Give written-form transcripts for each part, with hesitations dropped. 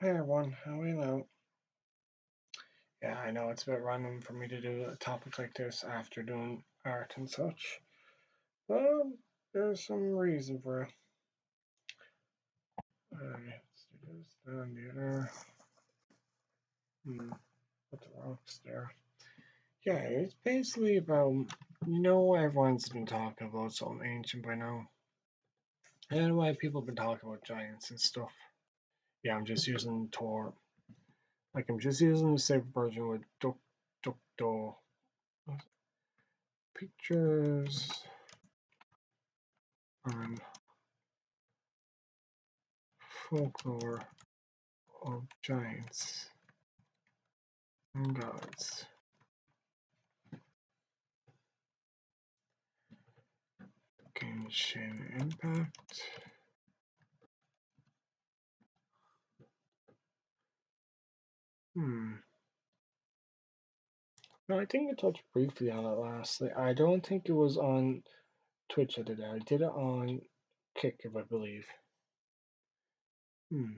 Hey everyone, how are you now? Yeah, I know it's a bit random for me to do a topic like this after doing art and such. Well, there's some reason for it. Let's do this, then the other. Put the rocks there. Yeah, it's basically about, everyone's been talking about something ancient by now. And why people have been talking about giants and stuff. Yeah, I'm just using Tor. Like, I'm just using the safe version with Duck, pictures on folklore of giants and gods. Genshin Impact. Hmm. No, I think I touched briefly on it lastly. I don't think it was on Twitch I did it. I did it on Kick, if I believe. Hmm.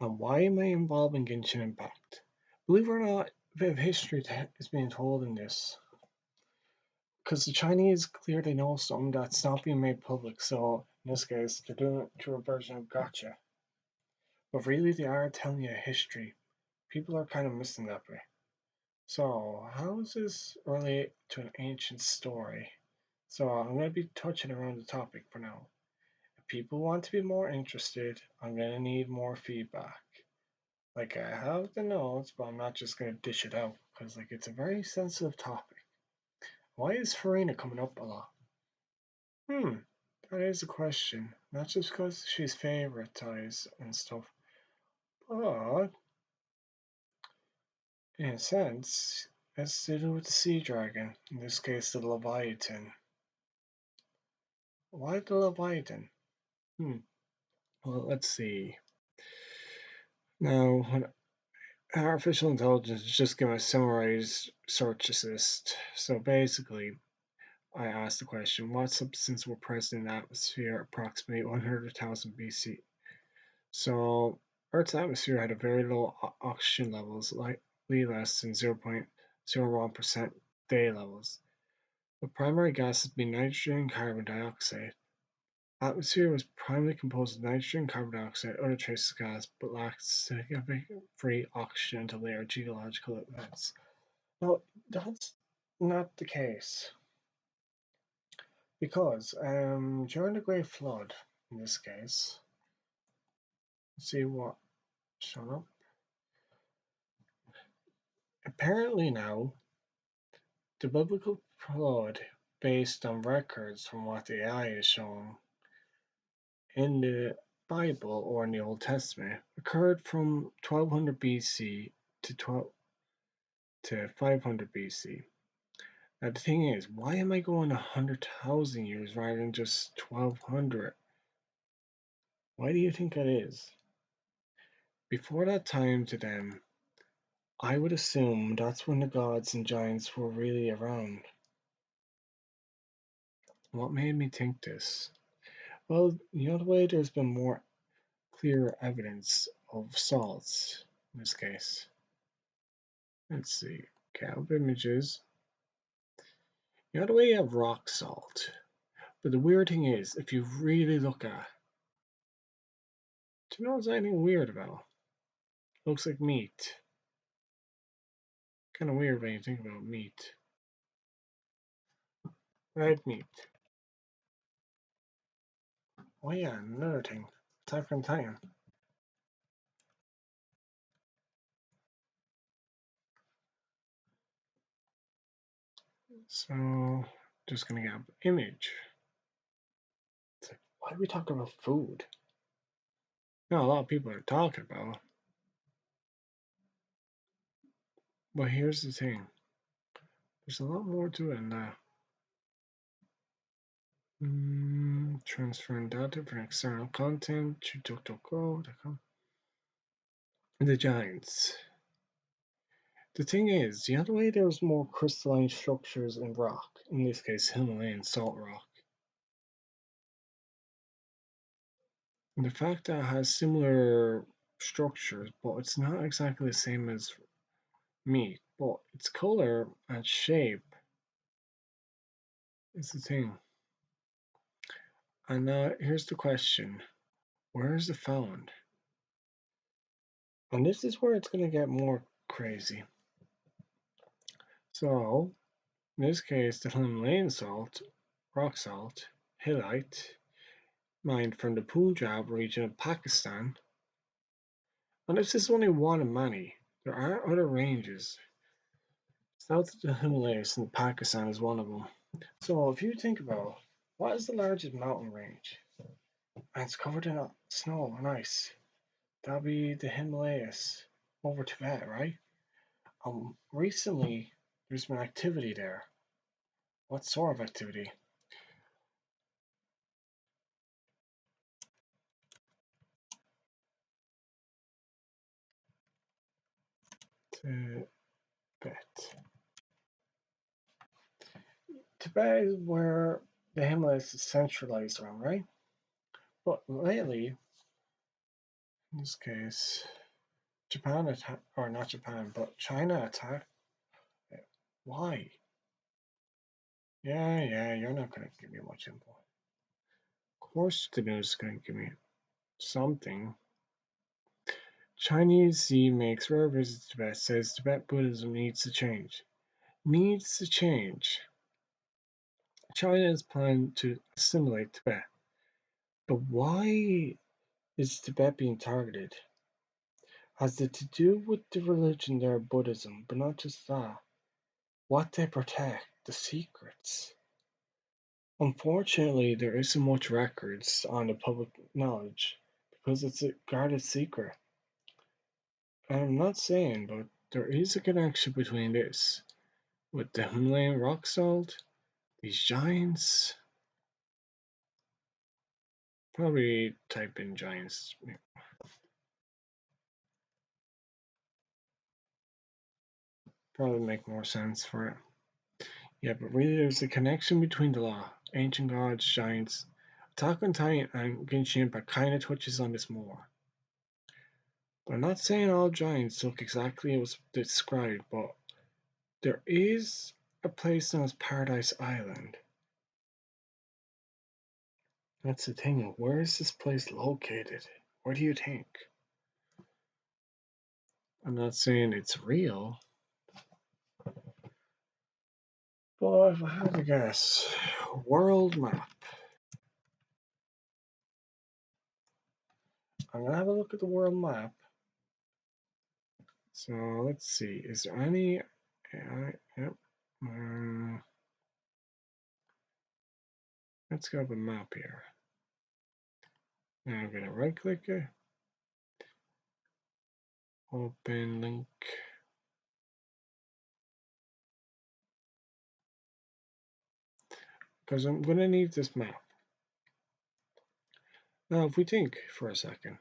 And why am I involved in Genshin Impact? Believe it or not, a bit of history is being told in this. Because the Chinese clearly know something that's not being made public, so in this case, they're doing it through a version of gotcha. But really, they are telling you a history. People are kind of missing that bit. So, how does this relate to an ancient story? So, I'm going to be touching around the topic for now. If people want to be more interested, I'm going to need more feedback. Like, I have the notes, but I'm not just going to dish it out because, like, it's a very sensitive topic. Why is Farina coming up a lot? That is a question. Not just because she's favoritized and stuff, but in a sense, it's to do with the sea dragon, in this case, the Leviathan. Why the Leviathan? Well, let's see. Now, when artificial intelligence is just going to summarize search assist. So basically, I asked the question, what substances were present in the atmosphere approximately 100,000 BC? So, Earth's atmosphere had a very low oxygen levels, slightly less than 0.01% day levels. The primary gases being nitrogen and carbon dioxide. Atmosphere was primarily composed of nitrogen, carbon dioxide, other trace gas, but lacked significant free oxygen until later geological events. Now, that's not the case because during the Great Flood, in this case, let's see what showed up. Apparently now, the biblical flood, based on records from what the AI is showing in the Bible or in the Old Testament, occurred from 1200 BC to 500 BC. Now the thing is, why am I going 100,000 years rather than just 1200? Why do you think that is? Before that time to them, I would assume that's when the gods and giants were really around. What made me think this? Well, the way there's been more clear evidence of salts in this case. Let's see. Calb images. The way you have rock salt. But the weird thing is, if you really look at, do you know there's anything weird about? Looks like meat. Kind of weird when you think about meat. Red meat. Oh yeah, another thing. Attack on Titan. So, just gonna get an image. It's like, why are we talking about food? Not a lot of people are talking about. But here's the thing. There's a lot more to it than that. Transferring data from external content to DuckDuckGo.com. The giants. The thing is, the other way there's more crystalline structures in rock, in this case Himalayan salt rock. And the fact that it has similar structures, but it's not exactly the same as meat, but its color and shape is the thing. And now here's the question: where is it found? And this is where it's going to get more crazy. So, in this case, the Himalayan salt, rock salt, hillite, mined from the Punjab region of Pakistan. And this is only one of many. There are other ranges. South of the Himalayas in Pakistan is one of them. So if you think about what is the largest mountain range? And it's covered in snow and ice. That'd be the Himalayas over Tibet, right? Recently there's been activity there. What sort of activity? Tibet. Tibet is where the Himalayas is centralized around, right? But lately, in this case, Japan attacked, or not Japan, but China attacked. Why? Yeah, you're not going to give me much info. Of course, the news is going to give me something. Chinese Z makes rare visits to Tibet, says Tibet Buddhism needs to change. Needs to change. China is planning to assimilate Tibet. But why is Tibet being targeted? Has it to do with the religion there, Buddhism, but not just that? What they protect, the secrets. Unfortunately, there isn't much records on the public knowledge because it's a guarded secret. And I'm not saying, but there is a connection between this with the Himalayan rock salt, these giants. Probably type in giants. Probably make more sense for it. Yeah, but really there's a connection between the law, ancient gods, giants. Attack on Titan and Genshin Impact kind of touches on this more. I'm not saying all giants look exactly as described, but there is a place known as Paradise Island. That's the thing. Where is this place located? Where do you think? I'm not saying it's real, but if I had to guess, world map. I'm gonna have a look at the world map. So let's see. Is there any? Yep. Let's go to a map here. Now I'm gonna right click it. Open link. Because I'm gonna need this map. Now, if we think for a second,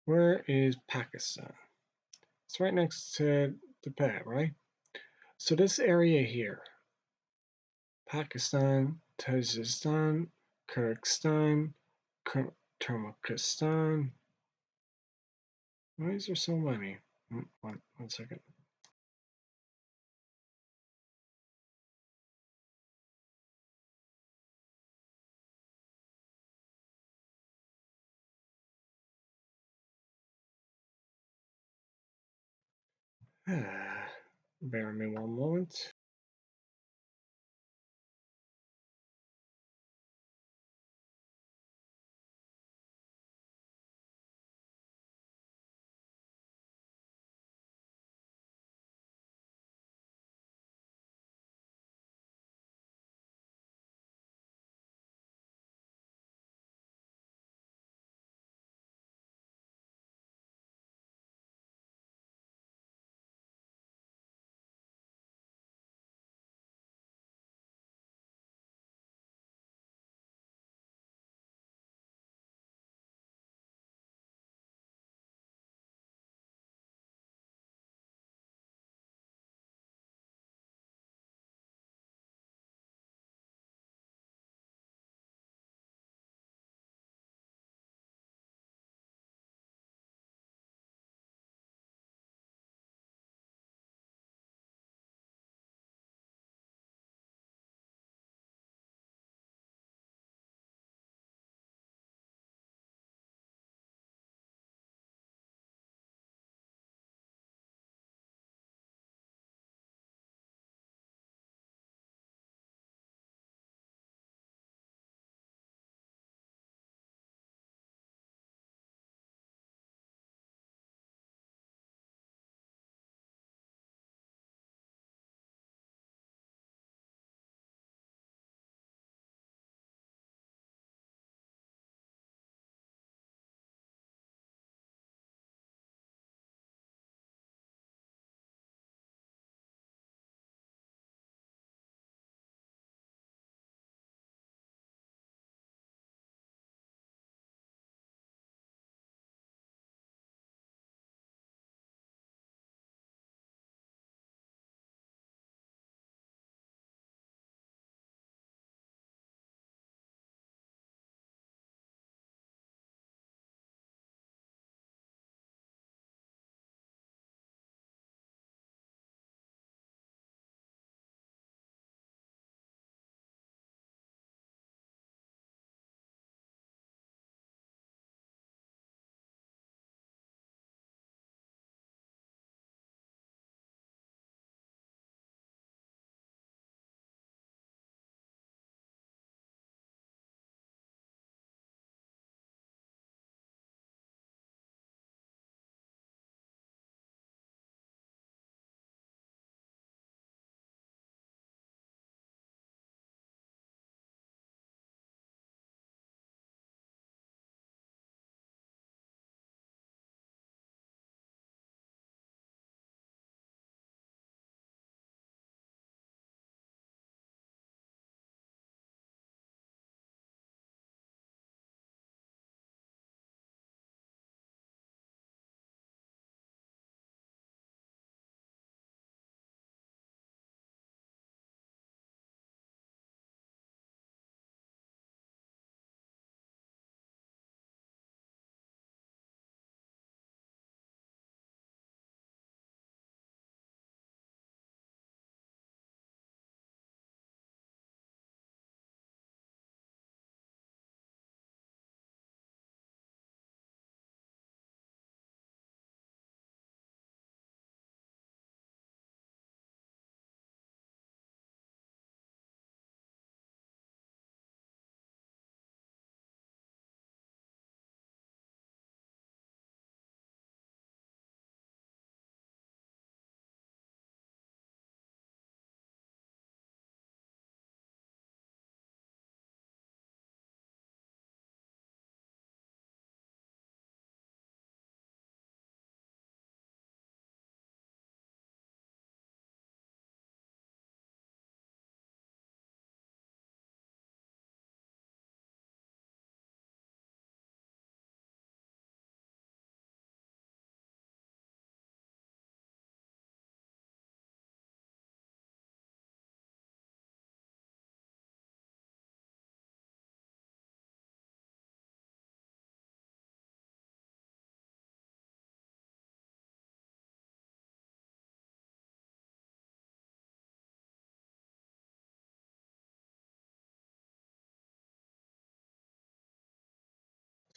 where is Pakistan? It's right next to Tibet, right? So this area here, Pakistan, Tajikistan, Kyrgyzstan, Turkmenistan. Why is there so many? One second. Bear me one moment.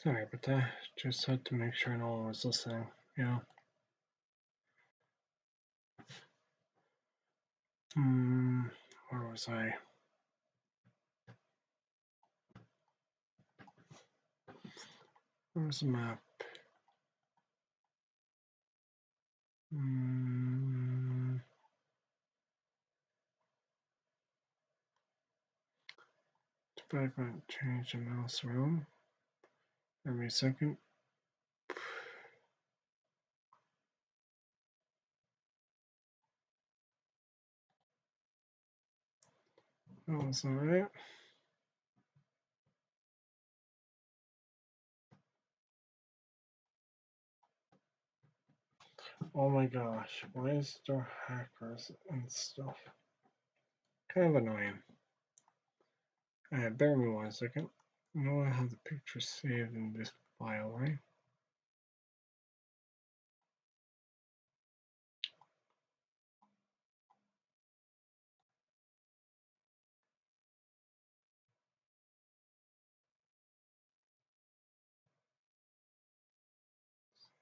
Sorry about that. Just had to make sure no one was listening. Where was I? Where's the map? Fragment, change the mouse around. Give me a second. Oh, that's not right. Oh my gosh, why is there hackers and stuff? Kind of annoying. Bear with me 1 second. I know I have the picture saved in this file, right?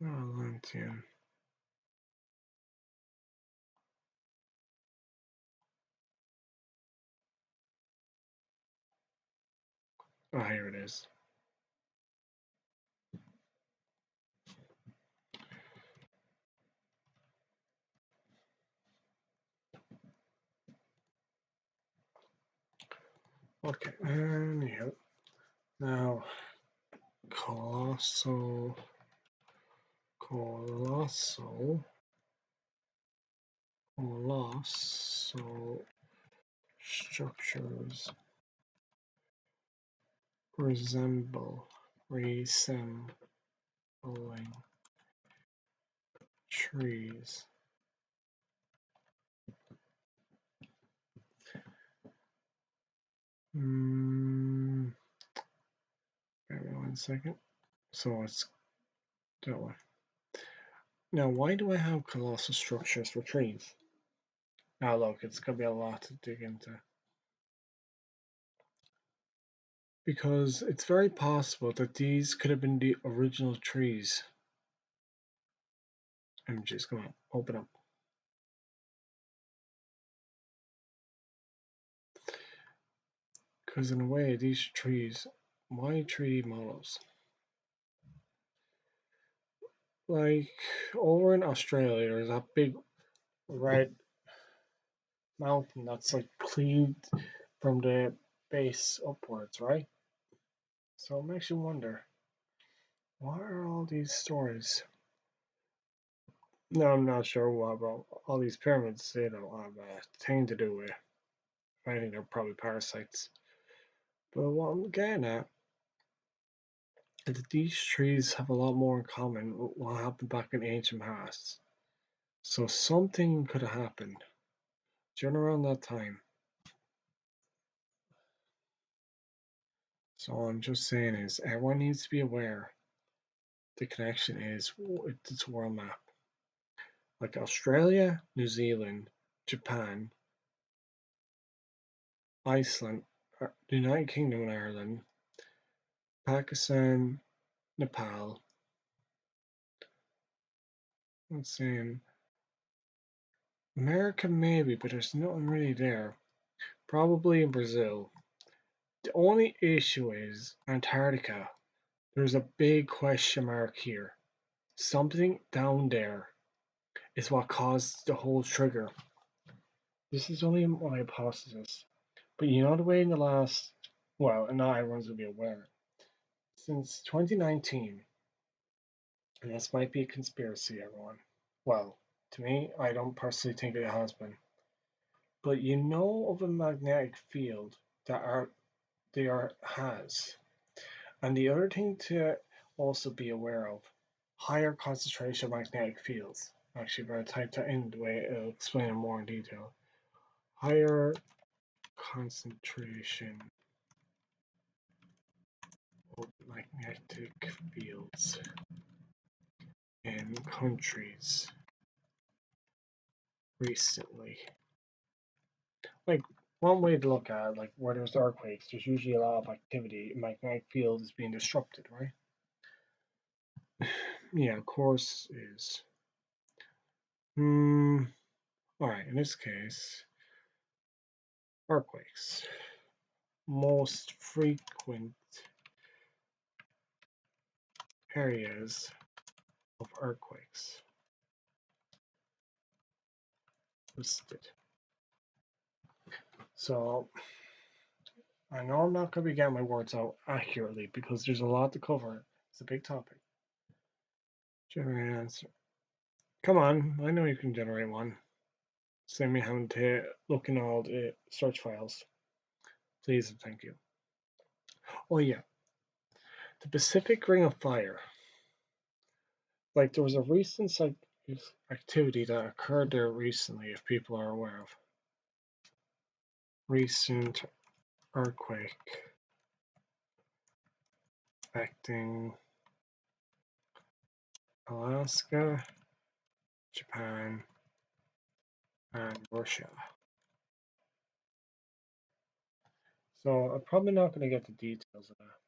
Atlantean. Oh, here it is. Okay, anyhow. Now, colossal structures resembling trees. Give me 1 second. So it's that way. Now, why do I have colossal structures for trees? Now, look, it's going to be a lot to dig into. Because it's very possible that these could have been the original trees. Images, come on, open up. Because in a way, these trees, why 3D models? Like, over in Australia, there's a big red mountain that's like cleaved from the base upwards, right? So it makes you wonder, what are all these stories? No, I'm not sure what about all these pyramids. They don't have a thing to do with. I think they're probably parasites. But what I'm getting at is that these trees have a lot more in common with what happened back in ancient past. So something could have happened during around that time. So all I'm just saying is everyone needs to be aware the connection is with this world map. Like Australia, New Zealand, Japan, Iceland, the United Kingdom and Ireland, Pakistan, Nepal. I'm saying America maybe, but there's nothing really there. Probably in Brazil. The only issue is Antarctica. There's a big question mark here. Something down there is what caused the whole trigger. This is only my hypothesis. But you know the way in the last, well, and not everyone's going to be aware, since 2019, and this might be a conspiracy, everyone. Well, to me, I don't personally think it has been. But you know of a magnetic field that has. And the other thing to also be aware of, higher concentration of magnetic fields. Actually, if I type that in the way it'll explain it more in detail. Higher concentration of magnetic fields in countries recently. Like one way to look at it, like where there's earthquakes, there's usually a lot of activity. Magnetic field is being disrupted, right? Yeah, of course is. Hmm. All right. In this case, earthquakes. Most frequent areas of earthquakes listed. So I know I'm not going to be getting my words out accurately because there's a lot to cover. It's a big topic. Generate an answer. Come on, I know you can generate one. Save me having to look in all the search files. Please and thank you. Oh yeah, the Pacific Ring of Fire. Like there was a recent activity that occurred there recently, if people are aware of. Recent earthquake affecting Alaska, Japan, and Russia. So I'm probably not going to get the details of that.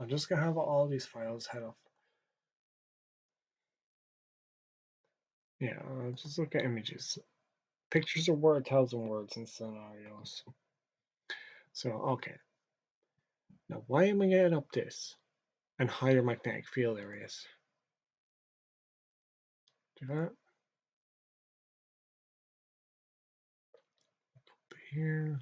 I'm just going to have all these files head up. Yeah, I'll just look at images. Pictures are worth 1,000 words in scenarios. So, okay. Now, why am I getting up this? And higher magnetic field areas. Do that. Up here.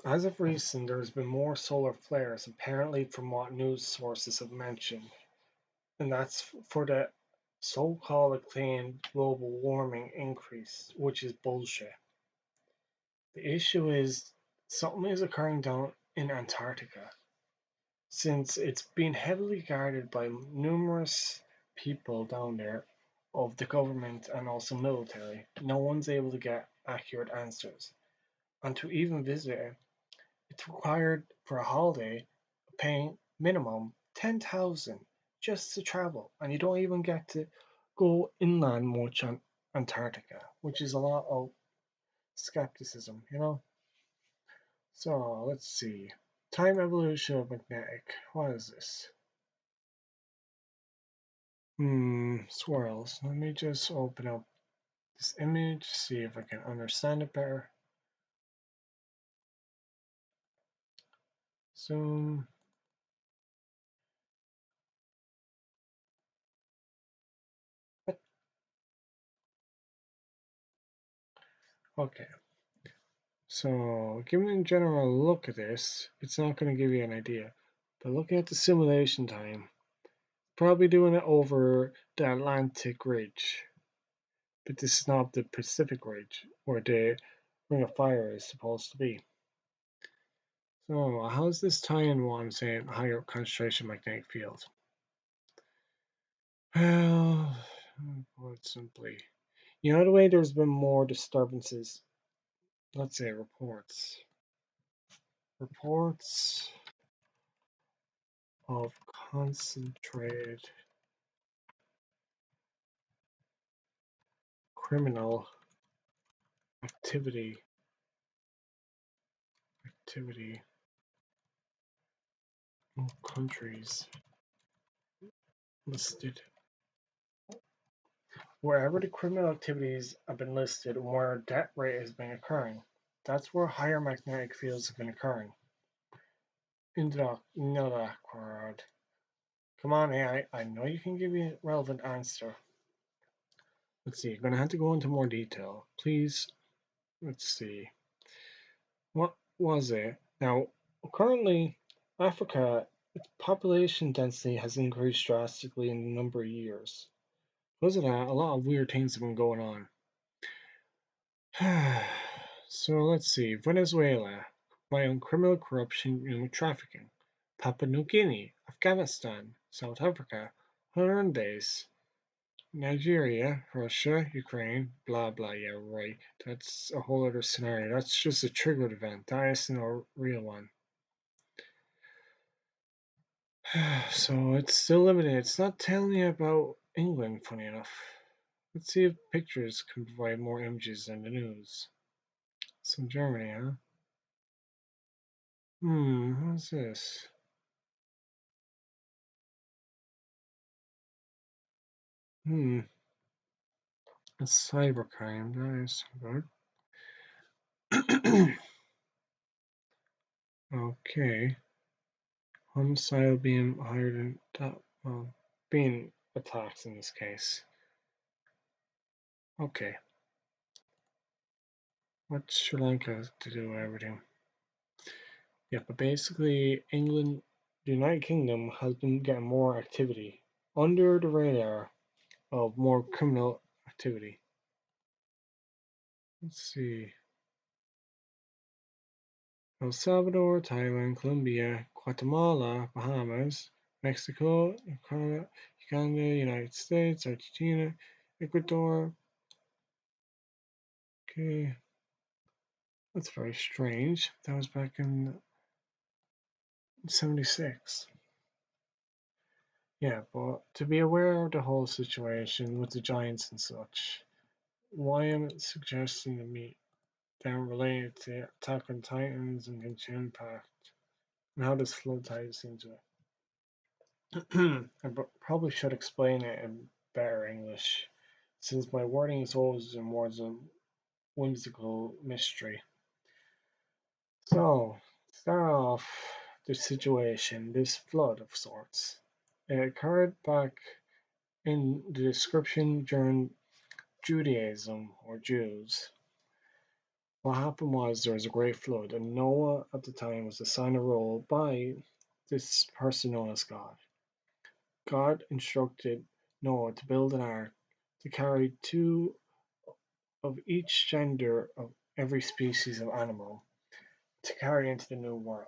As of recent, there has been more solar flares, apparently from what news sources have mentioned. And that's for the so-called acclaimed global warming increase, which is bullshit. The issue is something is occurring down in Antarctica. Since it's been heavily guarded by numerous people down there of the government and also military, no one's able to get accurate answers. And to even visit it, it's required for a holiday paying minimum 10,000 just to travel, and you don't even get to go inland much on Antarctica, which is a lot of skepticism, you know? So let's see. Time evolution of magnetic. What is this? Swirls. Let me just open up this image, see if I can understand it better. Zoom. Okay. So, giving a general look at this, it's not going to give you an idea. But looking at the simulation time, probably doing it over the Atlantic Ridge. But this is not the Pacific Ridge, where the Ring of Fire is supposed to be. So, how's this tie in what I'm saying, higher concentration magnetic field? Well, put simply, you know the way there's been more disturbances, let's say reports of concentrated criminal activity in countries listed. Wherever the criminal activities have been listed and where a death rate has been occurring, that's where higher magnetic fields have been occurring. Unedited. Come on, AI, I know you can give me a relevant answer. Let's see, I'm going to have to go into more detail. Please, let's see. What was it? Now, currently, Africa, its population density has increased drastically in a number of years. Because of that, a lot of weird things have been going on. So let's see. Venezuela, by criminal corruption, human trafficking. Papua New Guinea, Afghanistan, South Africa, Honduras, Nigeria, Russia, Ukraine, blah blah. Yeah, right. That's a whole other scenario. That's just a triggered event. That isn't a real one. So it's still limited. It's not telling you about England, funny enough. Let's see if pictures can provide more images than the news. Some Germany, huh? What's this? Hmm, a cybercrime. That is good. Okay. Homicide being higher than that. Well, being attacked in this case. Okay. What's Sri Lanka to do with everything? Yeah, but basically, England, the United Kingdom has been getting more activity under the radar of more criminal activity. Let's see. El Salvador, Thailand, Colombia, Guatemala, Bahamas, Mexico, Canada, Uganda, United States, Argentina, Ecuador. Okay, that's very strange. That was back in '76. Yeah, but to be aware of the whole situation with the Giants and such, why am I suggesting to meet them related to Attack on Titans and Genshin Impact, and how does flow ties into it? I probably should explain it in better English, since my wording is always in words of whimsical mystery. So, start off the situation, this flood of sorts. It occurred back in the description during Judaism or Jews. What happened was there was a great flood, and Noah at the time was assigned a role by this person known as God. God instructed Noah to build an ark to carry two of each gender of every species of animal to carry into the new world.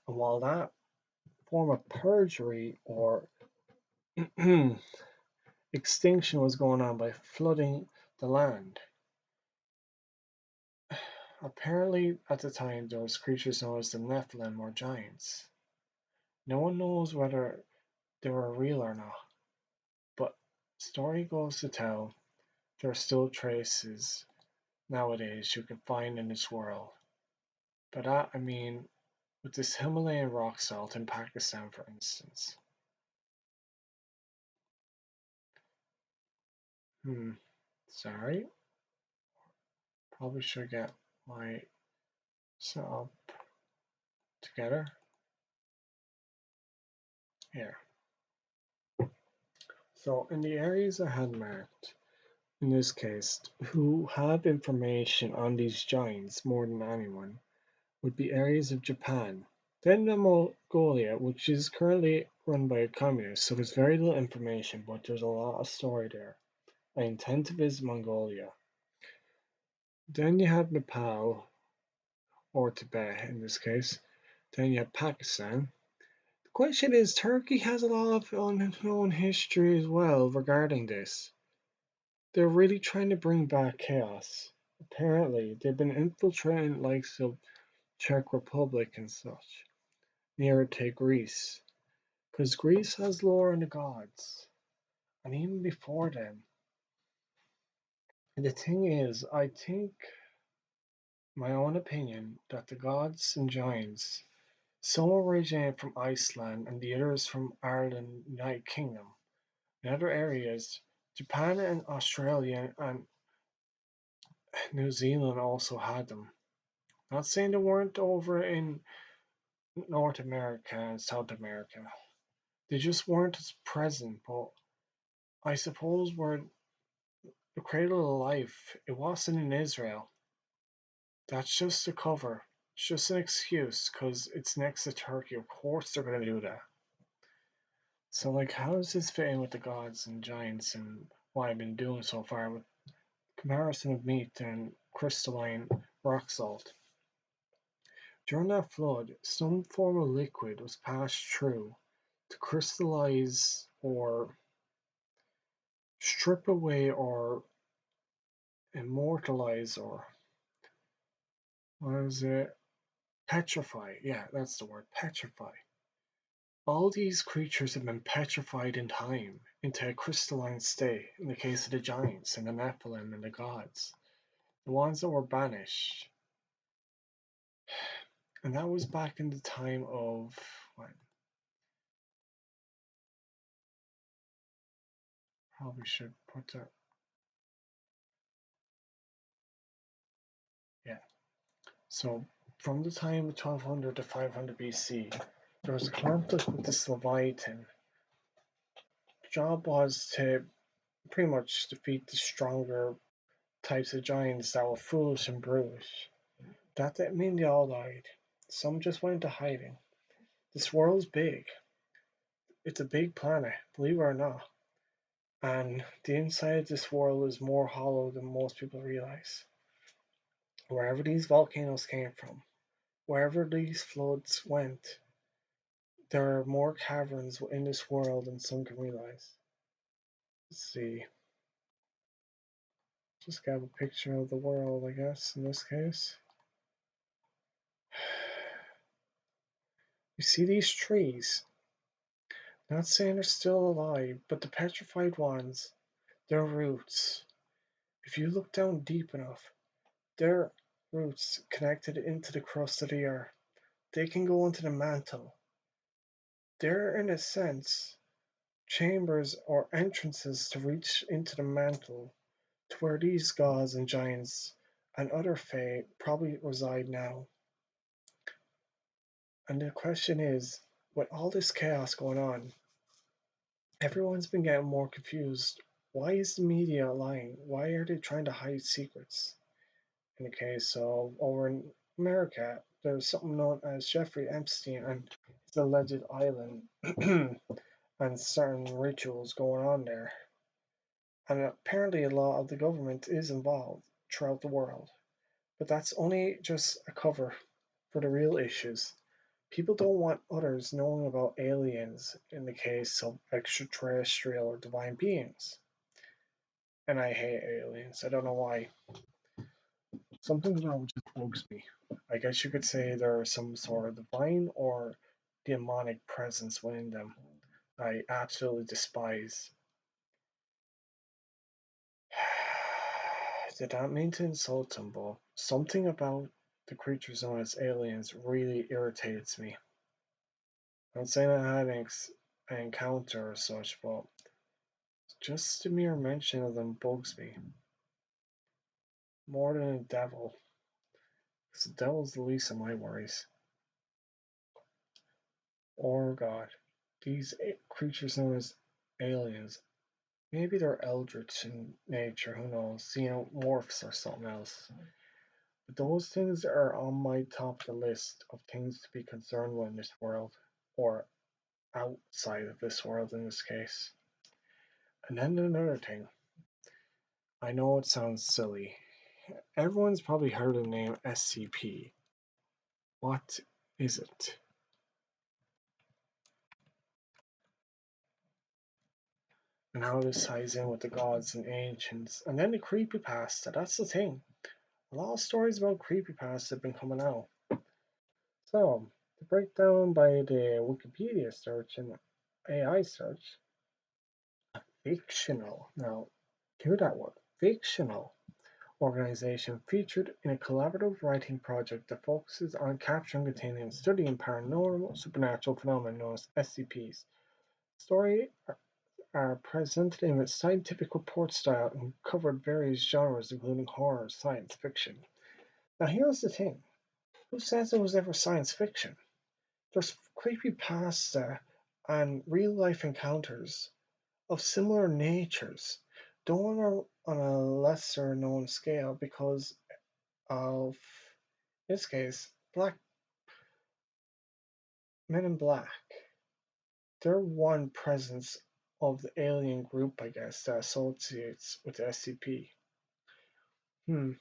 And while that form of perjury or extinction was going on by flooding the land, apparently at the time there was creatures known as the Nephilim or giants. No one knows whether they were real or not, but story goes to tell there are still traces nowadays you can find in this world. By that I mean with this Himalayan rock salt in Pakistan, for instance. Hmm, sorry. Probably should get my setup together. Here. So, in the areas I had marked, in this case, who have information on these giants more than anyone, would be areas of Japan. Then the Mongolia, which is currently run by a communist, so there's very little information, but there's a lot of story there. I intend to visit Mongolia. Then you have Nepal, or Tibet in this case. Then you have Pakistan. The question is, Turkey has a lot of unknown history as well regarding this. They're really trying to bring back chaos. Apparently, they've been infiltrating likes of Czech Republic and such, near to Greece. Because Greece has lore and the gods. And even before then. And the thing is, I think, my own opinion, that the gods and giants, some originated from Iceland and the others from Ireland, United Kingdom. In other areas, Japan and Australia and New Zealand also had them. Not saying they weren't over in North America and South America. They just weren't as present, but I suppose where the cradle of life, it wasn't in Israel. That's just a cover. It's just an excuse because it's next to Turkey. Of course they're going to do that. So, like, how does this fit in with the gods and giants and what I've been doing so far with comparison of meat and crystalline rock salt? During that flood, some form of liquid was passed through to crystallize or strip away or immortalize or what is it? Petrify. Yeah, that's the word. Petrify. All these creatures have been petrified in time into a crystalline state in the case of the giants and the Nephilim and the gods, the ones that were banished. And that was back in the time of what? Probably should put that. Yeah. So from the time of 1200 to 500 BC, there was a conflict with this Leviathan. The job was to pretty much defeat the stronger types of giants that were foolish and brutish. That didn't mean they all died. Some just went into hiding. This world's big. It's a big planet, believe it or not. And the inside of this world is more hollow than most people realize. Wherever these volcanoes came from, wherever these floods went, there are more caverns in this world than some can realize. Let's see. Just got a picture of the world, I guess, in this case. You see these trees? Not saying they're still alive, but the petrified ones, their roots. If you look down deep enough, their roots connected into the crust of the earth. They can go into the mantle. They're, in a sense, chambers or entrances to reach into the mantle to where these gods and giants and other fae probably reside now. And the question is, with all this chaos going on, everyone's been getting more confused. Why is the media lying? Why are they trying to hide secrets? In the case of over in America, there's something known as Jeffrey Epstein and his alleged island and certain rituals going on there. And apparently, a lot of the government is involved throughout the world. But that's only just a cover for the real issues. People don't want others knowing about aliens in the case of extraterrestrial or divine beings. And I hate aliens. I don't know why. Something that just bugs me. I guess you could say there is some sort of divine or demonic presence within them. I absolutely despise. Did not mean to insult them, but something about the creatures known as aliens really irritates me. I'm not saying I had an encounter or such, but just the mere mention of them bugs me more than a devil. Because the devil's the least of my worries. Or God. These creatures known as aliens. Maybe they're eldritch in nature, who knows? Xenomorphs or something else. But those things are on my top of the list of things to be concerned with in this world. Or outside of this world in this case. And then another thing. I know it sounds silly. Everyone's probably heard of the name SCP. What is it? And how this ties in with the gods and ancients. And then the creepypasta. That's the thing. A lot of stories about creepypasta have been coming out. So, the breakdown by the Wikipedia search and AI search, fictional. Now, hear that word. Fictional organization featured in a collaborative writing project that focuses on capturing, containing, and studying paranormal supernatural phenomena known as SCPs. Stories are presented in a scientific report style and covered various genres including horror, science fiction. Now here's the thing. Who says it was ever science fiction? There's creepypasta and real life encounters of similar natures, though on a lesser known scale because of, in this case, black men in black. They're one presence of the alien group, I guess, that associates with the SCP. Hmm.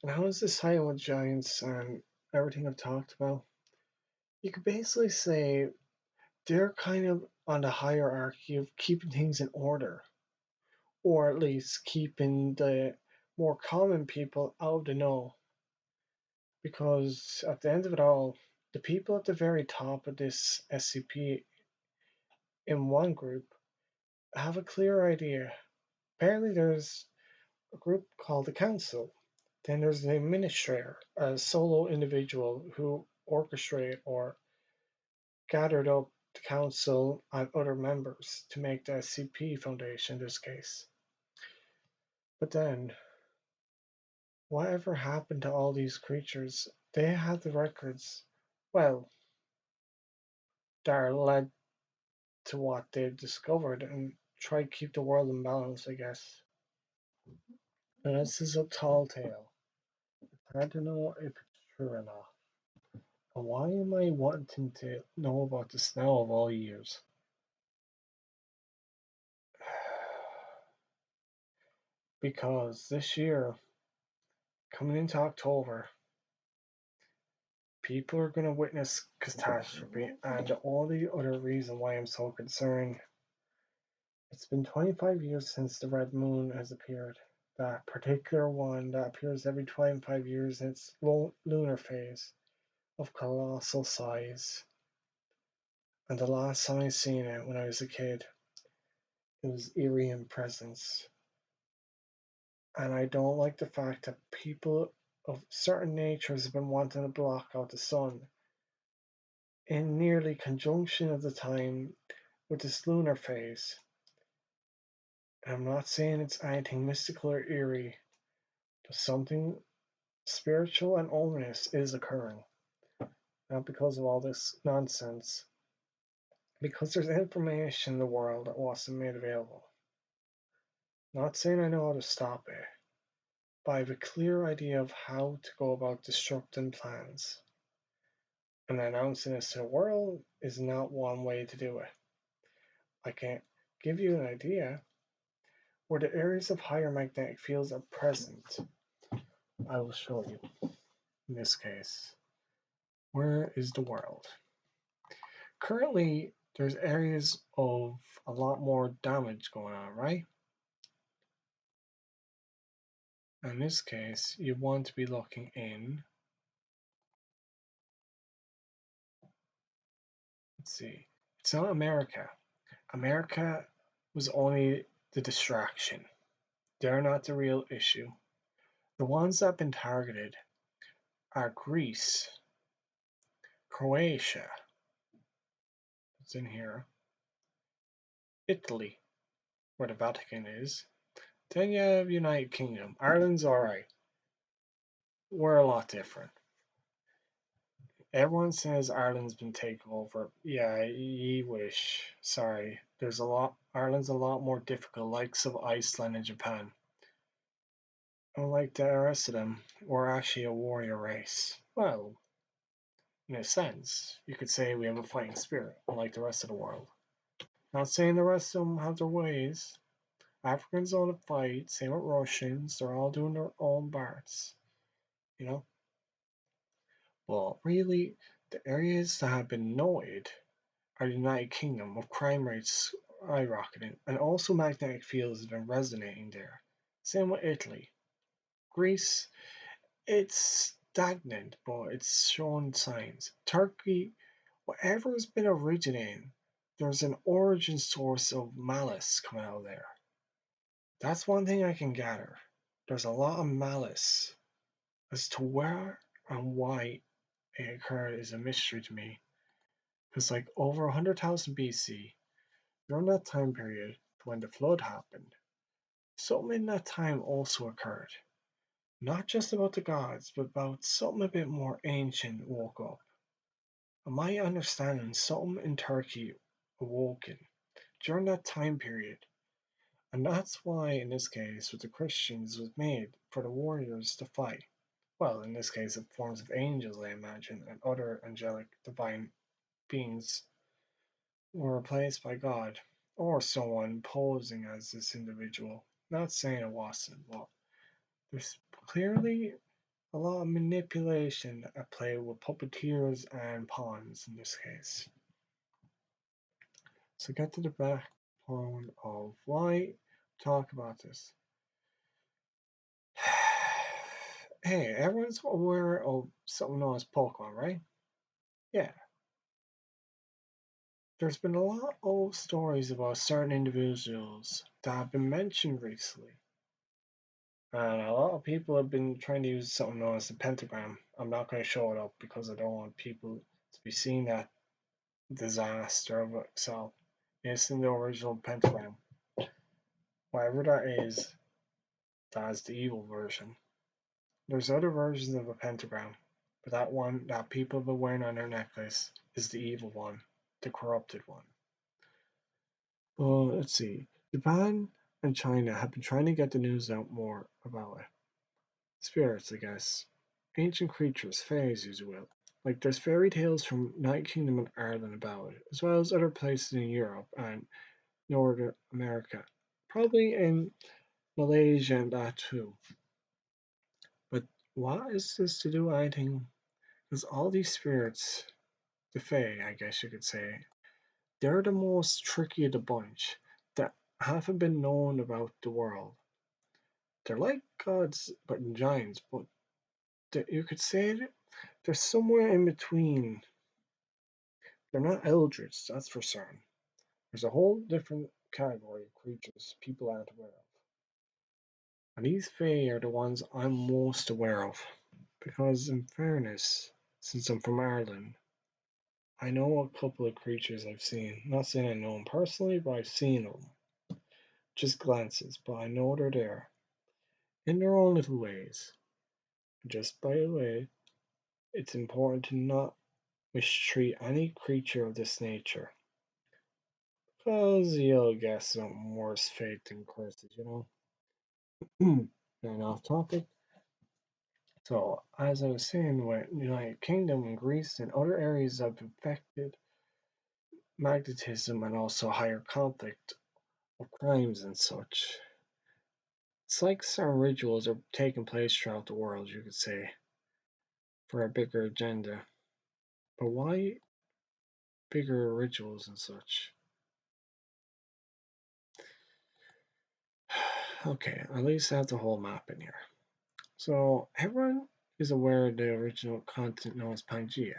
And how does this tie in with giants and everything I've talked about? You could basically say they're kind of on the hierarchy of keeping things in order, or at least keeping the more common people out of the know. Because at the end of it all, the people at the very top of this SCP in one group have a clear idea. Apparently, there's a group called the Council Then there's the administrator, a solo individual who orchestrate or gathered up the council and other members to make the SCP Foundation in this case. But then, whatever happened to all these creatures? They had the records, well, that are led to what they've discovered and try to keep the world in balance, I guess. And this is a tall tale. It's hard to know if it's true or not. And why am I wanting to know about this now of all years? Because this year, coming into October, people are going to witness catastrophe, and the only other reason why I'm so concerned, it's been 25 years since the red moon has appeared. That particular one that appears every 25 years in its lunar phase of colossal size. And the last time I seen it when I was a kid, it was eerie in presence. And I don't like the fact that people of certain natures have been wanting to block out the sun in nearly conjunction of the time with this lunar phase. And I'm not saying it's anything mystical or eerie, but something spiritual and ominous is occurring. Not because of all this nonsense, because there's information in the world that wasn't made available. Not saying I know how to stop it, but I have a clear idea of how to go about disrupting plans. And announcing this to the world is not one way to do it. I can give you an idea where the areas of higher magnetic fields are present. I will show you. In this case, where is the world? Currently, there's areas of a lot more damage going on, right? In this case, you want to be looking in. Let's see. It's not America. America was only the distraction. They're not the real issue. The ones that have been targeted are Greece, Croatia, it's in here, Italy, where the Vatican is. Then you have United Kingdom. Ireland's alright. We're a lot different. Everyone says Ireland's been taken over. Yeah, ye wish. Sorry. There's a lot Ireland's a lot more difficult, likes of Iceland and Japan. Unlike the rest of them, we're actually a warrior race. Well, in a sense, you could say we have a fighting spirit, unlike the rest of the world. Not saying the rest of them have their ways. Africans know to fight, same with Russians, they're all doing their own parts, you know? Well, really, the areas that have been noted are the United Kingdom, with crime rates skyrocketing, and also magnetic fields have been resonating there. Same with Italy. Greece, it's stagnant, but it's showing signs. Turkey, whatever has been originating, there's an origin source of malice coming out of there. That's one thing I can gather. There's a lot of malice. As to where and why it occurred is a mystery to me. Because, like, over 100,000 BC, during that time period when the flood happened, something in that time also occurred. Not just about the gods, but about something a bit more ancient woke up. And my understanding, something in Turkey awoken during that time period. And that's why, in this case, with the Christians, was made for the warriors to fight. Well, in this case, in forms of angels, I imagine, and other angelic divine beings were replaced by God, or someone posing as this individual. Not saying it wasn't, but there's clearly a lot of manipulation at play with puppeteers and pawns in this case. So get to the backbone of why talk about this. Hey, everyone's aware of something known as Pokemon, right? Yeah. There's been a lot of stories about certain individuals that have been mentioned recently And a lot of people have been trying to use something known as the pentagram. I'm not going to show it up because I don't want people to be seeing that disaster of itself. It's in the original pentagram. Whatever that is, that's the evil version. There's other versions of a pentagram, but that one that people have been wearing on their necklace is the evil one, the corrupted one. Well, let's see. Japan and China have been trying to get the news out more about it. Spirits, I guess. Ancient creatures, fairies, as you will. Like, there's fairy tales from United Kingdom and Ireland about it, as well as other places in Europe and Northern America. Probably in Malaysia and that too. But what is this to do with anything? Because all these spirits, the Fae, I guess you could say, they're the most tricky of the bunch that haven't been known about the world. They're like gods, but in giants, but you could say they're somewhere in between. They're not eldritch, that's for certain. There's a whole different category of creatures people aren't aware of. And these Fae are the ones I'm most aware of. Because, in fairness, since I'm from Ireland, I know a couple of creatures I've seen. Not saying I know them personally, but I've seen them. Just glances, but I know they're there. In their own little ways. Just by the way, it's important to not mistreat any creature of this nature. Because you'll get some worse fate than curses, and off topic. So, as I was saying, with United Kingdom and Greece and other areas of affected magnetism and also higher conflict of crimes and such, it's like certain rituals are taking place throughout the world, you could say, for a bigger agenda. But why bigger rituals and such? Okay, at least I have the whole map in here. So everyone is aware of the original continent known as Pangaea.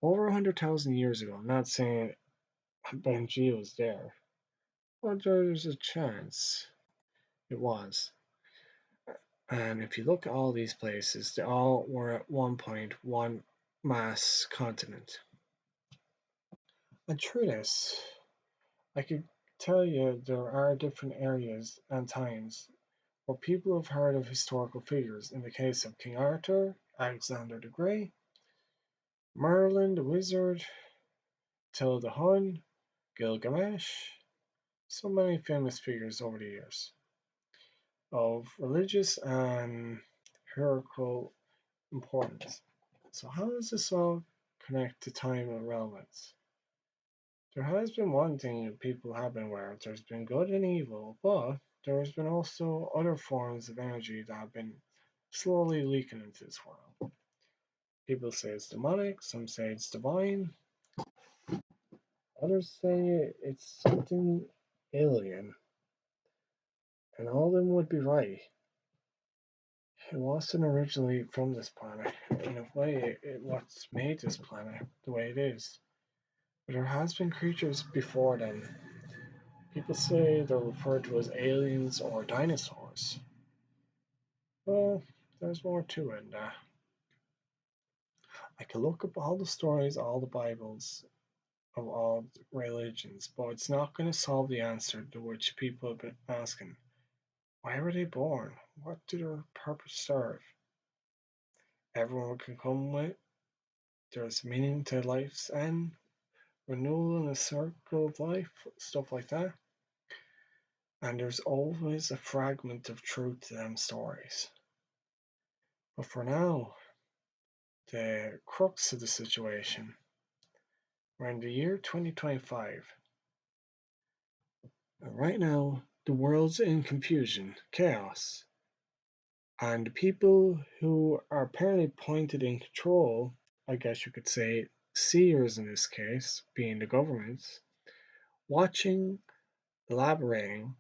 Over 100,000 years ago, I'm not saying Pangaea was there, but there's a chance it was. And if you look at all these places, they all were at one point one mass continent. And through this, I could tell you there are different areas and times where people have heard of historical figures. In the case of King Arthur, Alexander the Great, Merlin the Wizard, Attila the Hun, Gilgamesh, so many famous figures over the years of religious and historical importance. So how does this all connect to time and relevance? There has been one thing that people have been aware of. There's been good and evil, but there's been also other forms of energy that have been slowly leaking into this world. People say it's demonic, some say it's divine, others say it's something alien, and all of them would be right. It wasn't originally from this planet. In a way, what's made this planet the way it is. But there has been creatures before then. People say they're referred to as aliens or dinosaurs. Well, there's more to it. I could look up all the stories, all the Bibles of all religions, but it's not going to solve the answer to which people have been asking. Why were they born? What did their purpose serve? Everyone can come with. There's meaning to life's end, renewal in the circle of life, stuff like that. And there's always a fragment of truth to them stories. But for now, the crux of the situation, we're in the year 2025. And right now, the world's in confusion, chaos. And the people who are apparently pointed in control, I guess you could say, seers in this case, being the governments, watching, elaborating,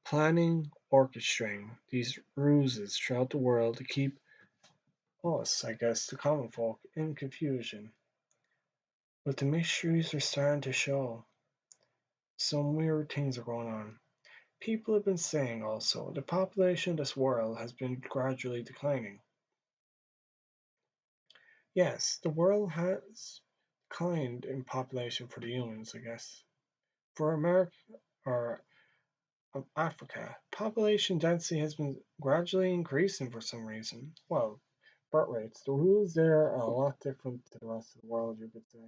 planning, orchestrating these ruses throughout the world to keep us, I guess, the common folk, in confusion. But the mysteries are starting to show. Some weird things are going on. People have been saying also the population of this world has been gradually declining. Yes, the world has declined in population for the humans, I guess. For America or Africa, population density has been gradually increasing for some reason. Well, birth rates. The rules there are a lot different to the rest of the world, you could say.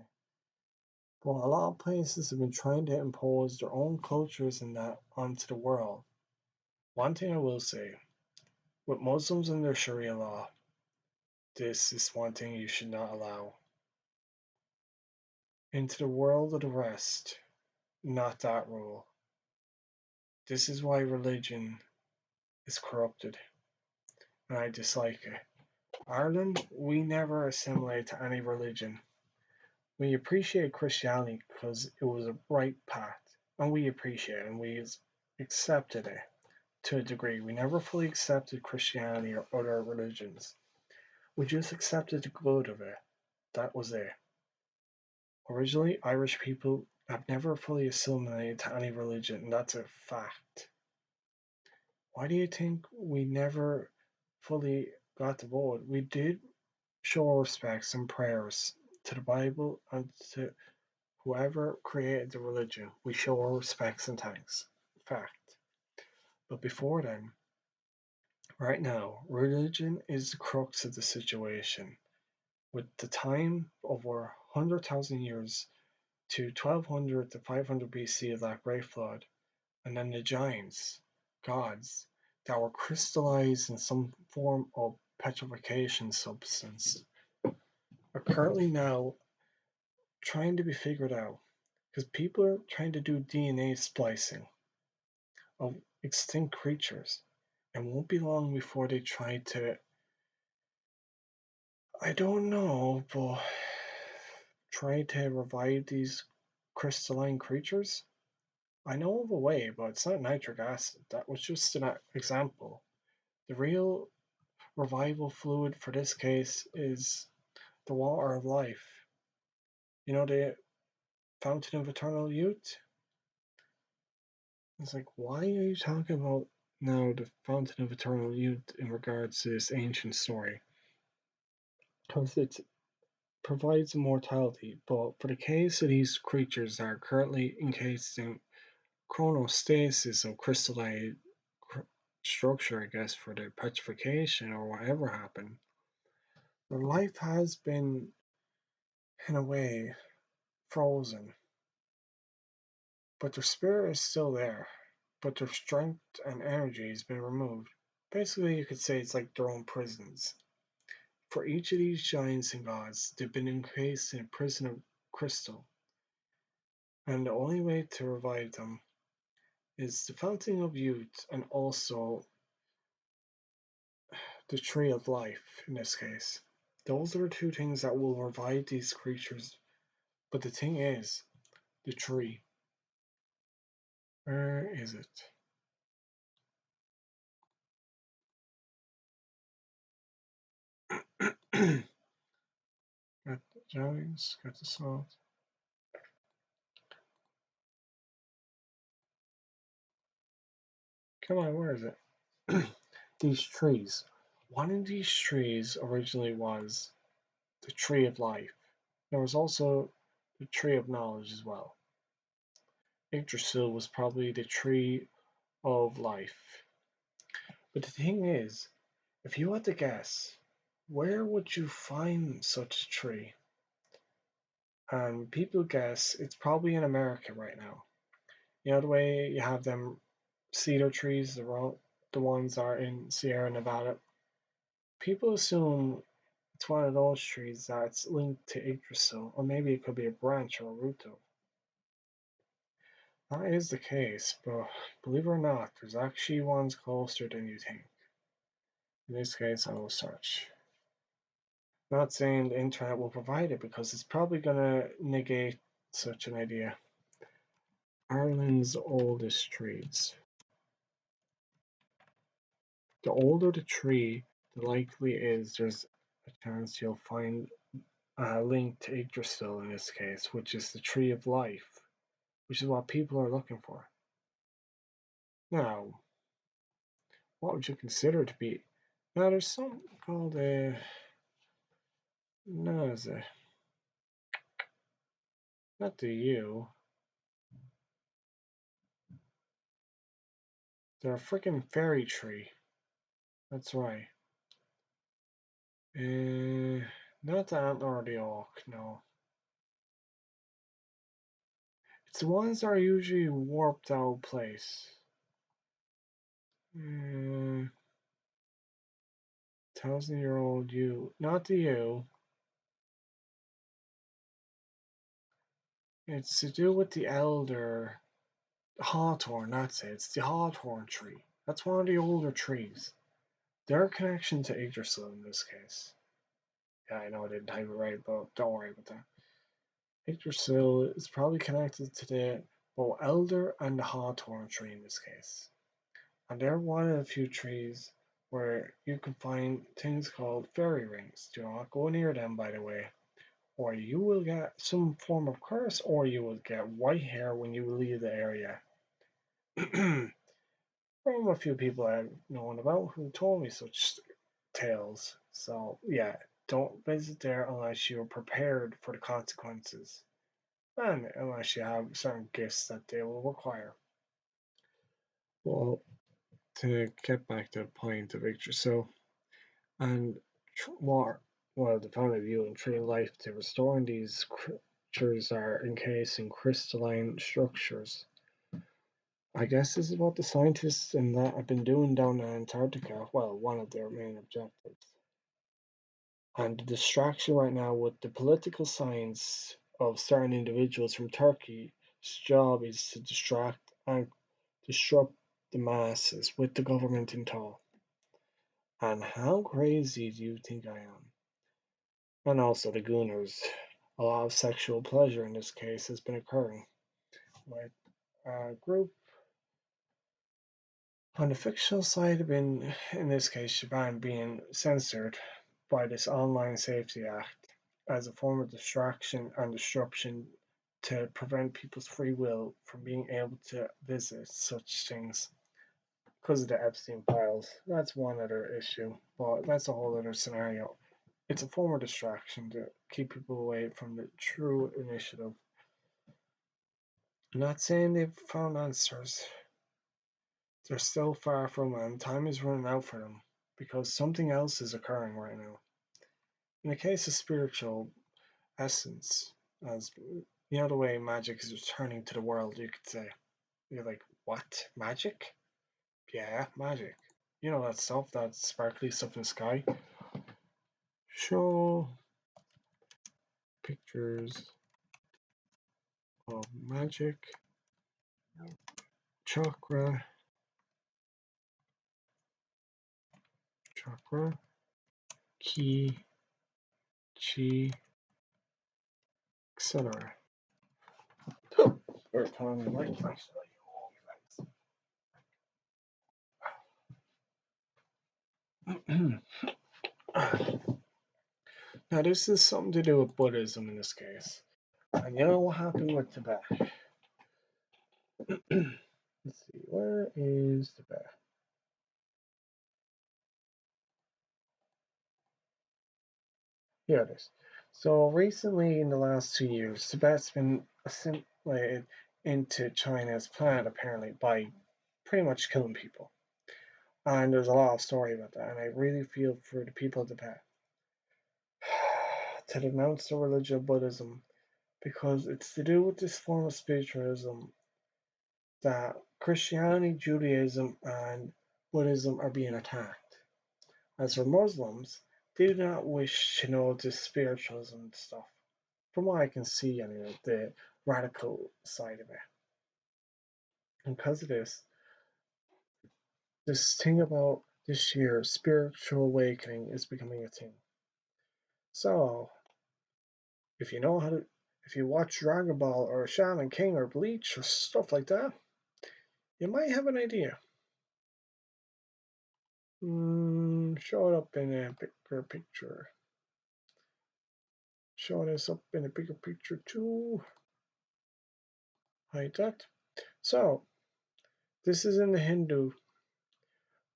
But a lot of places have been trying to impose their own cultures and that onto the world. One thing I will say, with Muslims and their Sharia law, this is one thing you should not allow. Into the world of the rest, not that rule. This is why religion is corrupted, and I dislike it. Ireland, we never assimilate to any religion. We appreciate Christianity because it was a right path, and we appreciate it, and we accepted it to a degree. We never fully accepted Christianity or other religions. We just accepted the good of it. That was it. Originally, Irish people have never fully assimilated to any religion, and that's a fact. Why do you think we never fully got to vote? We did show our respects and prayers to the Bible and to whoever created the religion. We show our respects and thanks. Fact. But before then, right now, religion is the crux of the situation. With the time over 100,000 years to 1200 to 500 BC of that great flood, and then the giants, gods, that were crystallized in some form of petrification substance, are currently now trying to be figured out because people are trying to do DNA splicing of extinct creatures and won't be long before they try to, I don't know, but try to revive these crystalline creatures. I know of a way, but it's not nitric acid. That was just an example. The real revival fluid for this case is the water of life. You know, the fountain of eternal youth? It's like, why are you talking about now the fountain of eternal youth in regards to this ancient story? Because it provides immortality, but for the case of these creatures that are currently encased in chronostasis of crystalline structure, I guess, for their petrification or whatever happened, their life has been, in a way, frozen. But their spirit is still there, but their strength and energy has been removed. Basically, you could say it's like their own prisons. For each of these giants and gods, they've been encased in a prison of crystal, and the only way to revive them is the fountain of youth and also the tree of life in this case. Those are the two things that will revive these creatures. But the thing is, the tree. Where is it? Got the giants, got the salt. Come on, where is it? These trees. One of these trees originally was the tree of life. There was also the tree of knowledge as well. Yggdrasil was probably the tree of life. But the thing is, if you had to guess, where would you find such a tree? And people guess it's probably in America right now. You know the way you have them cedar trees, the ones that are in Sierra Nevada. People assume it's one of those trees that's linked to Yggdrasil, or maybe it could be a branch or a root of. That is the case, but believe it or not, there's actually ones closer than you think. In this case, I will search. Not saying the internet will provide it because it's probably going to negate such an idea. Ireland's oldest trees. The older the tree, the likely is there's a chance you'll find a link to Yggdrasil in this case, which is the tree of life, which is what people are looking for. Now, what would you consider to be? Now, there's something called a. No, is it? Not the U. They're a freaking fairy tree. That's right. Not the antler or the oak, no. It's the ones that are usually warped out of place. 1,000-year-old yew. Not the yew. It's to do with the elder hawthorn, that's it. It's the hawthorn tree. That's one of the older trees. Their connection to Yggdrasil in this case. Yeah, I know I didn't type it right, but don't worry about that. Yggdrasil is probably connected to the both elder and the hawthorn tree in this case. And they're one of the few trees where you can find things called fairy rings. Do not go near them, by the way, or you will get some form of curse, or you will get white hair when you leave the area. From a few people I've known about who told me such tales. So, yeah, don't visit there unless you're prepared for the consequences, and unless you have certain gifts that they will require. Well, to get back to the point of Victor, so and more well, the point of view in tree life to restoring these creatures are encased in crystalline structures. I guess this is what the scientists in that have been doing down in Antarctica. Well, one of their main objectives. And the distraction right now with the political science of certain individuals from Turkey's job is to distract and disrupt the masses with the government in tow. And how crazy do you think I am? And also the Gooners. A lot of sexual pleasure in this case has been occurring with a group on the fictional side have been, in this case, Japan being censored by this Online Safety Act as a form of distraction and disruption to prevent people's free will from being able to visit such things because of the Epstein files. That's one other issue, but that's a whole other scenario. It's a form of distraction to keep people away from the true initiative. I'm not saying they've found answers. They're still far from it, and time is running out for them because something else is occurring right now. In the case of spiritual essence, as the way magic is returning to the world, you could say. You're like, what? Magic? Yeah, magic. You know that stuff, that sparkly stuff in the sky? Show pictures of magic, chakra, ki, chi, etc. Or time and light, actually. Now, this is something to do with Buddhism in this case. And you know what happened with Tibet? Let's see, where is Tibet? Here it is. So recently, in the last 2 years, Tibet's been assimilated into China's plan, apparently, by pretty much killing people. And there's a lot of story about that, and I really feel for the people of Tibet to denounce the religion of Buddhism because it's to do with this form of spiritualism that Christianity, Judaism, and Buddhism are being attacked. As for Muslims, they do not wish to know this spiritualism stuff. From what I can see, anyway, the radical side of it. And because of this thing about this year, spiritual awakening is becoming a thing. So, if you know how to, if you watch Dragon Ball or Shaman King or Bleach or stuff like that, you might have an idea. Show it up in a bigger picture. Show this up in a bigger picture too. Like that. So, This is in the Hindu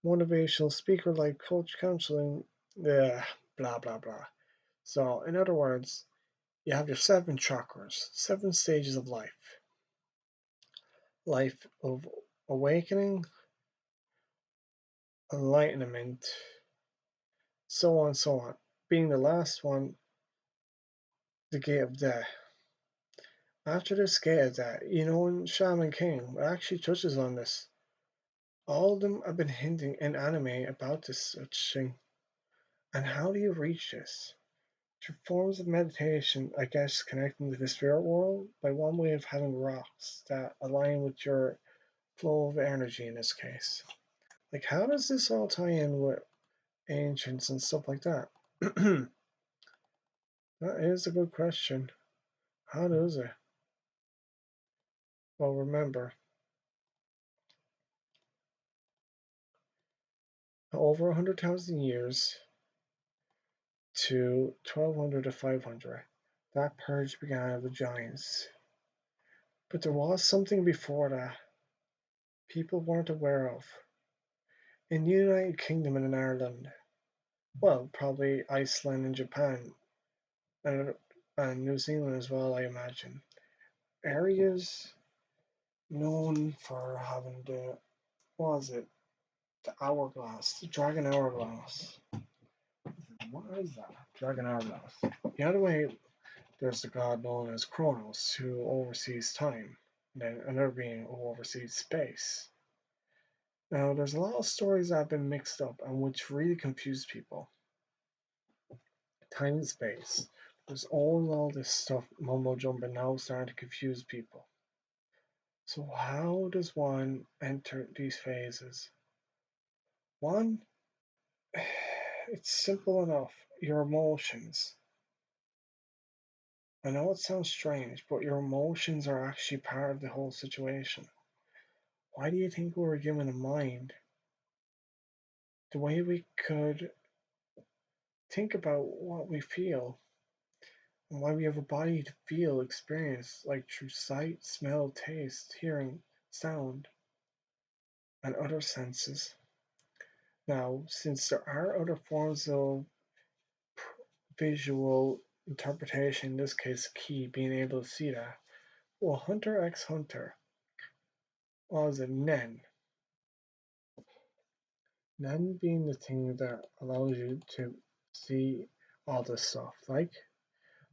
motivational speaker like coach counseling, blah blah blah. So, in other words, you have your seven chakras, seven stages of life of awakening, enlightenment, so on, so on. Being the last one, the gate of death. After this gate of death, in Shaman King, it actually touches on this. All of them have been hinting in anime about this such thing. And how do you reach this? Through forms of meditation, I guess connecting to the spirit world by one way of having rocks that align with your flow of energy in this case. Like, how does this all tie in with ancients and stuff like that? That is a good question. How does it? Well, remember, over 100,000 years to 1200 to 500, that purge began of the giants. But there was something before that people weren't aware of. In the United Kingdom and in Ireland, well, probably Iceland and Japan, and, and New Zealand as well, I imagine. Areas known for having what was it? The hourglass, the dragon hourglass. What is that? Dragon hourglass. The other way, there's the god known as Kronos, who oversees time, and then another being who oversees space. Now, there's a lot of stories that have been mixed up and which really confuse people. Time and space. There's all this stuff mumbo jumbo now starting to confuse people. So how does one enter these phases? One, it's simple enough. Your emotions. I know it sounds strange, but your emotions are actually part of the whole situation. Why do you think we were given a mind? The way we could think about what we feel and why we have a body to feel, experience, like through sight, smell, taste, hearing, sound, and other senses. Now, since there are other forms of visual interpretation, in this case, key being able to see that, well, Hunter x Hunter was a Nen. Nen being the thing that allows you to see all this stuff, like,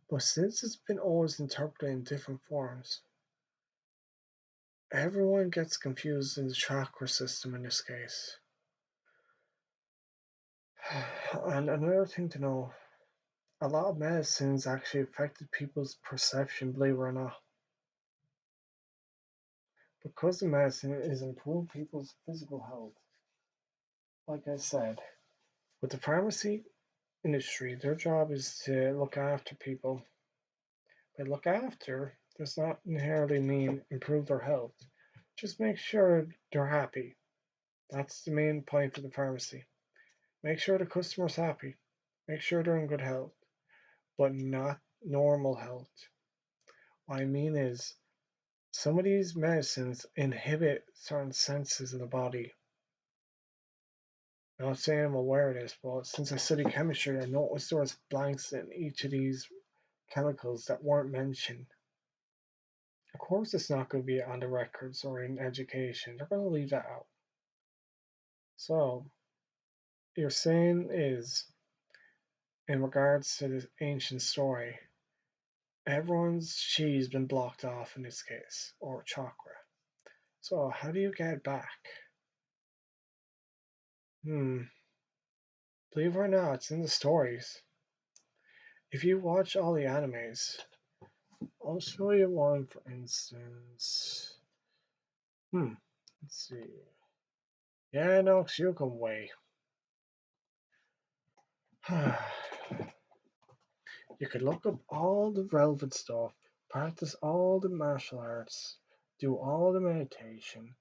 but since it's been always interpreted in different forms, everyone gets confused in the chakra system in this case. And another thing to know, a lot of medicines actually affected people's perception, believe it or not. Because the medicine is improving people's physical health. Like I said, with the pharmacy industry, their job is to look after people. By look after does not inherently mean improve their health. Just make sure they're happy. That's the main point of the pharmacy. Make sure the customer's happy. Make sure they're in good health, but not normal health. What I mean is, some of these medicines inhibit certain senses of the body. I'm not saying I'm aware of this, but since I study chemistry, I noticed there was blanks in each of these chemicals that weren't mentioned. Of course, it's not going to be on the records or in education. They're going to leave that out. So, you're saying is, in regards to this ancient story, everyone's chi's been blocked off in this case, or chakra. So, how do you get it back? Believe it or not, it's in the stories. If you watch all the animes, I'll show you one for instance. Let's see. Yeah, no, you can wait. You could look up all the relevant stuff, practice all the martial arts, do all the meditation.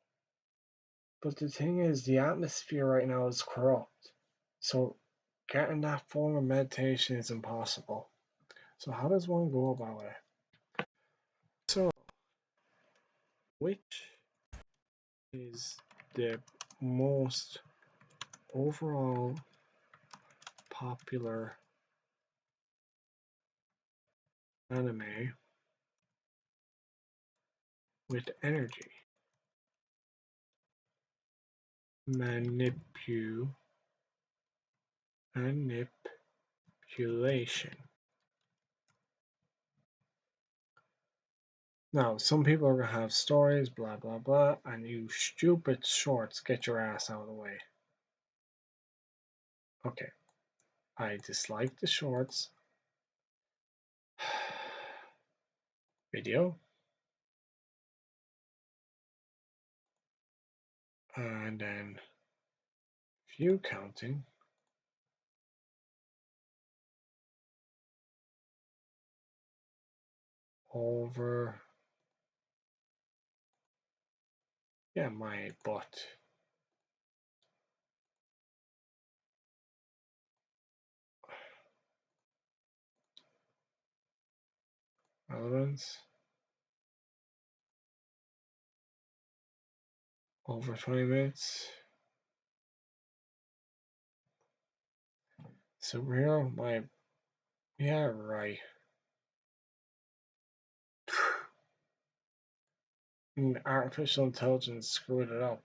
But the thing is, the atmosphere right now is corrupt. So getting that form of meditation is impossible. So how does one go about it? So which is the most overall popular anime with energy manipulation. Now, some people are gonna have stories, blah blah blah, and you stupid shorts, get your ass out of the way. Okay, I dislike the shorts. Video. And then view counting. Over. Yeah, my butt. Relevance. Over 20 minutes. Surreal. My. Yeah, right. Artificial intelligence screwed it up.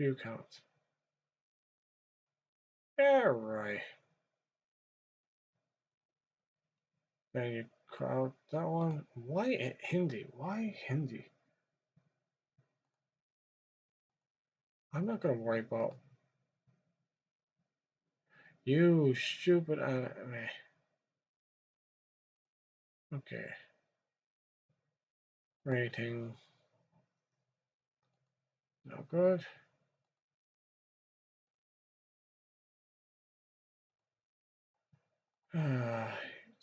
View count. Yeah, right. Then you crowd that one. Why Hindi? Why Hindi? I'm not gonna worry about you, stupid anime. Okay. Rating. No good.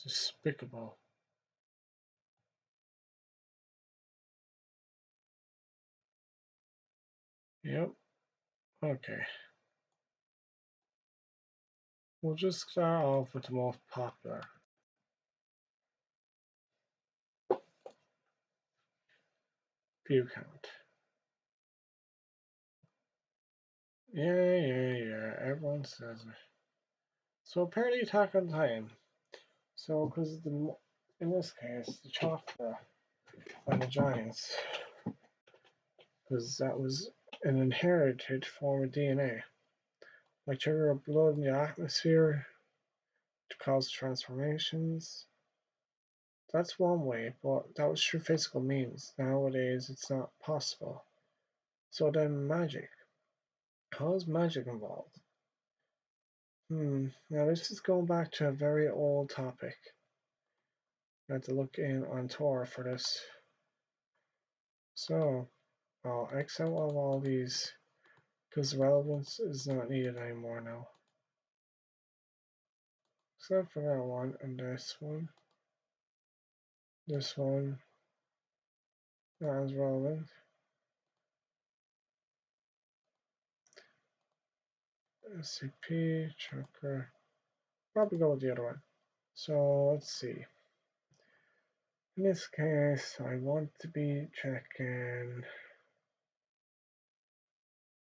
Despicable. Yep. Okay. We'll just start off with the most popular. View count. Yeah. Everyone says it. So apparently Attack on Titan. So, because in this case, the Chakra and the Giants, because that was an inherited form of DNA. Like trigger of blood in the atmosphere to cause transformations. That's one way, but that was through physical means. Nowadays, it's not possible. So then magic. How is magic involved? Now this is going back to a very old topic. I had to look in on Tor for this. So I'll X out of all these because relevance is not needed anymore now. Except for that one and this one. This one. That is relevant. SCP, Chakra. Probably go with the other one. So let's see. In this case, I want to be checking.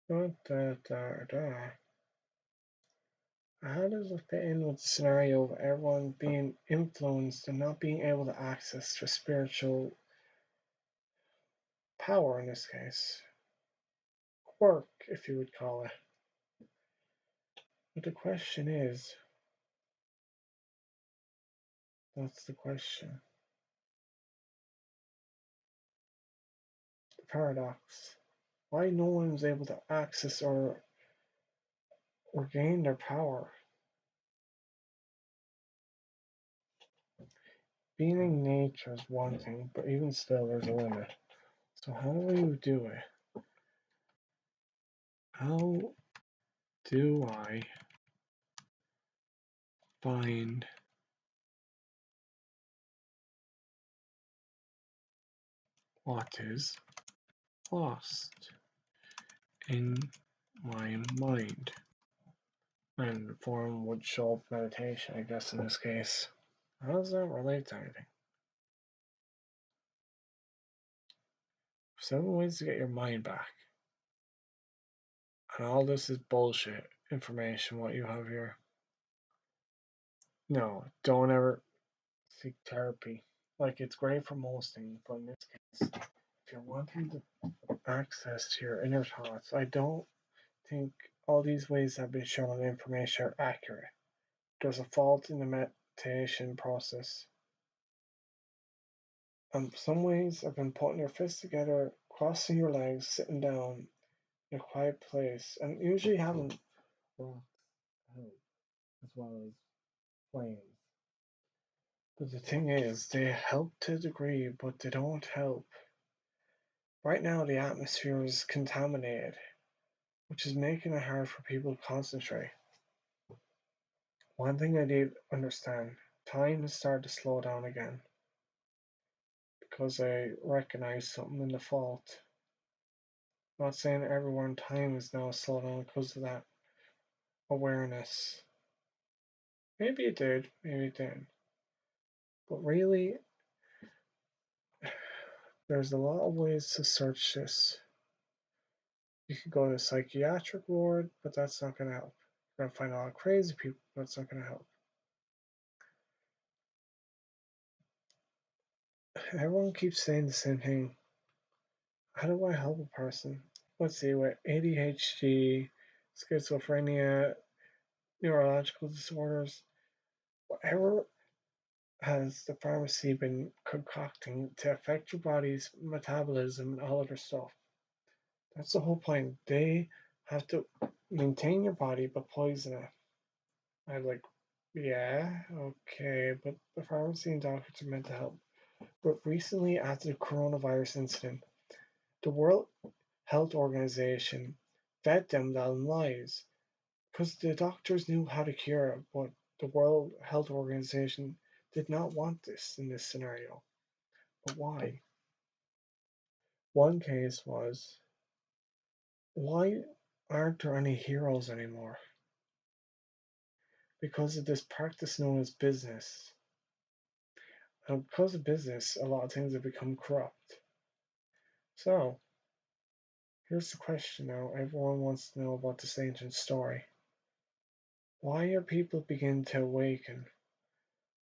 How does it fit in with the scenario of everyone being influenced and not being able to access their spiritual power in this case? Quirk, if you would call it. But the question is, that's the question. The paradox. Why no one is able to access or gain their power? Being in nature is one thing, but even still there's a limit. So how do you do it? How do I find what is lost in my mind? And the form would show up meditation, I guess, in this case. How does that relate to anything? 7 ways to get your mind back. And all this is bullshit information, what you have here. No, don't ever seek therapy. Like, it's great for most things, but in this case, if you're wanting to access to your inner thoughts, I don't think all these ways that have been shown on the information are accurate. There's a fault in the meditation process. Some ways have been putting your fists together, crossing your legs, sitting down in a quiet place, and usually having rocks help as well as flames. But the thing is, they help to a degree, but they don't help. Right now, the atmosphere is contaminated, which is making it hard for people to concentrate. One thing I did understand, time has started to slow down again because I recognize something in the fault. I'm not saying everyone time is now slowed down because of that awareness. Maybe it did, maybe it didn't. But really, there's a lot of ways to search this. You could go to a psychiatric ward, but that's not going to help. You're going to find a lot of crazy people, but it's not going to help. Everyone keeps saying the same thing. How do I help a person? Let's see, with ADHD, schizophrenia, neurological disorders, whatever has the pharmacy been concocting to affect your body's metabolism and all other stuff? That's the whole point. They have to maintain your body but poison it. I'm like, yeah, okay, but the pharmacy and doctors are meant to help. But recently, after the coronavirus incident, the World Health Organization fed them down lies because the doctors knew how to cure it, but the World Health Organization did not want this in this scenario. But why? One case was, why aren't there any heroes anymore? Because of this practice known as business. And because of business, a lot of things have become corrupt. So, here's the question now everyone wants to know about this ancient story. Why are people beginning to awaken?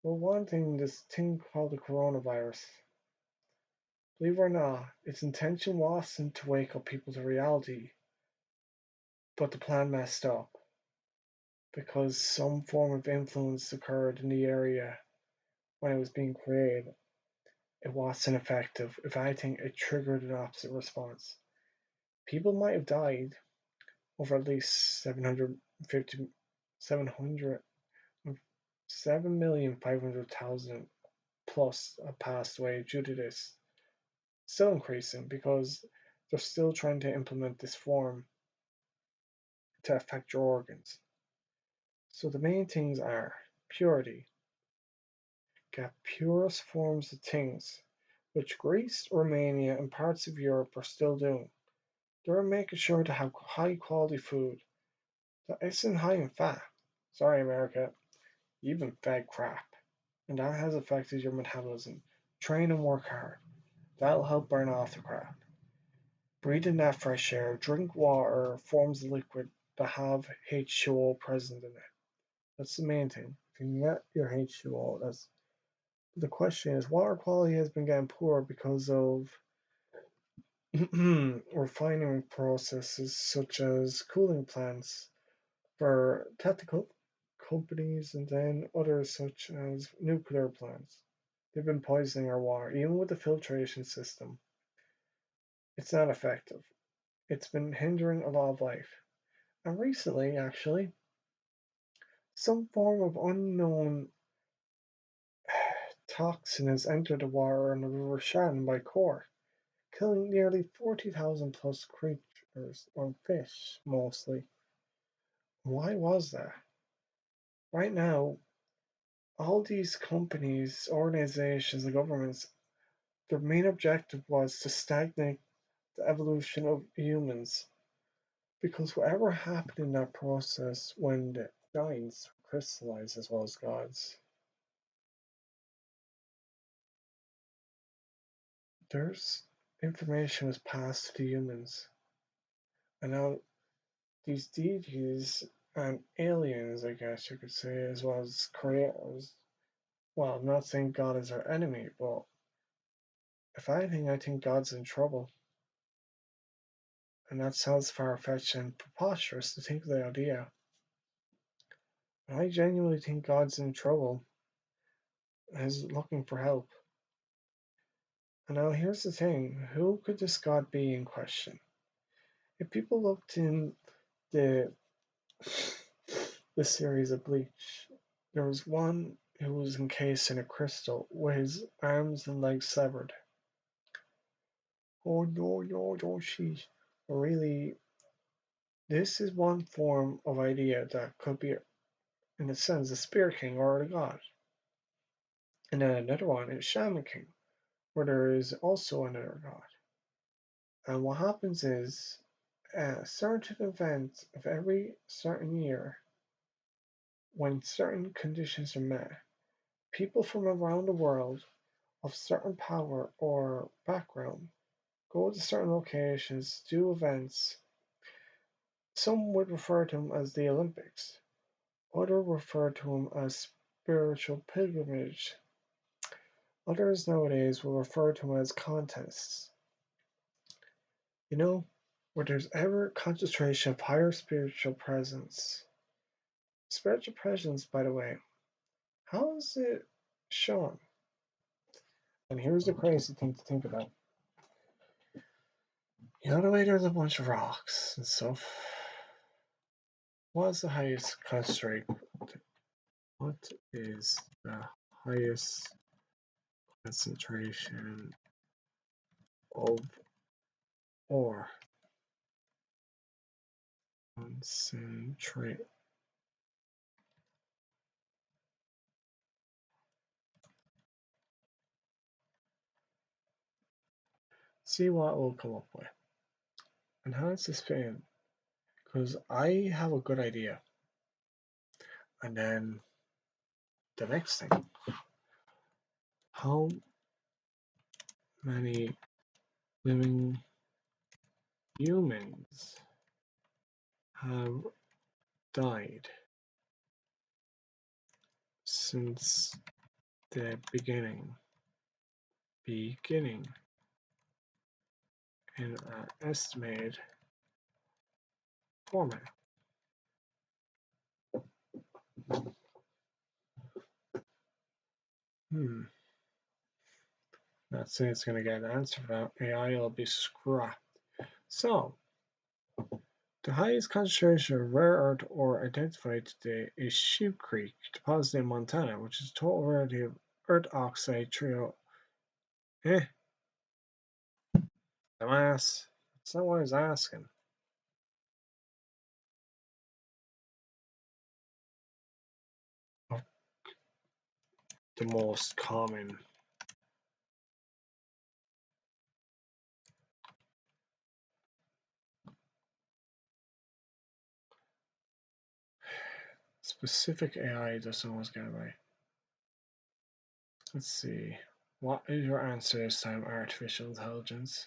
Well, one thing, this thing called the coronavirus. Believe it or not, its intention wasn't to wake up people to reality, but the plan messed up because some form of influence occurred in the area when it was being created. It wasn't effective. If anything, it triggered an opposite response. People might have died over at least 750, 700, 7,500,000 plus have passed away due to this. Still increasing because they're still trying to implement this form to affect your organs. So the main things are purity. Get purest forms of things, which Greece, Romania, and parts of Europe are still doing. They're making sure to have high quality food that isn't high in fat. Sorry, America, you've been fed crap, and that has affected your metabolism. Train and work hard. That'll help burn off the crap. Breathe in that fresh air. Drink water, forms of liquid that have H2O present in it. That's the main thing. If you can get your H2O, that's the question is water quality has been getting poor because of refining processes such as cooling plants for technical companies and then others such as nuclear plants. They've been poisoning our water, even with the filtration system. It's not effective. It's been hindering a lot of life. And recently, actually, some form of unknown toxin has entered the water in the River Shannon by Cork, killing nearly 40,000 plus creatures, or fish mostly. Why was that? Right now, all these companies, organizations, and governments, their main objective was to stagnate the evolution of humans. Because whatever happened in that process when the giants crystallized as well as gods, there's information was passed to the humans. And now these deities and aliens, I guess you could say, as well as creators. Well, I'm not saying God is our enemy, but if anything, I think God's in trouble. And that sounds far-fetched and preposterous to think of the idea. But I genuinely think God's in trouble and is looking for help. And now here's the thing, who could this God be in question? If people looked in the the series of Bleach, there was one who was encased in a crystal with his arms and legs severed. Oh no, no, no, sheesh. Really, this is one form of idea that could be, in a sense, a spirit king or a god. And then another one is shaman king, where there is also another god. And what happens is, at certain events of every certain year, when certain conditions are met, people from around the world of certain power or background go to certain locations, do events. Some would refer to them as the Olympics, others refer to them as spiritual pilgrimage. Others nowadays will refer to them as contests. You know, where there's ever concentration of higher spiritual presence. Spiritual presence, by the way, how is it shown? And here's the crazy thing to think about. You know the way there's a bunch of rocks and stuff? What is the highest concentration? What is the highest concentration of ore? Concentrate. See what we'll come up with. And how does this fit in? Because I have a good idea. And then the next thing. How many living humans have died since the beginning in an estimated format? Not saying it's going to get an answer for that. AI will be scrapped. So, the highest concentration of rare earth ore identified today is Sheep Creek, deposited in Montana, which is a total rarity of earth oxide trio. Dumbass. That's not what I was asking. The most common. Specific AI doesn't always get it right. Let's see. What is your answer this time, artificial intelligence?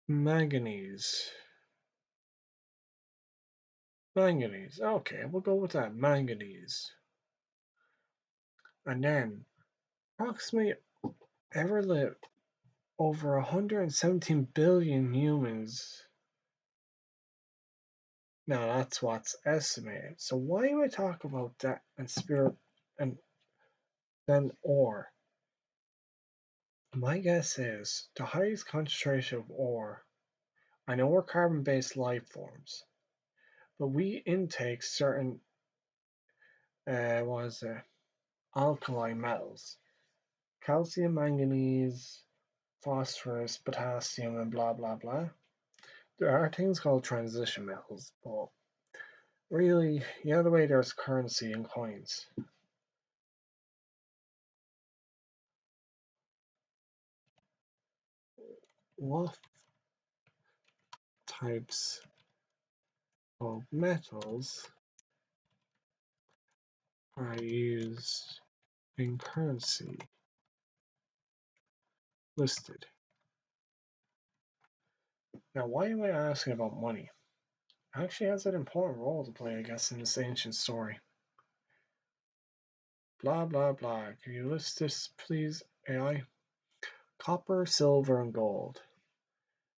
Manganese. Manganese. Okay, we'll go with that. Manganese. And then, approximately ever lived over 117 billion humans. Now that's what's estimated. So why am I talking about that and spirit and then ore? My guess is the highest concentration of ore. I know we're carbon-based life forms, but we intake certain alkali metals: calcium, manganese, phosphorus, potassium, and blah blah blah. There are things called transition metals, but really, the other way there's currency and coins. What types of metals are used in currency? listed. Now, why am I asking about money? It actually has an important role to play, I guess, in this ancient story. Blah, blah, blah. Can you list this, please, AI? Copper, silver, and gold.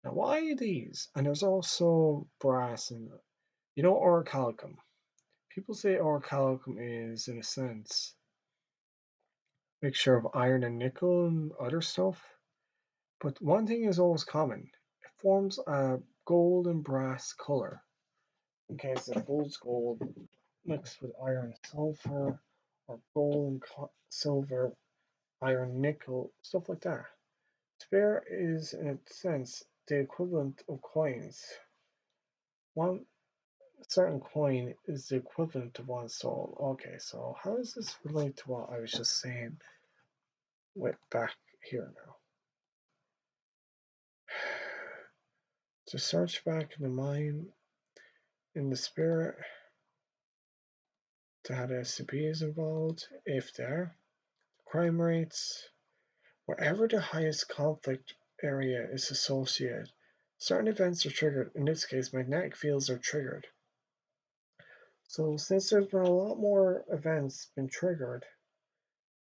Now, why these? And there's also brass and, orichalcum. People say orichalcum is, in a sense, a mixture of iron and nickel and other stuff. But one thing is always common. It forms a gold and brass color. In case it fool's gold mixed with iron sulfur, or gold and silver, iron nickel, stuff like that. Spare is, in a sense, the equivalent of coins. One certain coin is the equivalent to one soul. Okay, so how does this relate to what I was just saying with back here now? To search back in the mind, in the spirit, to how the SCP is involved, if there, crime rates, wherever the highest conflict area is associated, certain events are triggered. In this case, magnetic fields are triggered. So since there's been a lot more events been triggered,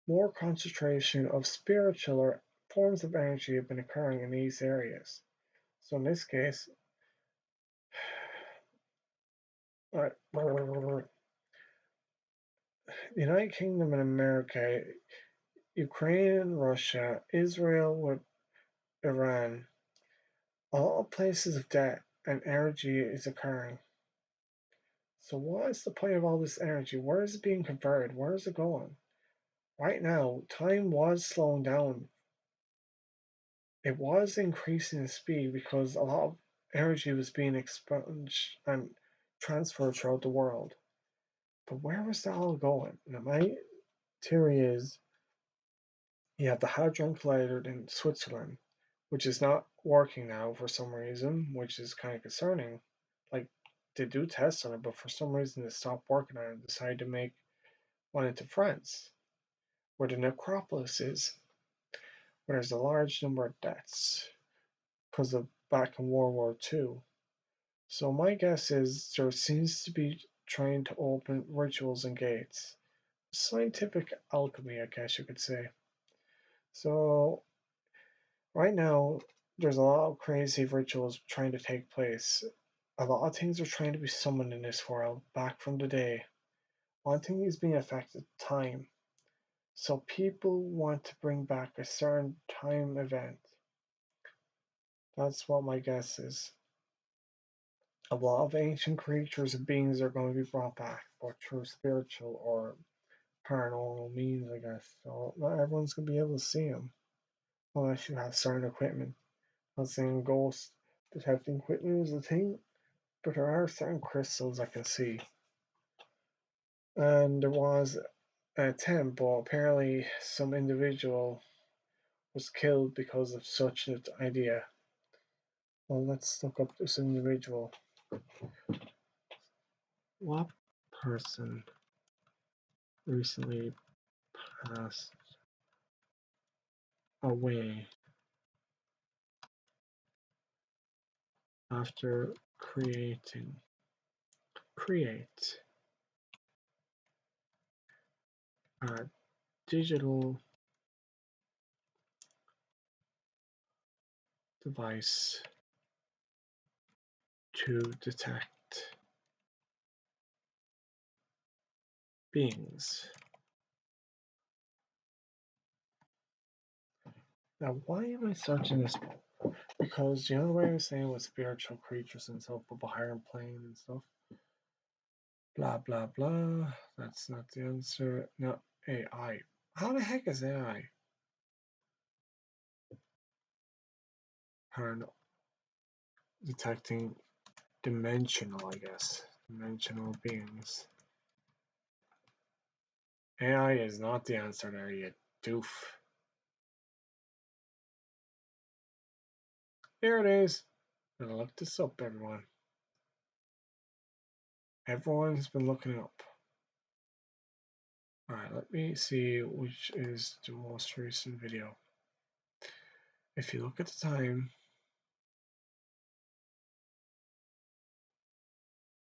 more concentration of spiritual or forms of energy have been occurring in these areas. So in this case, the United Kingdom and America, Ukraine and Russia, Israel with Iran, all places of death and energy is occurring. So what is the point of all this energy? Where is it being converted? Where is it going? Right now, time was slowing down. It was increasing in speed because a lot of energy was being expunged and transferred throughout the world. But where was that all going? Now, my theory is you have the Hadron Collider in Switzerland, which is not working now for some reason, which is kind of concerning. Like, they do tests on it, but for some reason they stopped working on it and decided to make one into France, where the necropolis is, where there's a large number of deaths because of back in World War II. So my guess is there seems to be trying to open rituals and gates. Scientific alchemy, I guess you could say. So right now, there's a lot of crazy rituals trying to take place. A lot of things are trying to be summoned in this world back from the day. One thing is being affected, time. So people want to bring back a certain time event. That's what my guess is. A lot of ancient creatures and beings are going to be brought back, but through spiritual or paranormal means, I guess. So not everyone's going to be able to see them unless you have certain equipment. I'm not saying ghost detecting equipment is a thing, but there are certain crystals I can see. And there was an attempt, but apparently some individual was killed because of such an idea. Well, let's look up this individual. What person recently passed away after create a digital device to detect beings? Now, why am I searching this? Because the other way I was saying was spiritual creatures and stuff, but higher plane and stuff. Blah blah blah. That's not the answer. No, AI. How the heck is AI? Paranormal detecting dimensional, I guess. Dimensional beings. AI is not the answer there, you doof. There it is. I'm gonna look this up, everyone. Everyone's been looking it up. Alright, let me see which is the most recent video. If you look at the time,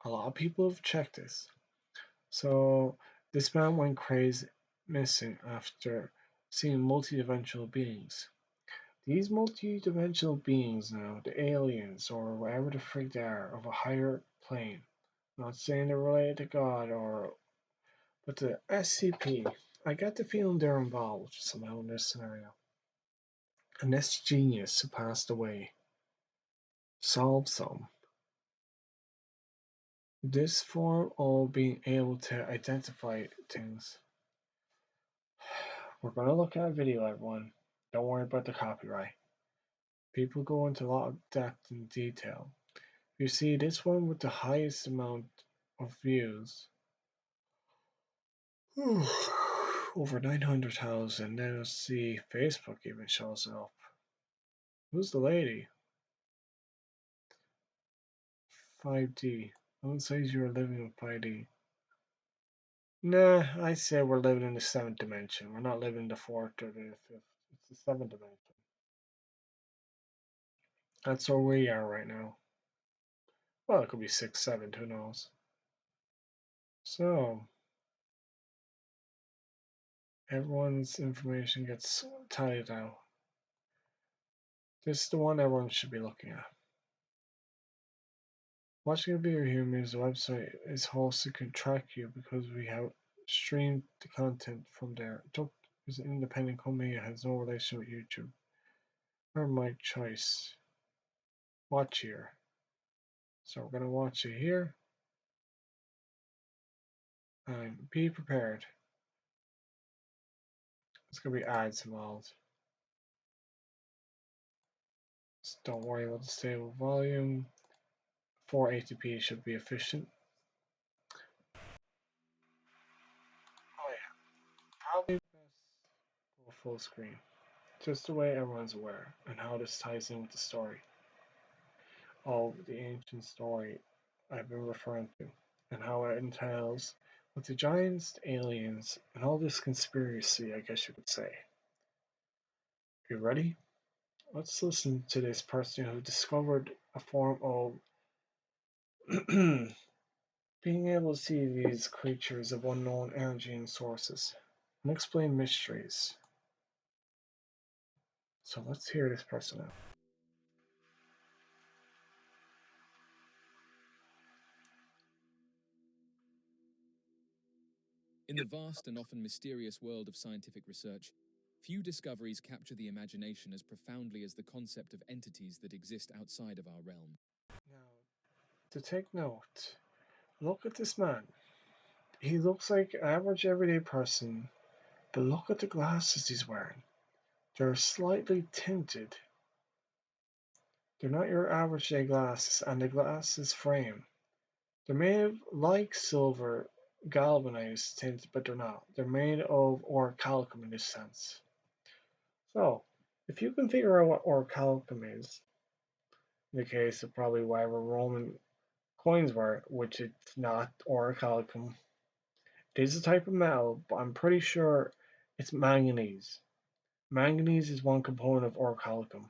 a lot of people have checked this. So this man went crazy missing after seeing multidimensional beings. These multidimensional beings now, the aliens or whatever the freak they are of a higher plane. I'm not saying they're related to God or but the SCP, I get the feeling they're involved somehow in this scenario. And this genius who passed away solved some. This form of being able to identify things. We're going to look at a video, everyone. Don't worry about the copyright. People go into a lot of depth and detail. You see, this one with the highest amount of views, over 900,000. Now see, Facebook even shows it up. Who's the lady? 5D. I would say you're living in 5D. Nah, I say we're living in the seventh dimension. We're not living in the fourth or the fifth. It's the seventh dimension. That's where we are right now. Well, it could be six, seven, who knows? So, everyone's information gets tied out. This is the one everyone should be looking at. Watching a video here means the website is hosted can track you because we have streamed the content from there. Duck is an independent company and has no relation with YouTube. Or my choice. Watch here. So we're gonna watch it here. And be prepared. It's gonna be ads involved. So don't worry about the stable volume. 480p should be efficient. Oh yeah, probably best go full screen. Just the way everyone's aware and how this ties in with the story of the ancient story I've been referring to, and how it entails with the giants, the aliens, and all this conspiracy, I guess you could say. You ready? Let's listen to this person who discovered a form of being able to see these creatures of unknown energy and sources, unexplained mysteries. So let's hear this person out. In the vast and often mysterious world of scientific research, few discoveries capture the imagination as profoundly as the concept of entities that exist outside of our realm. Now, to take note, look at this man. He looks like an average everyday person, but look at the glasses he's wearing. They're slightly tinted. They're not your average day glasses, and the glasses frame. They're made of like silver galvanized tint, but they're not. They're made of orichalcum in this sense. So, if you can figure out what orichalcum is, in the case of probably whatever Roman coins were, which it's not orichalcum, it is a type of metal, but I'm pretty sure it's manganese. Manganese is one component of orichalcum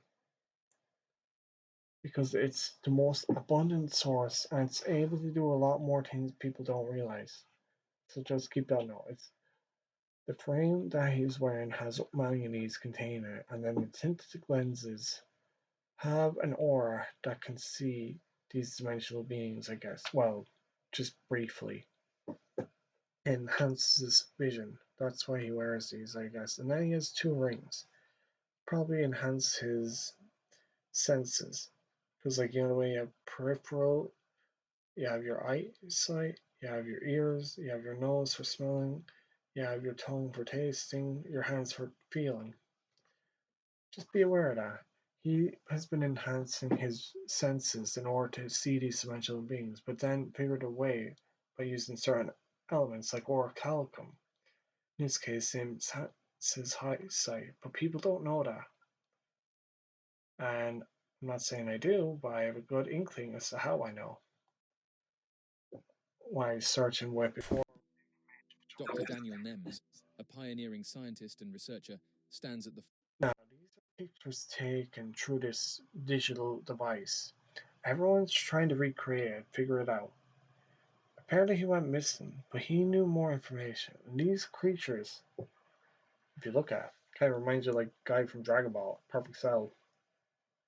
because it's the most abundant source and it's able to do a lot more things people don't realize. So just keep that note. It's the frame that he's wearing has manganese contained in it, and then the tinted lenses have an aura that can see these dimensional beings, I guess. Well, just briefly. Enhances vision. That's why he wears these, I guess. And then he has two rings. Probably enhance his senses. Because, like, you know, the way you have peripheral, you have your eyesight, you have your ears, you have your nose for smelling, you have your tongue for tasting, your hands for feeling. Just be aware of that. He has been enhancing his senses in order to see these dimensional beings, but then figured a way by using certain elements like orichalcum. In this case, enhances eyesight, but people don't know that. And I'm not saying I do, but I have a good inkling as to how I know when I search and web before. Dr. Daniel Nems, a pioneering scientist and researcher, stands at the Now, these are pictures taken through this digital device. Everyone's trying to recreate it, figure it out. Apparently he went missing, but he knew more information. And these creatures, if you look at, kind of reminds you of like the guy from Dragon Ball, Perfect Cell,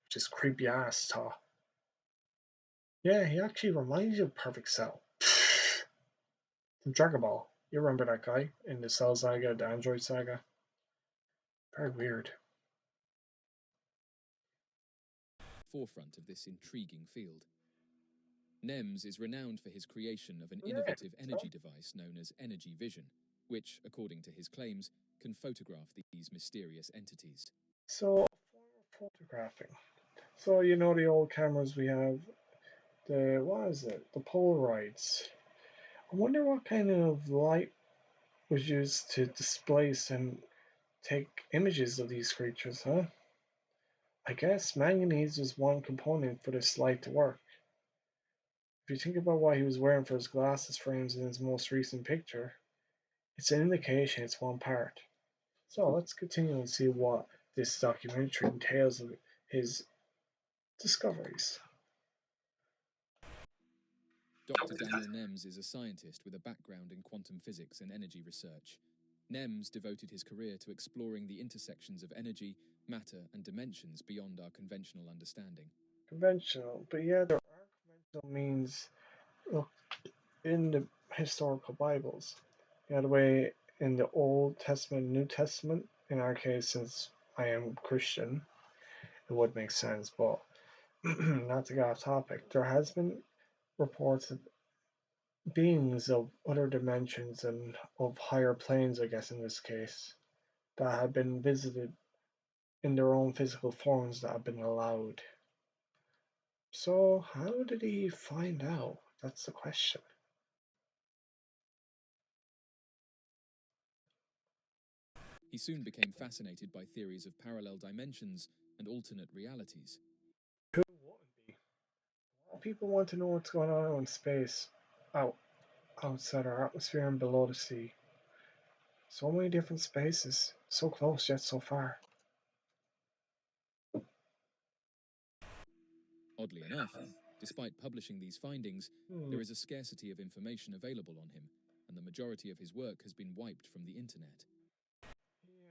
just creepy ass talk. Yeah, he actually reminds you of Perfect Cell from Dragon Ball. You remember that guy in the Cell Saga, the Android Saga? Very weird. Forefront of this intriguing field. NEMS is renowned for his creation of an Yeah, innovative energy device known as energy vision, which, according to his claims, can photograph these mysterious entities. so photographing. So you know the old cameras we have, the what is it? The Polaroids. I wonder what kind of light was used to displace and take images of these creatures, huh? I guess manganese was one component for this light to work. If you think about what he was wearing for his glasses frames in his most recent picture, it's an indication it's one part. So let's continue and see what this documentary entails of his discoveries. Dr. Daniel NEMS is a scientist with a background in quantum physics and energy research. NEMS devoted his career to exploring the intersections of energy, matter, and dimensions beyond our conventional understanding. Conventional, but yeah, there are conventional means. Look, in the historical Bibles, you had a way in the Old Testament, New Testament. In our case, since I am Christian, it would make sense. But not to get off topic, there has been reports of beings of other dimensions and of higher planes, I guess in this case, that have been visited in their own physical forms that have been allowed. So, how did he find out? That's the question. He soon became fascinated by theories of parallel dimensions and alternate realities. Who wouldn't be? A lot of people want to know what's going on in space, out outside our atmosphere and below the sea. So many different spaces, so close yet so far. Oddly enough, despite publishing these findings, Hmm. there is a scarcity of information available on him, and the majority of his work has been wiped from the internet.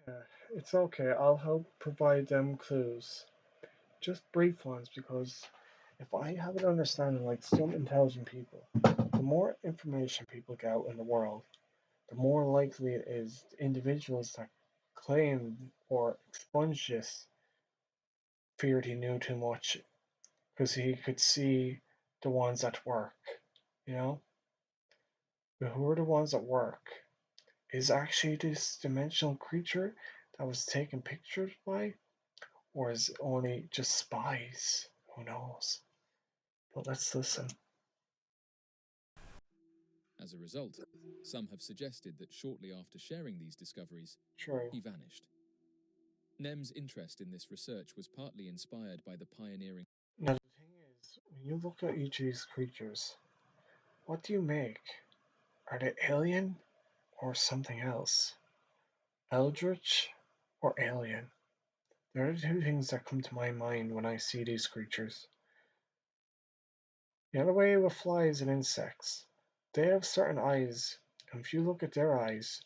Yeah, it's okay. I'll help provide them clues. Just brief ones, because if I have an understanding like some intelligent people, the more information people get out in the world, the more likely it is individuals that claim or expunge this feared he knew too much because he could see the ones at work, you know? But who are the ones at work? Is actually this dimensional creature that was taken pictures by? Or is it only just spies? Who knows? But let's listen. As a result, some have suggested that shortly after sharing these discoveries, True. he vanished. NEM's interest in this research was partly inspired by the pioneering. Now the thing is, when you look at each of these creatures, what do you make? Are they alien or something else? Eldritch or alien? There are the two things that come to my mind when I see these creatures. The other way with flies and insects, they have certain eyes, and if you look at their eyes,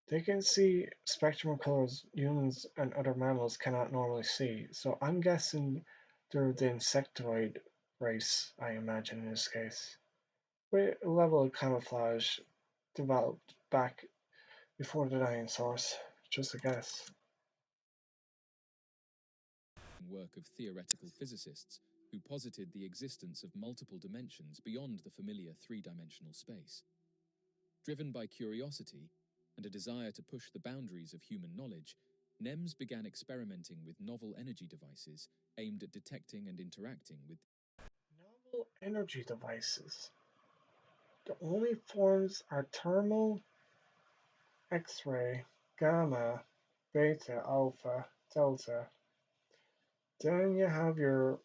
they can see spectrum of colors humans and other mammals cannot normally see. So I'm guessing they're the insectoid race, I imagine in this case. With a level of camouflage developed back before the dinosaurs, just a guess. work of theoretical physicists who posited the existence of multiple dimensions beyond the familiar three-dimensional space. Driven by curiosity and a desire to push the boundaries of human knowledge, NEMS began experimenting with novel energy devices aimed at detecting and interacting with. Novel energy devices. The only forms are thermal, X-ray, gamma, beta, alpha, delta. Then you have your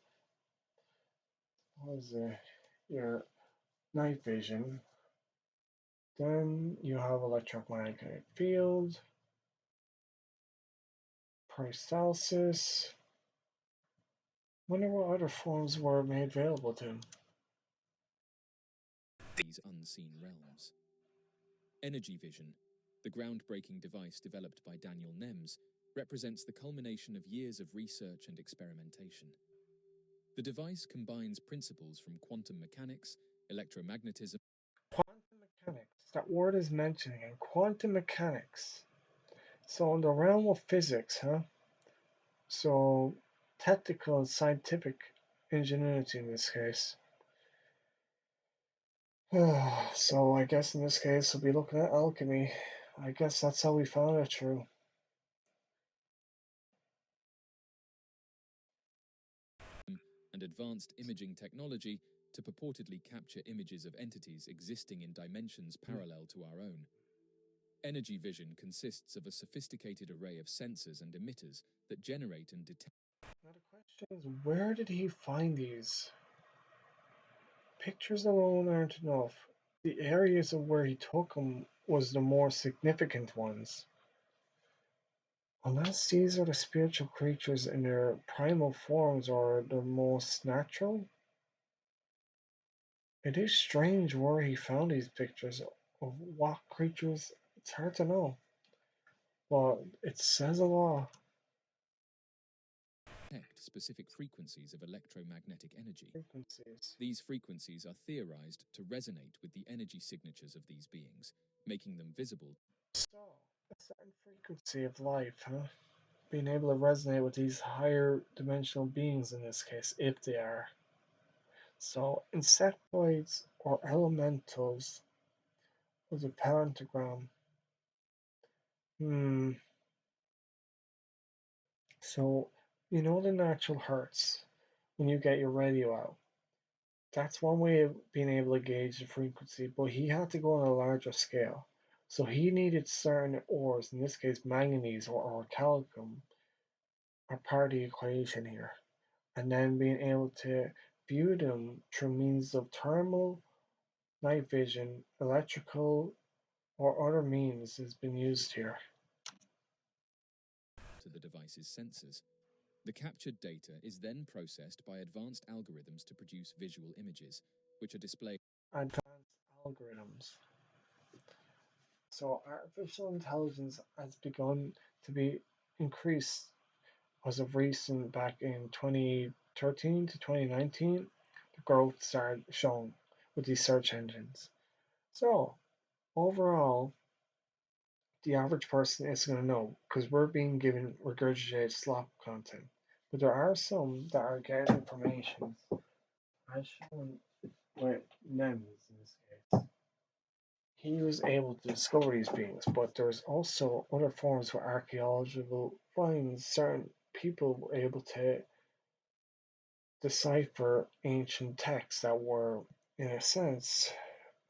what is it? Your night vision. Then you have electromagnetic field, crystalsis. Wonder what other forms were made available to him. These unseen realms. Energy vision, the groundbreaking device developed by Daniel Nems, represents the culmination of years of research and experimentation. The device combines principles from quantum mechanics, electromagnetism. Quantum mechanics. That word is mentioned again. Quantum mechanics. So in the realm of physics, huh? So technical and scientific ingenuity in this case. So I guess in this case we'll be looking at alchemy. I guess that's how we found it true. And advanced imaging technology to purportedly capture images of entities existing in dimensions parallel to our own. Energy vision consists of a sophisticated array of sensors and emitters that generate and detect. Now the question is, where did he find these? Pictures alone aren't enough. The areas of where he took them was the more significant ones. Unless these are the spiritual creatures in their primal forms or the most natural, it is strange where he found these pictures of what creatures. It's hard to know. But it says a lot. Specific frequencies of electromagnetic energy. Frequencies. These frequencies are theorized to resonate with the energy signatures of these beings, making them visible. So, a certain frequency of life, huh? Being able to resonate with these higher dimensional beings in this case, if they are. So, insectoids or elementals was a pentagram. Hmm. So, you know the natural hertz when you get your radio out. That's one way of being able to gauge the frequency, but he had to go on a larger scale. So he needed certain ores, in this case manganese or calcium, are part of the equation here. And then being able to view them through means of thermal, night vision, electrical, or other means has been used here. To the device's sensors. The captured data is then processed by advanced algorithms to produce visual images, which are displayed. Advanced algorithms. So artificial intelligence has begun to be increased as of recent back in 2013 to 2019. The growth started showing with these search engines. So overall, the average person isn't going to know because we're being given regurgitated slop content. But there are some that are getting information, as shown with Nems in this case. He was able to discover these beings, but there's also other forms where archaeological finds certain people were able to decipher ancient texts that were, in a sense,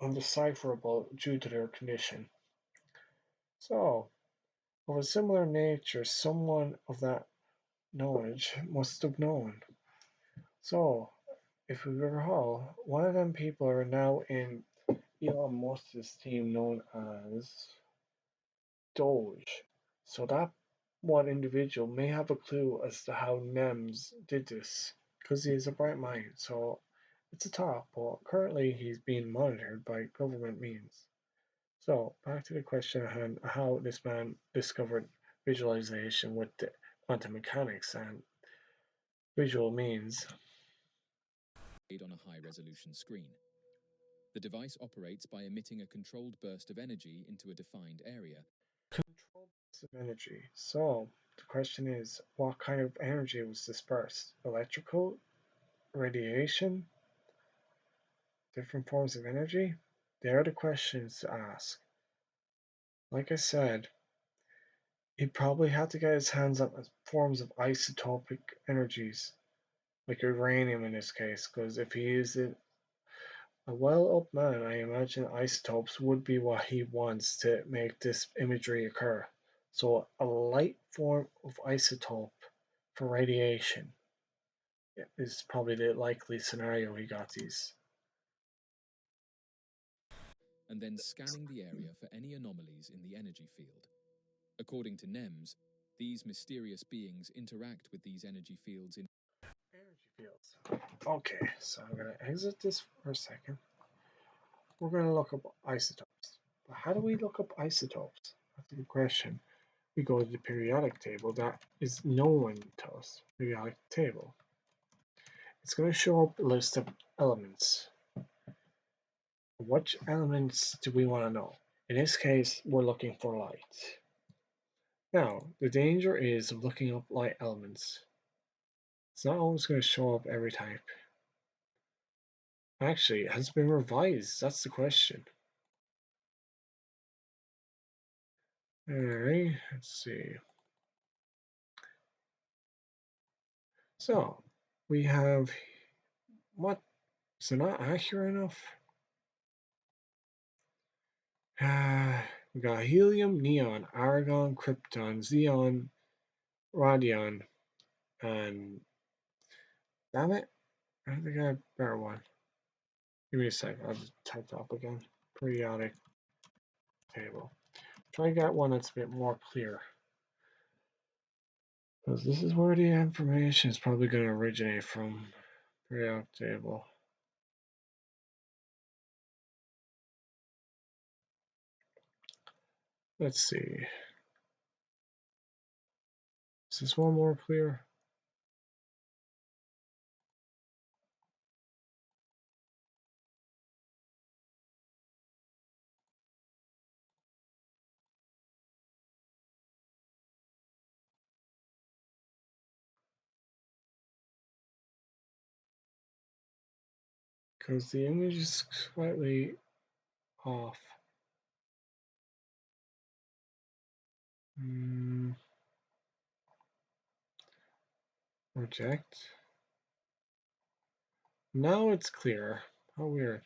undecipherable due to their condition. So, of a similar nature, someone of that knowledge must have known. So, if we recall, one of them people are now in Elon Musk's team known as Doge. So that one individual may have a clue as to how Nems did this, because he has a bright mind. So it's a top, but currently he's being monitored by government means. So back to the question at hand, how this man discovered visualization with the quantum mechanics and visual means. On a high-resolution screen. The device operates by emitting a controlled burst of energy into a defined area. Controlled burst of energy. So the question is, what kind of energy was dispersed? Electrical, radiation, different forms of energy? They are the questions to ask. Like I said, he probably had to get his hands on forms of isotopic energies, like uranium in this case, because if he is a well-up man, I imagine isotopes would be what he wants to make this imagery occur. So a light form of isotope for radiation is probably the likely scenario he got these. And then scanning the area for any anomalies in the energy field. According to Nems, These mysterious beings interact with these energy fields in Energy fields. Okay, so I'm going to exit this for a second. We're going to look up isotopes. But how do we look up isotopes? That's a good question. We go to the periodic table that is known to us. Periodic table. It's going to show up a list of elements. Which elements do we want to know? In this case, we're looking for light. Now, the danger is of looking up light elements. It's not always going to show up every type. Actually, it has been revised. That's the question. Alright, let's see. So, we have what? Is it not accurate enough? We got helium, neon, argon, krypton, xenon, radion, and damn it, I think I have a better one. Give me a sec, I'll just type that up again. Periodic table. Try to get one that's a bit more clear. Because this is where the information is probably going to originate from. Periodic table. Let's see. Is this one more clear? Because the image is slightly off. Reject. Now it's clear. How weird.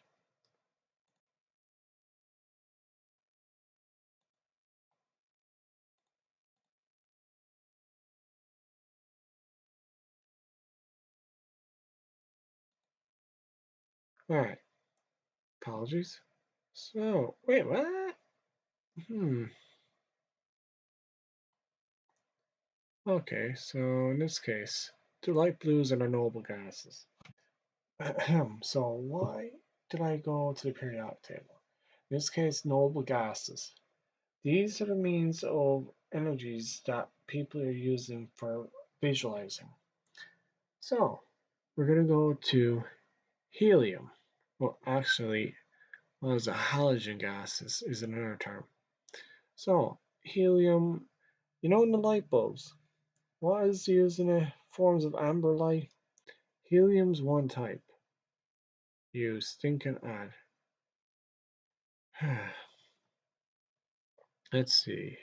Alright. Apologies. So, wait, what? Okay, so in this case, the light blues are the noble gases. So why did I go to the periodic table? In this case, noble gases. These are the means of energies that people are using for visualizing. So we're going to go to helium. Well, actually, what is a halogen gas is another term. So helium, you know, in the light bulbs, what is used in the forms of amber light? Helium's one type. You stinking add. Let's see.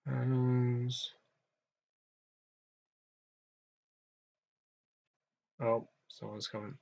Atoms. Oh, someone's coming.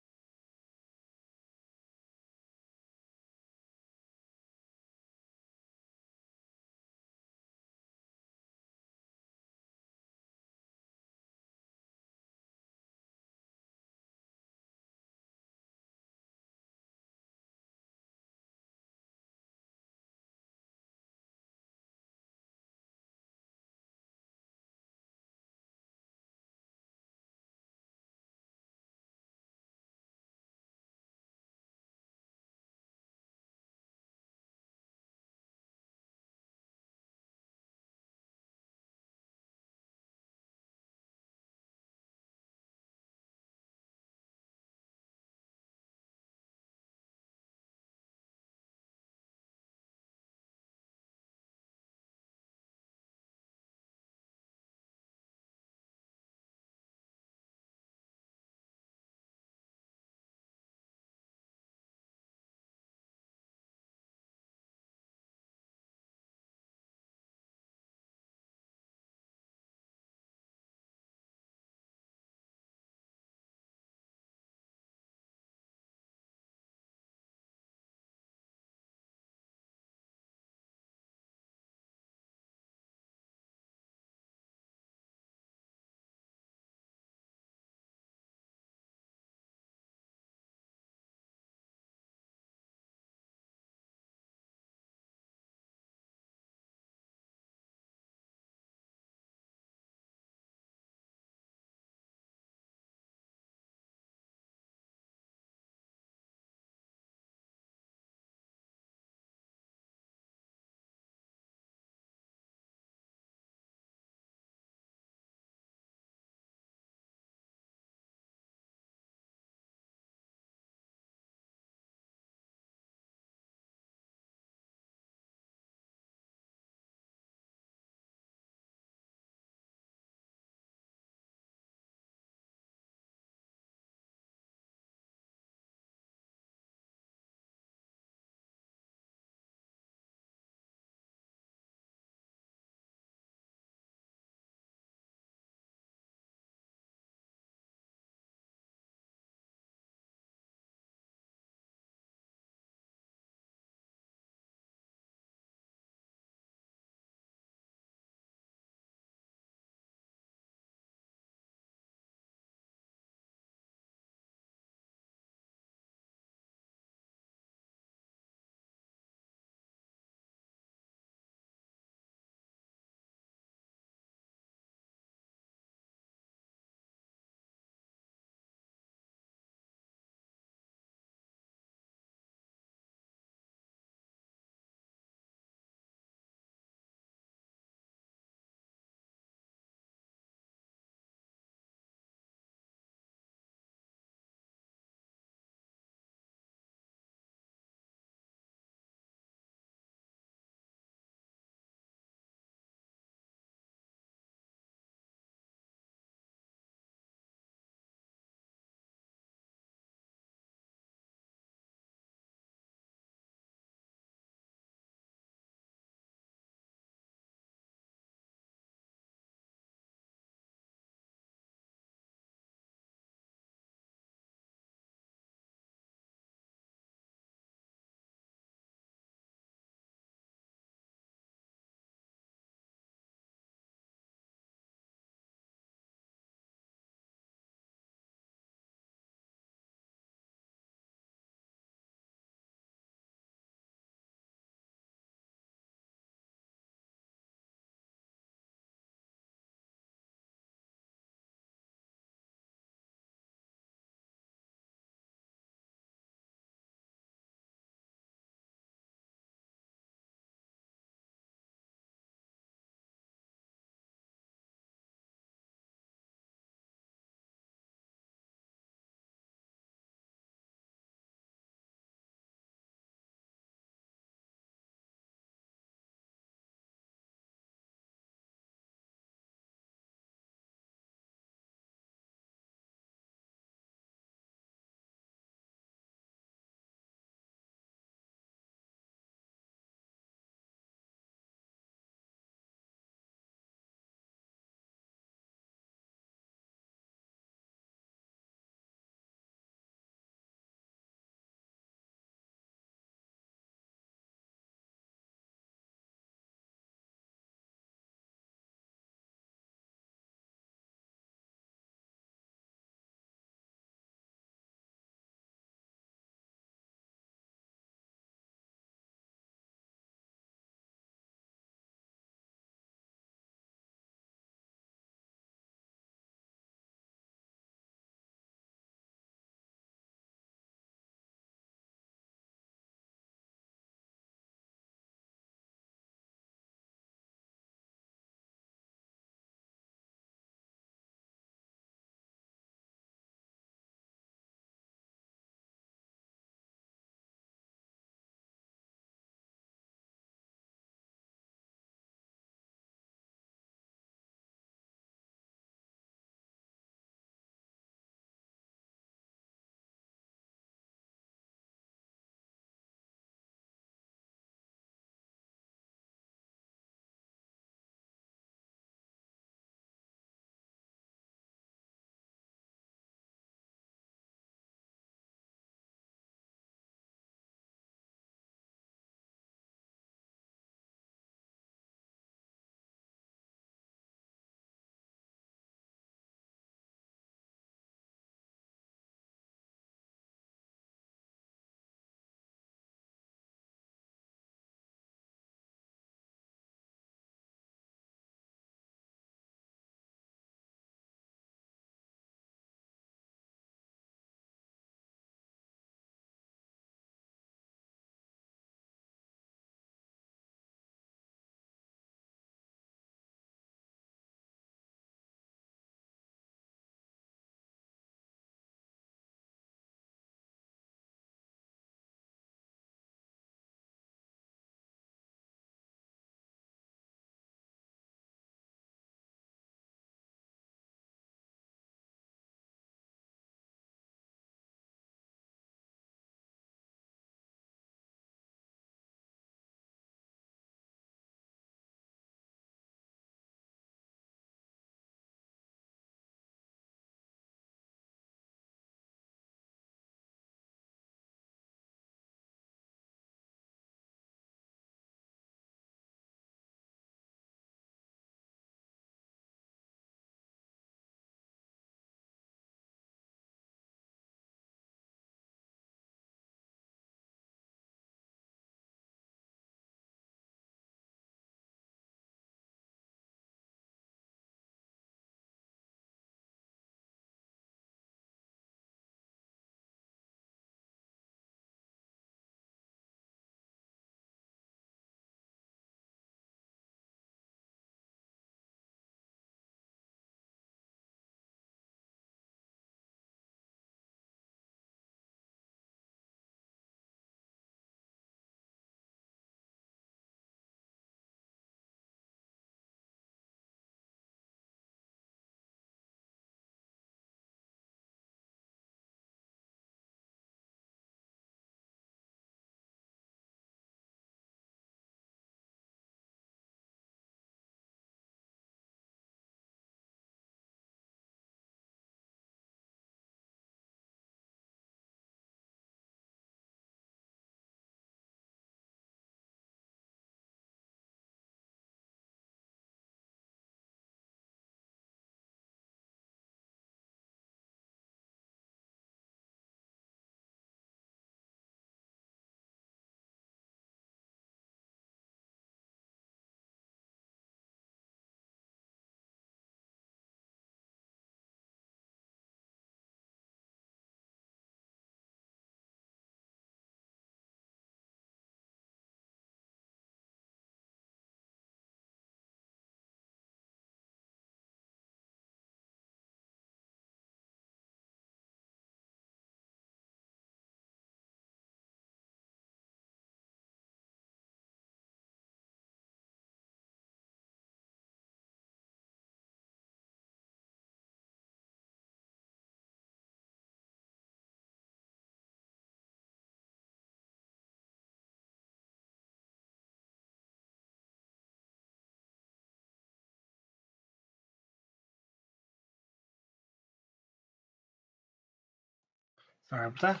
Sorry about that.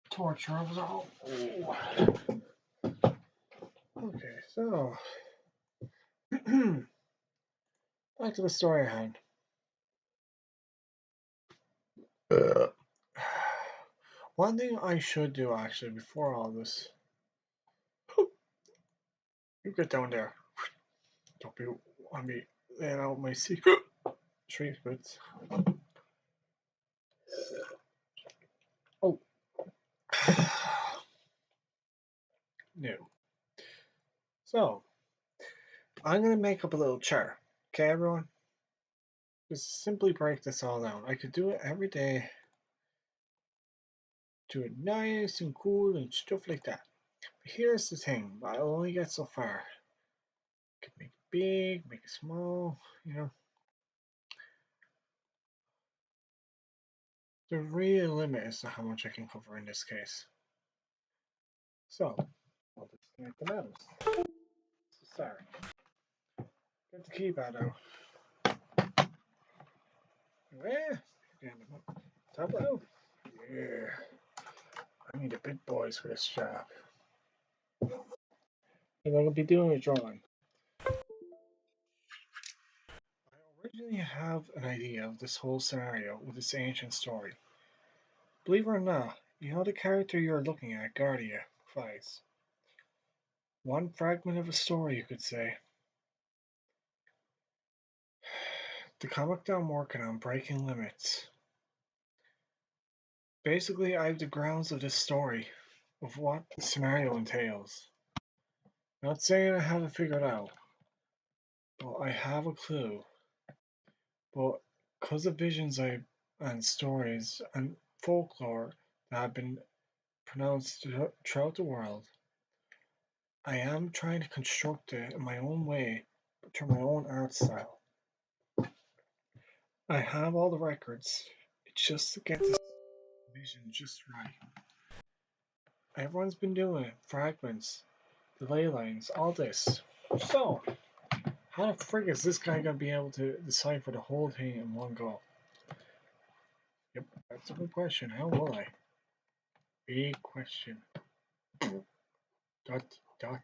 Torture of it all. Okay, so back to the story I had. One thing I should do actually before all this. You get down there. Don't be on me laying out my secret treatments. Oh. No. So, I'm going to make up a little chart. Okay, everyone? Just simply break this all down. I could do it every day. Do it nice and cool and stuff like that. But here's the thing. I'll only get so far. I could make it big, make it small, you know. The real limit is to how much I can cover in this case. So, I'll disconnect the mouse. Sorry. Get the keypad out. Yeah. Top out. Yeah. I need the big boys for this job. And I'm going to be doing a drawing. I originally have an idea of this whole scenario with this ancient story. Believe it or not, you know the character you're looking at, Guardia, Vice. One fragment of a story, you could say. The comic that I'm working on, Breaking Limits. Basically, I have the grounds of this story, of what the scenario entails. Not saying I have it figured out, but I have a clue. But because of visions and stories and folklore that have been pronounced throughout the world, I am trying to construct it in my own way, through my own art style. I have all the records. It's just to get this vision just right. Everyone's been doing it. Fragments, the ley lines, all this. So, how the frig is this guy gonna be able to decipher the whole thing in one go? Yep, that's a good question. How will I? Big question. Dot, dot.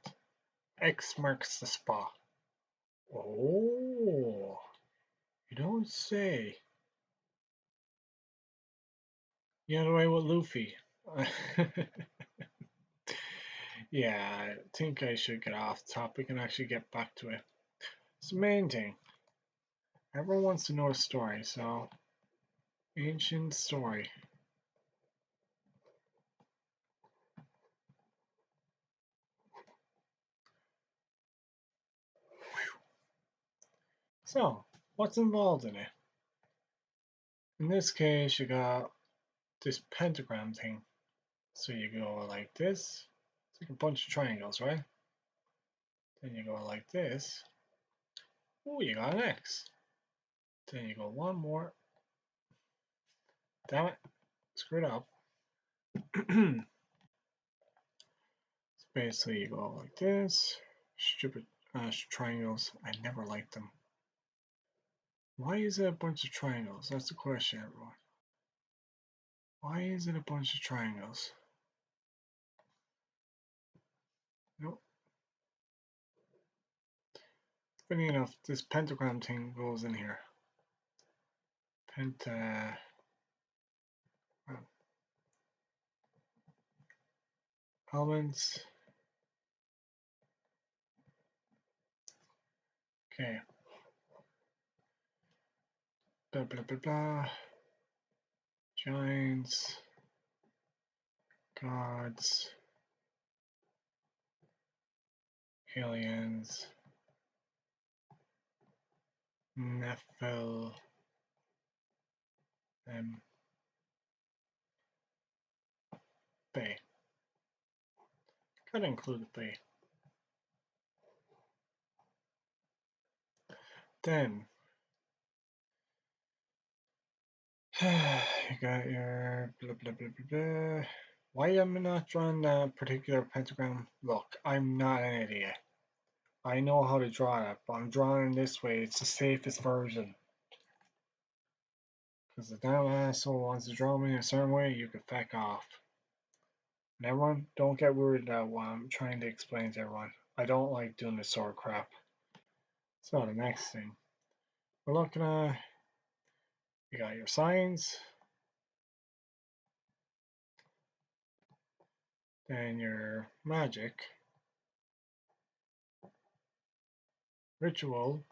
X marks the spot. Oh, you don't say. You know the way with Luffy. Yeah, I think I should get off the topic and actually get back to it. It's the main thing. Everyone wants to know the story, so ancient story. So, what's involved in it? In this case, you got this pentagram thing. So you go like this. It's like a bunch of triangles, right? Then you go like this. Oh, you got an X. Then you go one more. Damn it. Screwed up. So basically, you go like this. Stupid triangles. I never liked them. Why is it a bunch of triangles? That's the question, everyone. Why is it a bunch of triangles? Nope. Funny enough, this pentagram thing goes in here. Elements. Okay. Blah blah blah blah. Giants. Gods. Aliens. Nephil. Bay. Gotta include the Bay. Then you got your blah blah blah blah blah. Why am I not drawing that particular pentagram? Look, I'm not an idiot. I know how to draw that, but I'm drawing it this way. It's the safest version. Because the damn asshole wants to draw me a certain way, you can feck off. And everyone, don't get worried about what I'm trying to explain to everyone. I don't like doing this sort of crap. So the next thing we're looking at, you got your signs, then your magic, ritual,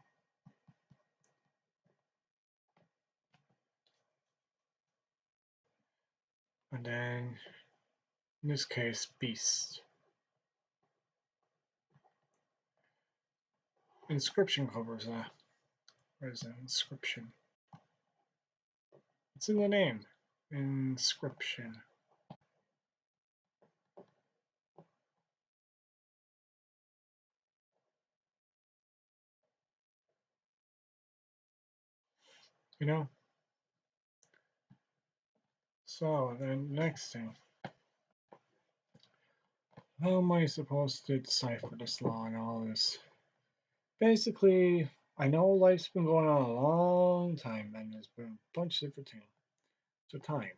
and then in this case, beast. Inscription covers that. Where is that? Inscription. It's in the name. Inscription. You know? So then next thing. How am I supposed to decipher this law and all this? Basically, I know life's been going on a long time and there's been a bunch of different things. So time.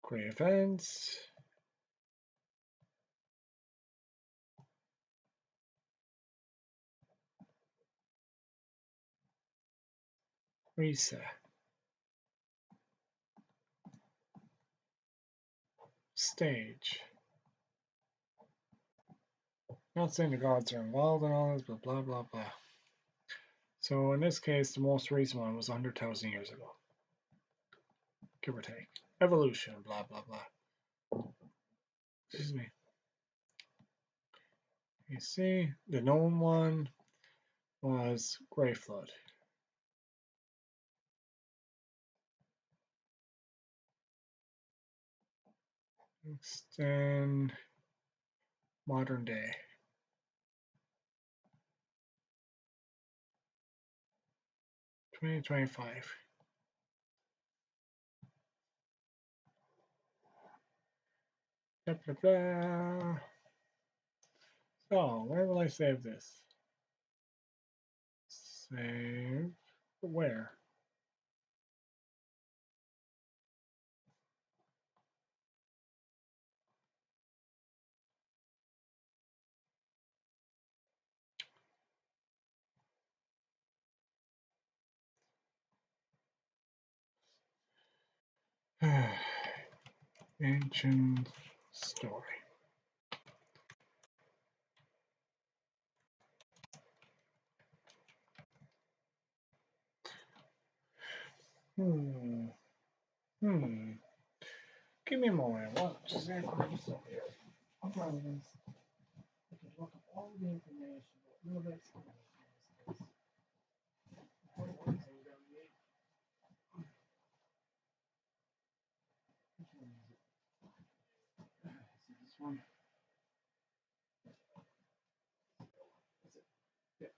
Great events. Reset. Stage. Not saying the gods are involved in all this, but blah blah blah. So in this case, the most recent one was 100,000 years ago. Give or take. Evolution, blah blah blah. Excuse me. You see, the known one was Great Flood. Then modern day. (2025). Blah, blah, blah. So, where will I save this? Save. Where? Ancient story. Hmm. Give me a moment. What? Just here. I'm probably going to look up all the information, but no explanation. This one. Yeah,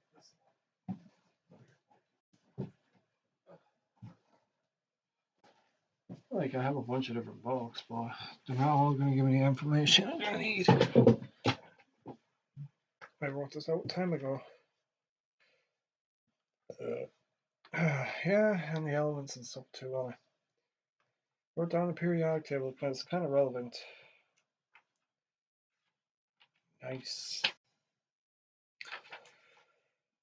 like I have a bunch of different books, but they're not all going to give me the information I'm going to need. I wrote this out time ago. Yeah, and the elements and stuff too. I wrote down the periodic table because it's kind of relevant. Nice.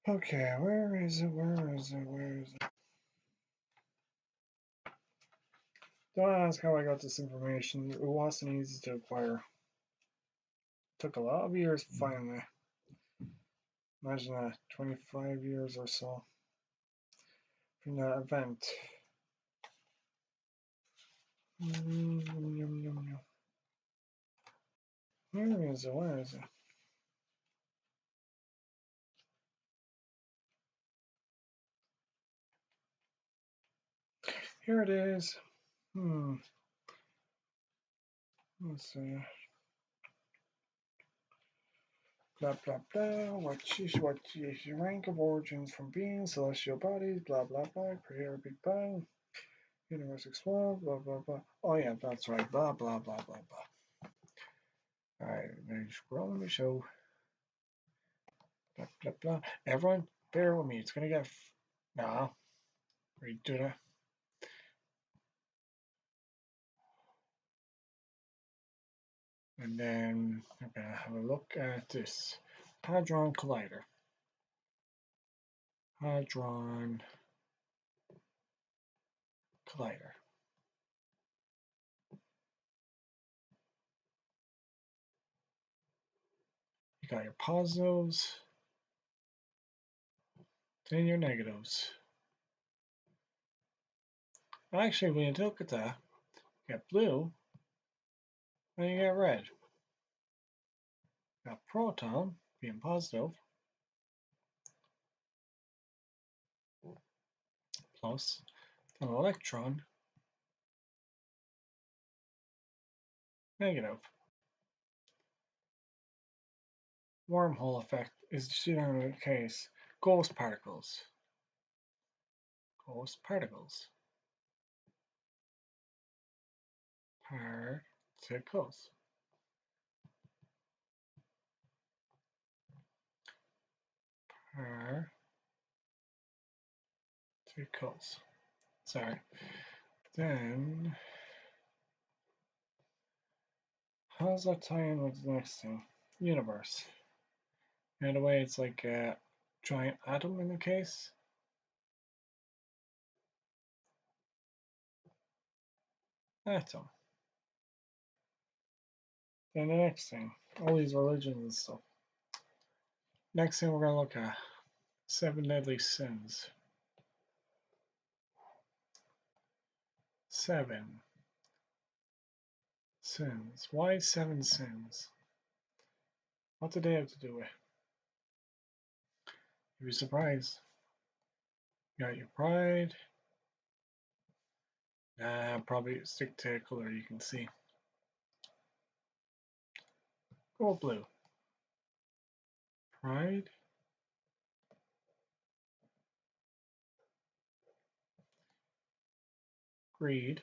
Okay, where is it? Don't ask how I got this information. It wasn't easy to acquire. It took a lot of years finally. Imagine that, 25 years or so from that event. Where is it? Here it is. Let's see. Blah blah blah. What is your rank of origins from beings, celestial bodies, blah blah blah, creator, Big Bang, universe explode, blah blah blah. Oh yeah, that's right. Blah blah blah blah blah. Alright, now scrolling the show. Blah blah blah. Everyone, bear with me. It's gonna get Nah, redo that. And then I'm going to have a look at this Hadron Collider. Hadron Collider. You got your positives, then your negatives. Actually, when you look at that, you get blue, and you get red. You got proton being positive, plus an electron, negative. Wormhole effect is the general case. Ghost particles. Ghost particles. Particles. Particles. Sorry. Then, how does that tie in with the next thing? Universe. In a way, it's like a giant atom in the case. Atom. Then the next thing, all these religions and stuff. Next thing we're going to look at, 7 deadly sins. 7 sins. Why 7 sins? What do they have to do with? You'd be surprised. You got your pride. Nah, probably stick to a color you can see. Go blue. Pride. Greed.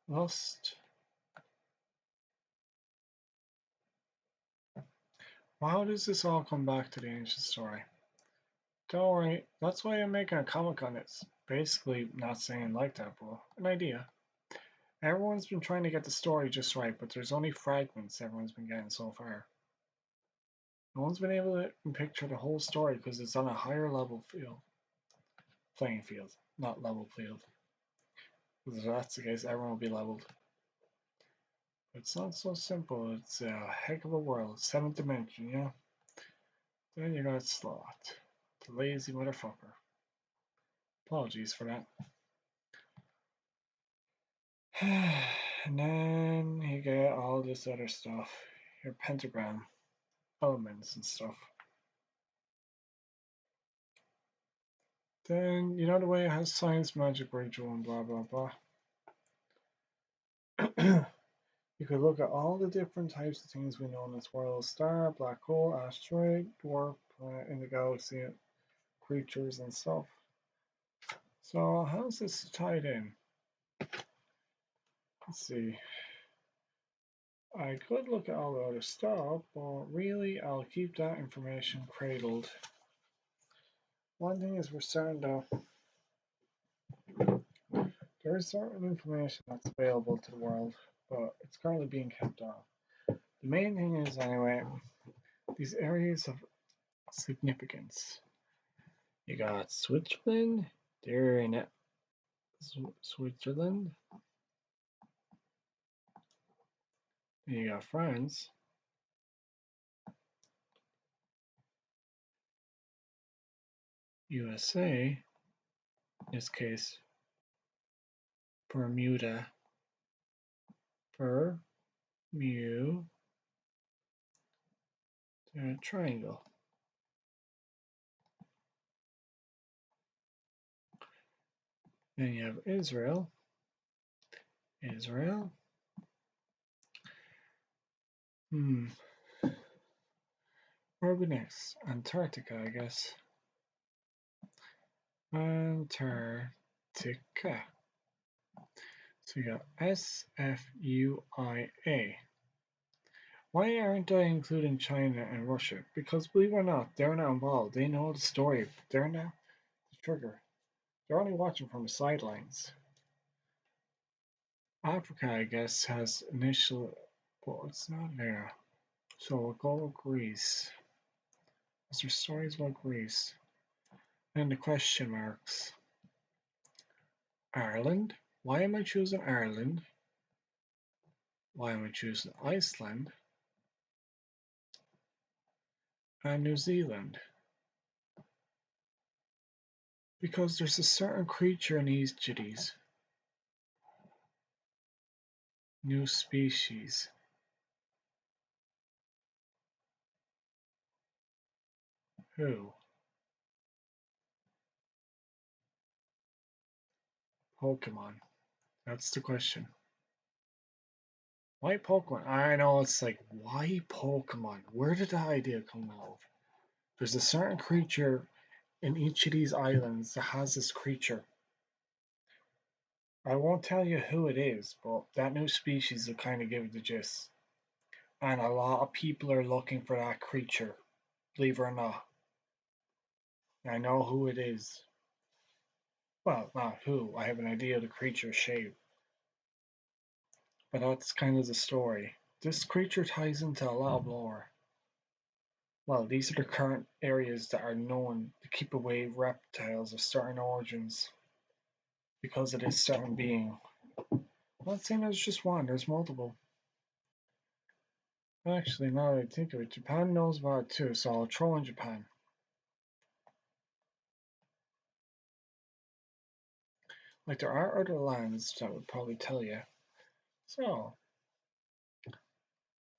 Lust. Well, how does this all come back to the ancient story? Don't worry, that's why I'm making a comic on it. Basically, not saying like that, but an idea. Everyone's been trying to get the story just right, but there's only fragments everyone's been getting so far. No one's been able to picture the whole story because it's on a higher level playing field, not level field. If that's the case, everyone will be leveled. It's not so simple. It's a heck of a world. 7th dimension, yeah? Then you got Sloth. The lazy motherfucker. Apologies for that. And then you get all this other stuff. Your pentagram, elements and stuff. Then, you know the way it has science, magic, ritual, and blah, blah, blah. You could look at all the different types of things we know in this world: star, black hole, asteroid, dwarf, planet in the galaxy, creatures and stuff. So how's this tied in? Let's see. I could look at all the other stuff, but really I'll keep that information cradled. One thing is we're starting to... There is certain information that's available to the world, but it's currently being kept off. The main thing is, anyway, these areas of significance. You got Switzerland, they're in it. Switzerland. And you got France. USA, in this case, Bermuda. Bermuda. Triangle. Then you have Israel. Israel. Where are we next? Antarctica, I guess. Antarctica. So you got SFUIA. Why aren't I including China and Russia? Because believe it or not, they're not involved. They know the story. They're not the trigger. They're only watching from the sidelines. Africa, I guess, has initial, but it's not there. So we'll go with Greece. Is there stories about Greece? And the question marks. Ireland? Why am I choosing Ireland? Why am I choosing Iceland and New Zealand? Because there's a certain creature in each of these. New species. Who? Pokemon. That's the question. Why Pokemon? I know it's like, why Pokemon? Where did that idea come out of? There's a certain creature in each of these islands that has this creature. I won't tell you who it is, but that new species will kind of give it the gist. And a lot of people are looking for that creature, believe it or not. I know who it is. Well, not who, I have an idea of the creature's shape. But that's kind of the story. This creature ties into a lot of lore. Well, these are the current areas that are known to keep away reptiles of certain origins because of this certain being. I'm not saying there's just one, there's multiple. Actually, now that I think of it, Japan knows about it too, so I'll throw in Japan. Like, there are other lands that would probably tell you. So,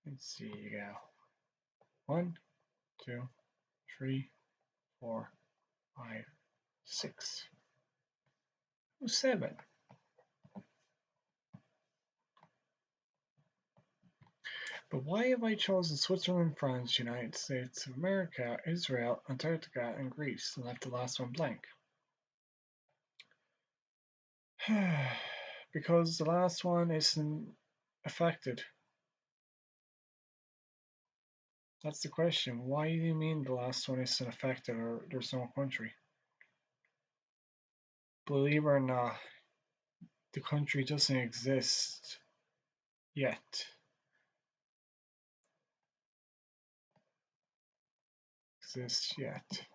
let's see, you go 1, 2, 3, 4, 5, 6, 7. But why have I chosen Switzerland, France, United States of America, Israel, Antarctica, and Greece, and left the last one blank? Because the last one isn't affected. That's the question. Why do you mean the last one isn't affected or there's no country? Believe it or not, the country doesn't exist yet. Exist yet.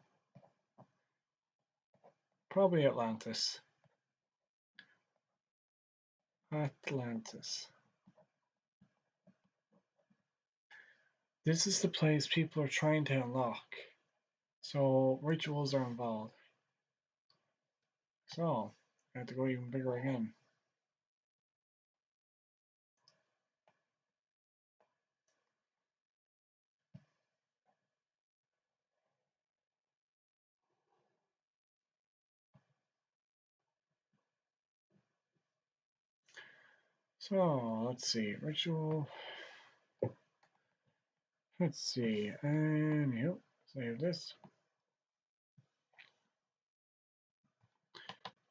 Probably Atlantis. Atlantis. This is the place people are trying to unlock. So rituals are involved. So I have to go even bigger again. So let's see. Ritual. Let's see. And yep, save this.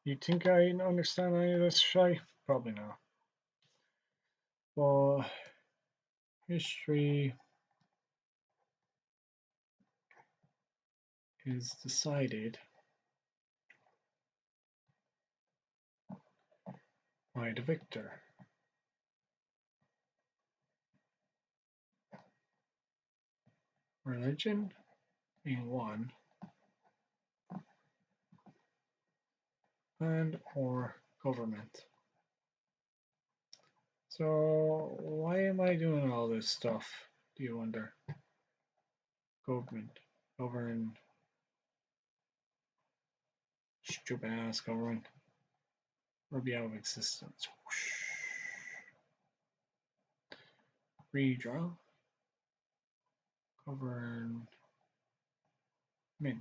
You think I understand any of this, Shay? Probably not. Well, history is decided by the victor. Religion in 1 and or government. So why am I doing all this stuff, do you wonder? Government. Govern. Stupid ass government. Or be out of existence. Redraw. Govern. Mint.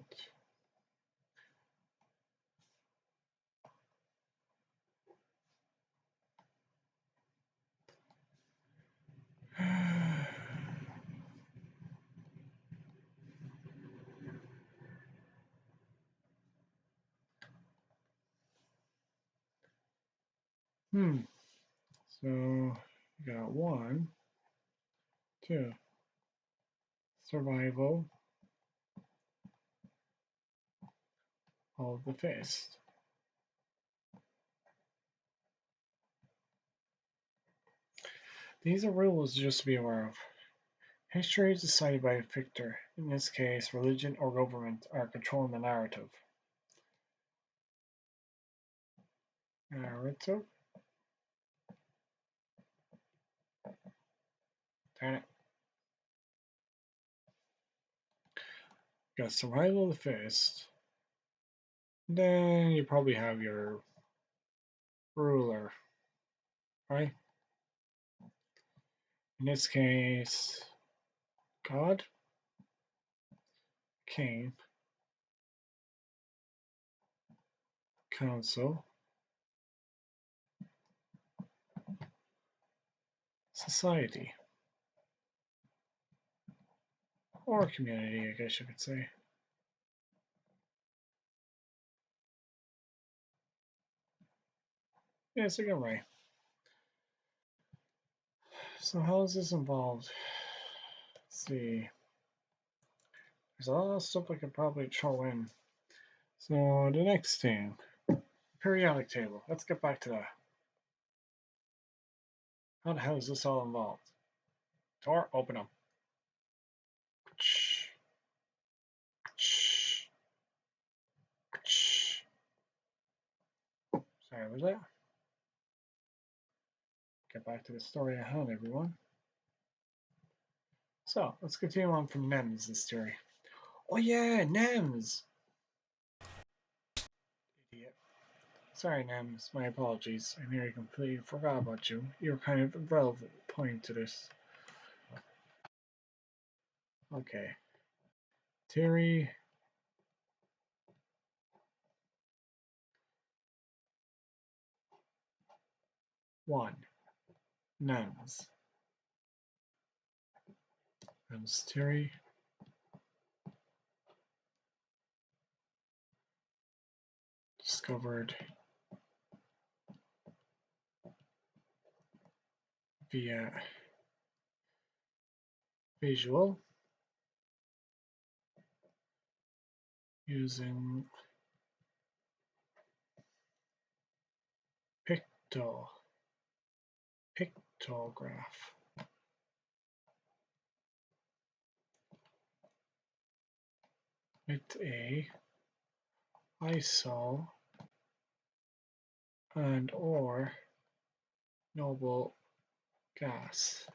So you got 1, 2. Survival of the fittest. These are rules just to be aware of. History is decided by a victor. In this case, religion or government are controlling the narrative. Narrative. Darn it. You got survival of the fittest. Then you probably have your ruler, right? In this case, God, King, Council, Society, or community, I guess you could say. Yes, I got right. So how is this involved? Let's see. There's a lot of stuff I could probably throw in. So the next thing, periodic table. Let's get back to that. How the hell is this all involved? Door, open up. Sorry, was that? Get back to the story at hand, everyone. So let's continue on from Nems' theory. Oh yeah, Nems! Idiot. Sorry, Nems. My apologies. I nearly completely forgot about you. You're kind of a relevant point to this. Okay. Theory. One. Nems. Nems theory. Discovered via visual using pictograph. With a ISO and or noble gas.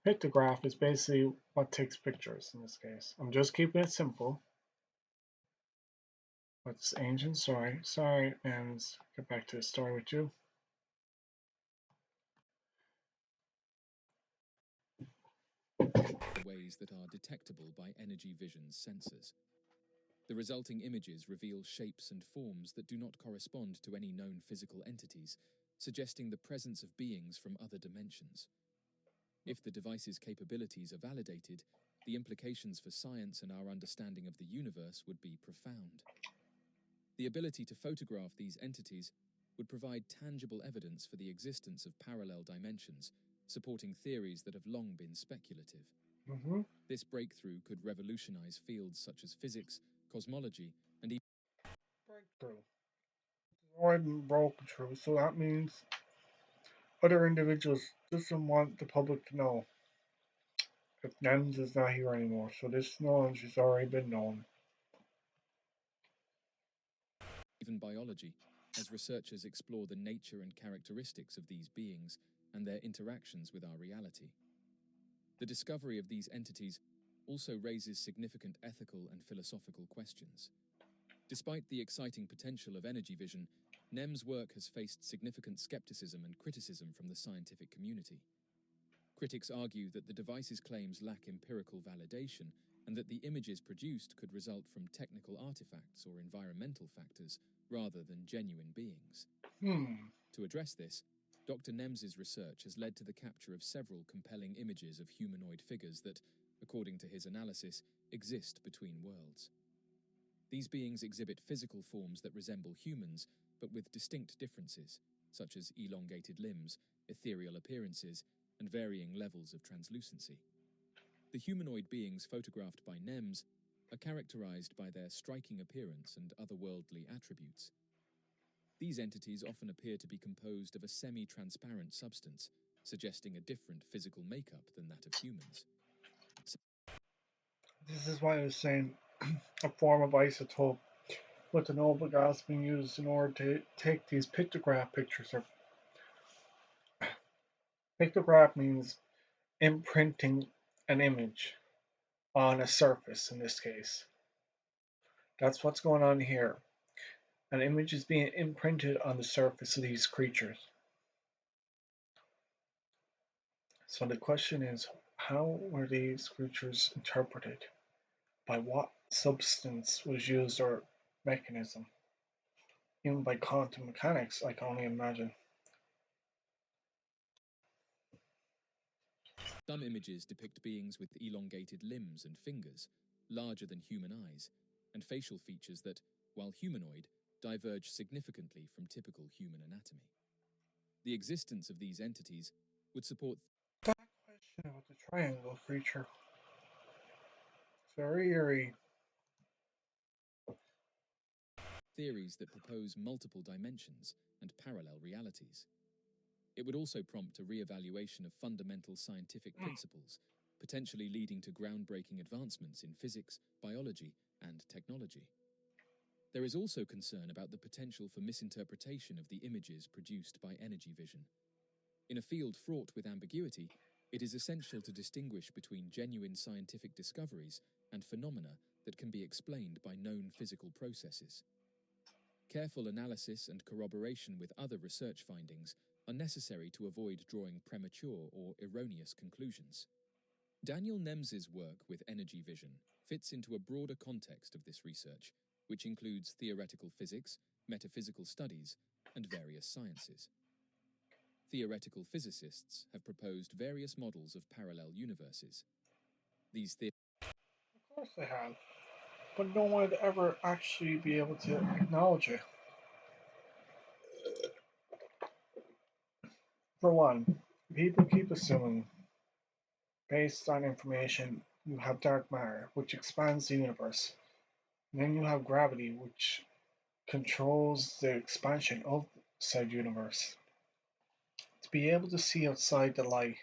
Pictograph is basically what takes pictures in this case. I'm just keeping it simple. What's ancient? Sorry, and get back to the story with you. Ways that are detectable by energy vision's sensors. The resulting images reveal shapes and forms that do not correspond to any known physical entities, suggesting the presence of beings from other dimensions. If the device's capabilities are validated, the implications for science and our understanding of the universe would be profound. The ability to photograph these entities would provide tangible evidence for the existence of parallel dimensions, supporting theories that have long been speculative. This breakthrough could revolutionize fields such as physics, cosmology, and even breakthrough. It's already been broken through, so that means other individuals doesn't want the public to know if Nems is not here anymore. So this knowledge has already been known. biology, as researchers explore the nature and characteristics of these beings and their interactions with our reality. The discovery of these entities also raises significant ethical and philosophical questions. Despite the exciting potential of energy vision, Nem's work has faced significant skepticism and criticism from the scientific community. Critics argue that the device's claims lack empirical validation and that the images produced could result from technical artifacts or environmental factors rather than genuine beings. To address this, Dr. Nems's research has led to the capture of several compelling images of humanoid figures that, according to his analysis, exist between worlds. These beings exhibit physical forms that resemble humans, but with distinct differences, such as elongated limbs, ethereal appearances, and varying levels of translucency. The humanoid beings photographed by NEMS are characterized by their striking appearance and otherworldly attributes. These entities often appear to be composed of a semi-transparent substance, suggesting a different physical makeup than that of humans. This is why I was saying a form of isotope with the noble gas being used in order to take these pictograph pictures. Pictograph means imprinting an image on a surface in this case. That's what's going on here. An image is being imprinted on the surface of these creatures. So the question is, how were these creatures interpreted? By what substance was used or mechanism? Even by quantum mechanics, I can only imagine. Some images depict beings with elongated limbs and fingers, larger than human eyes, and facial features that, while humanoid, diverge significantly from typical human anatomy. The existence of these entities would support That question about the triangle creature. It's very eerie. theories that propose multiple dimensions and parallel realities. It would also prompt a re-evaluation of fundamental scientific principles, potentially leading to groundbreaking advancements in physics, biology, and technology. There is also concern about the potential for misinterpretation of the images produced by energy vision. In a field fraught with ambiguity, it is essential to distinguish between genuine scientific discoveries and phenomena that can be explained by known physical processes. Careful analysis and corroboration with other research findings are necessary to avoid drawing premature or erroneous conclusions. Daniel Nems's work with energy vision fits into a broader context of this research, which includes theoretical physics, metaphysical studies, and various sciences. Theoretical physicists have proposed various models of parallel universes. These Of course they have. But no one would ever actually be able to acknowledge it. For one, people keep assuming, based on information, you have dark matter, which expands the universe. And then you have gravity, which controls the expansion of said universe. To be able to see outside the light,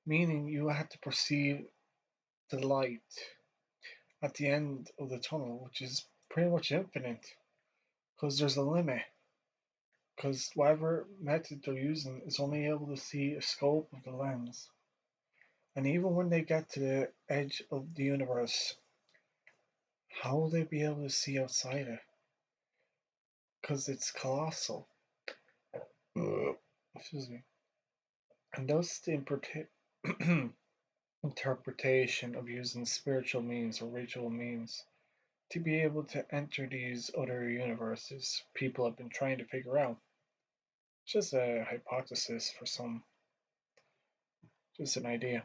meaning you have to perceive the light at the end of the tunnel, which is pretty much infinite, because there's a limit. Because whatever method they're using is only able to see a scope of the lens. And even when they get to the edge of the universe, how will they be able to see outside it? Because it's colossal. Excuse me. And thus the interpretation of using spiritual means or ritual means to be able to enter these other universes people have been trying to figure out. Just a hypothesis for some, just an idea.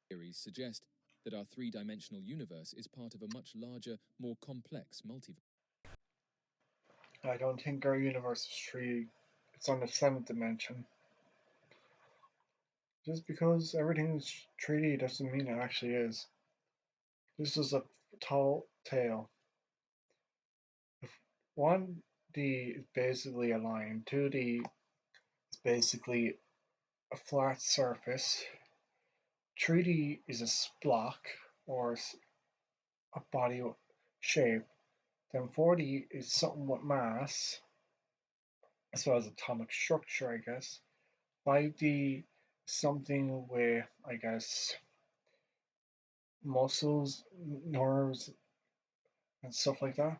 theories suggest that our three-dimensional universe is part of a much larger, more complex multiverse. I don't think our universe is three, it's on the seventh dimension. Just because everything is 3D doesn't mean it actually is. This is a tall tale. 1D is basically a line, 2D is basically a flat surface, 3D is a block or a body shape, then 4D is something with mass, as well as atomic structure, I guess. 5D something with, I guess, muscles, nerves, and stuff like that.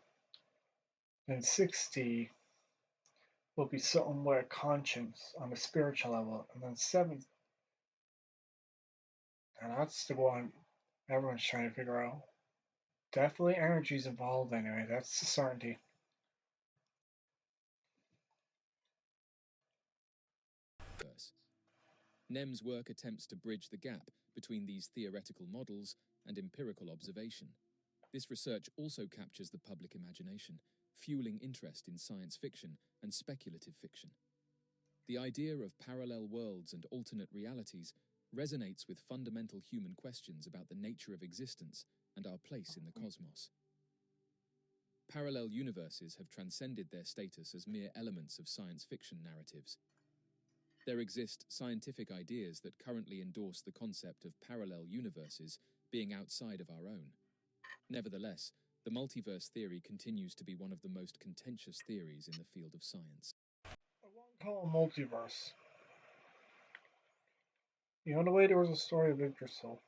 Then 6D will be something with a conscience on a spiritual level. And then 7th, and that's the one everyone's trying to figure out. Definitely energy's involved anyway, that's the certainty. Nem's work attempts to bridge the gap between these theoretical models and empirical observation. This research also captures the public imagination, fueling interest in science fiction and speculative fiction. The idea of parallel worlds and alternate realities resonates with fundamental human questions about the nature of existence and our place in the cosmos. Parallel universes have transcended their status as mere elements of science fiction narratives. There exist scientific ideas that currently endorse the concept of parallel universes being outside of our own. Nevertheless, the multiverse theory continues to be one of the most contentious theories in the field of science. I won't call it multiverse. You know the way there was a story of Yggdrasil?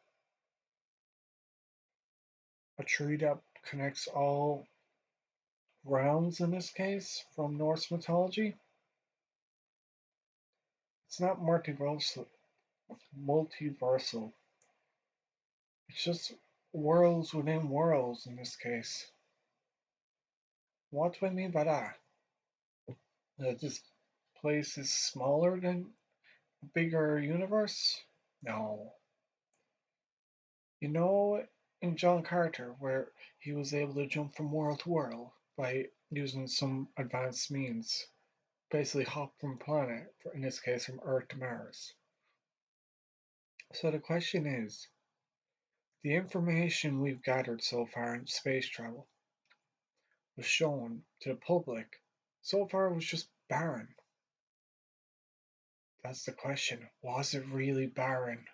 A tree that connects all realms in this case from Norse mythology? It's not multiversal. It's just worlds within worlds in this case. What do I mean by that? That this place is smaller than a bigger universe? No. You know, in John Carter, where he was able to jump from world to world by using some advanced means, basically hop from planet, in this case from Earth to Mars. So the question is, the information we've gathered so far in space travel was shown to the public. So far it was just barren. That's the question. Was it really barren?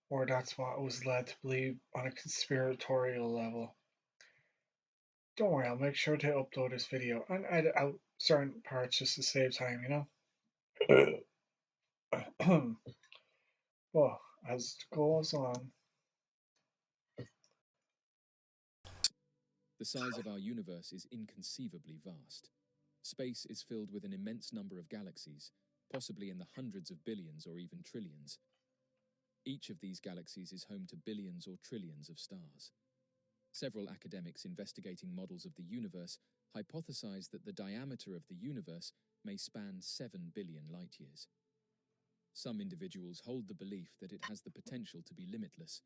Or that's what I was led to believe on a conspiratorial level. Don't worry, I'll make sure to upload this video and edit out certain parts just to save time, you know? Well, as it goes on. The size of our universe is inconceivably vast. Space is filled with an immense number of galaxies, possibly in the hundreds of billions or even trillions. Each of these galaxies is home to billions or trillions of stars. Several academics investigating models of the universe hypothesize that the diameter of the universe may span 7 billion light-years. Some individuals hold the belief that it has the potential to be limitless.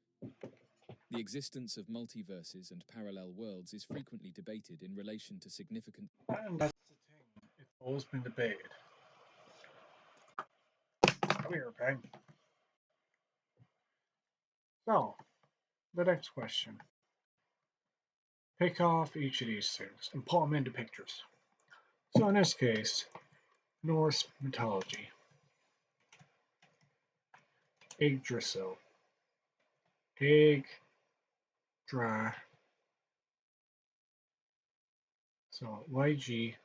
The existence of multiverses and parallel worlds is frequently debated in relation to significant... And that's the thing, it's always been debated. Come here, Ben. So, the next question. Pick off each of these things and put them into pictures. So in this case, Norse mythology. Yggdrasil. Yggdra. So YG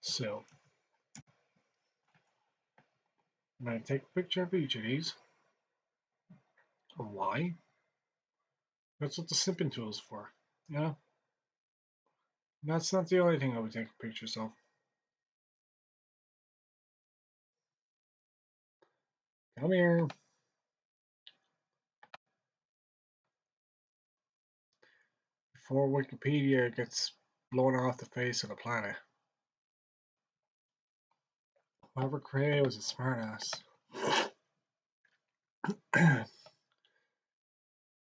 Sil. I'm going to take a picture of each of these. Why? That's what the snipping tool is for. You know? And that's not the only thing I would take pictures of. Come here. Before Wikipedia gets blown off the face of the planet. Whoever created it was a smartass.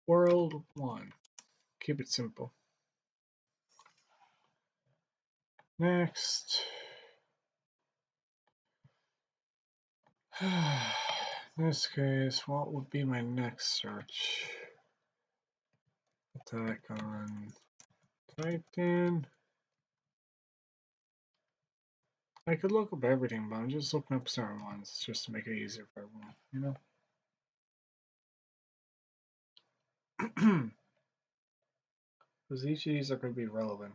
World 1. Keep it simple. Next. In this case, what would be my next search? Attack on Titan. I could look up everything, but I'm just looking up certain ones just to make it easier for everyone, you know? Because each of these are going to be relevant.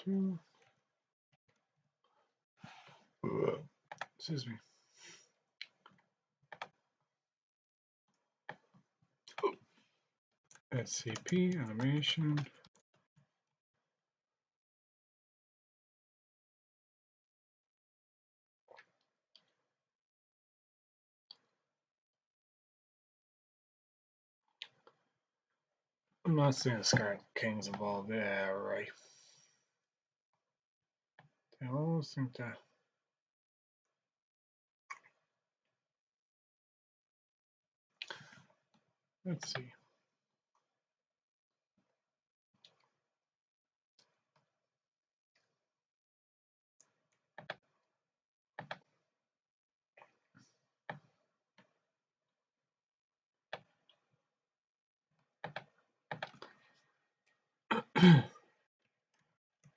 2. Excuse me. SCP animation. I'm not seeing the Scarlet King's involved. Yeah, right. I almost think that. Let's see.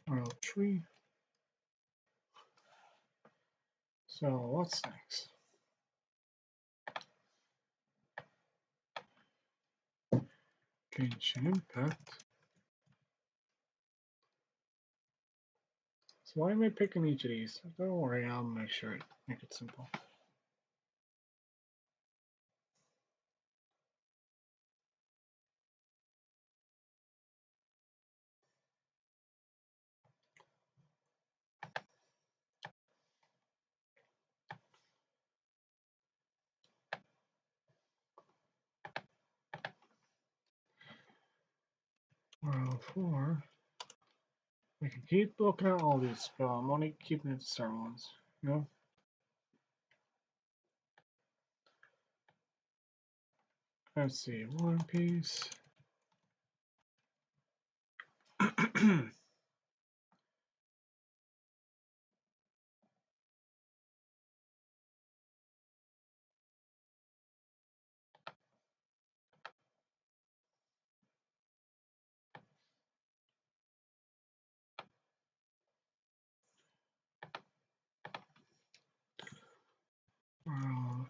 World tree. So what's next? Genshin Impact. So why am I picking each of these? Don't worry, I'll make it simple. World 4. I can keep looking at all these, but I'm only keeping it to certain ones. You know? Let's see, One Piece. World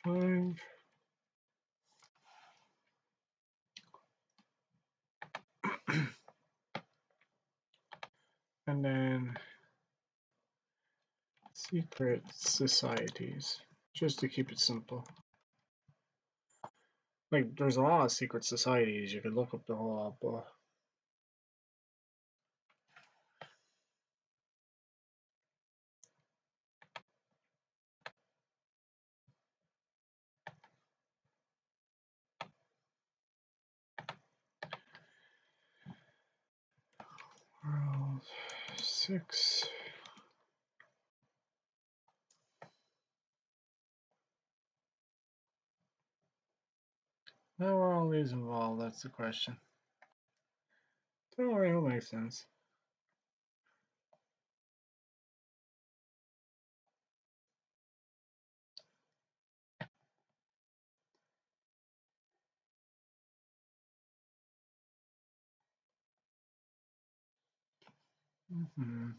5. And then secret societies, just to keep it simple. Like, there's a lot of secret societies. You could look up the whole lot, but World 6. How are all these involved? That's the question. Don't worry, it'll make sense. Mm-hmm.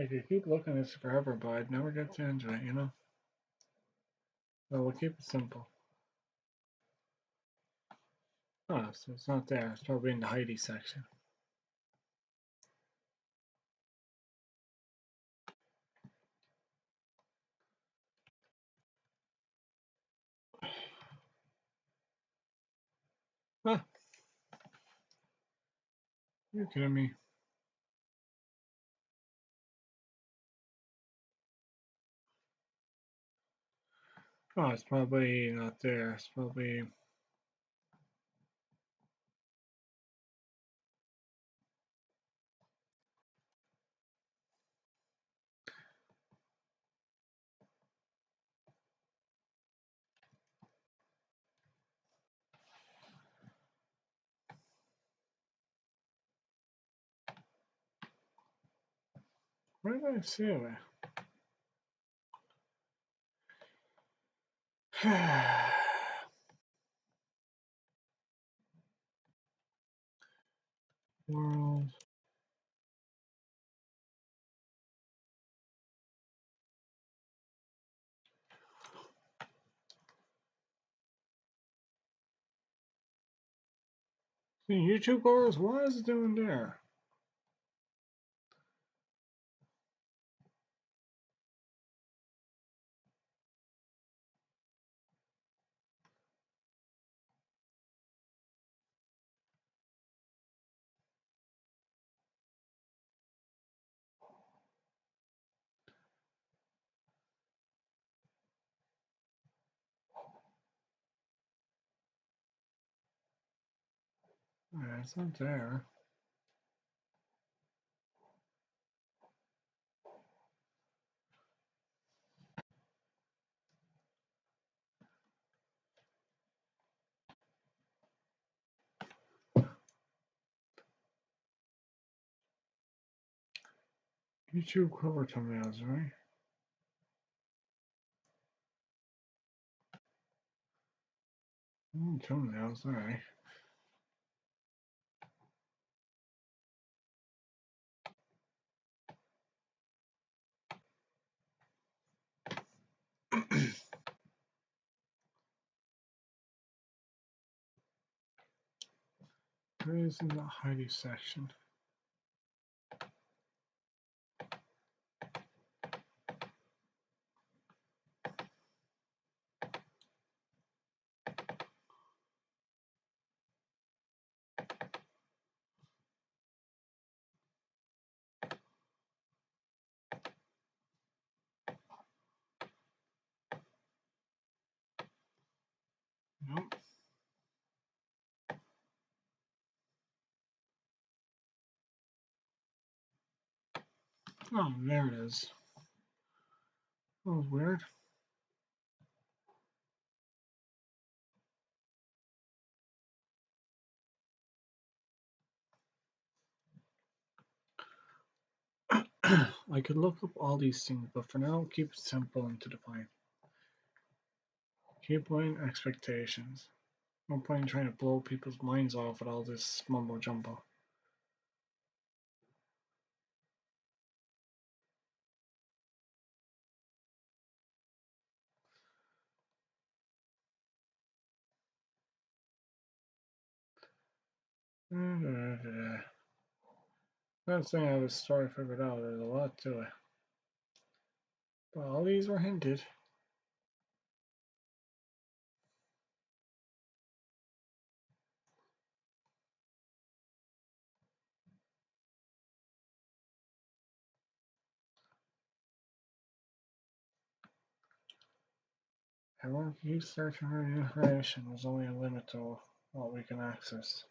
I could keep looking at this forever, but I'd never get to into it, you know? So we'll keep it simple. Ah, so it's not there. It's probably in the Heidi section. Ah, you're kidding me. Oh, it's probably not there. It's probably. Where did I see it? World. YouTube covers? What is it doing there? It's not there. YouTube cover thumbnails, right? Thumbnails, alright. Where is in the Heidi section? Nope. Oh, there it is. That was weird. I could look up all these things, but for now, keep it simple and to the point. Keep lowering expectations. No point in trying to blow people's minds off with all this mumbo jumbo. Not saying I have a story figured out, there's a lot to it. But all these were hinted. Everyone keeps searching for new information. There's only a limit to what we can access.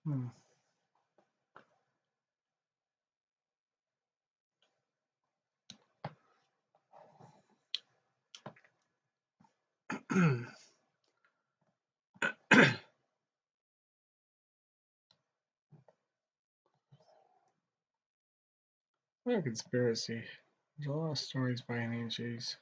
Hmm. What a conspiracy. There's a lot of stories by NHGs.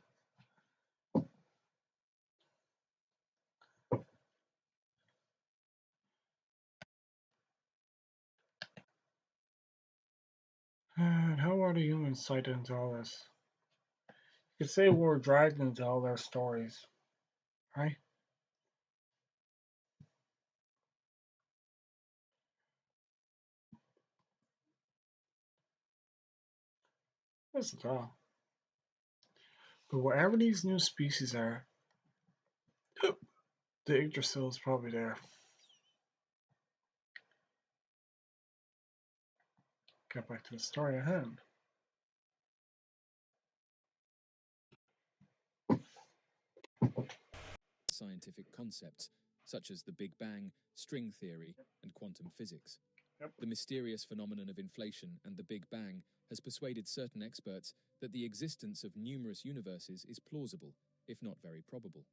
And how are the humans cited into all this? You could say we're dragged into all their stories, right? That's the all. But wherever these new species are, the Yggdrasil is probably there. get back to the story at hand. Scientific concepts such as the Big Bang, string theory, and quantum physics. Yep. The mysterious phenomenon of inflation and the Big Bang has persuaded certain experts that the existence of numerous universes is plausible, if not very probable.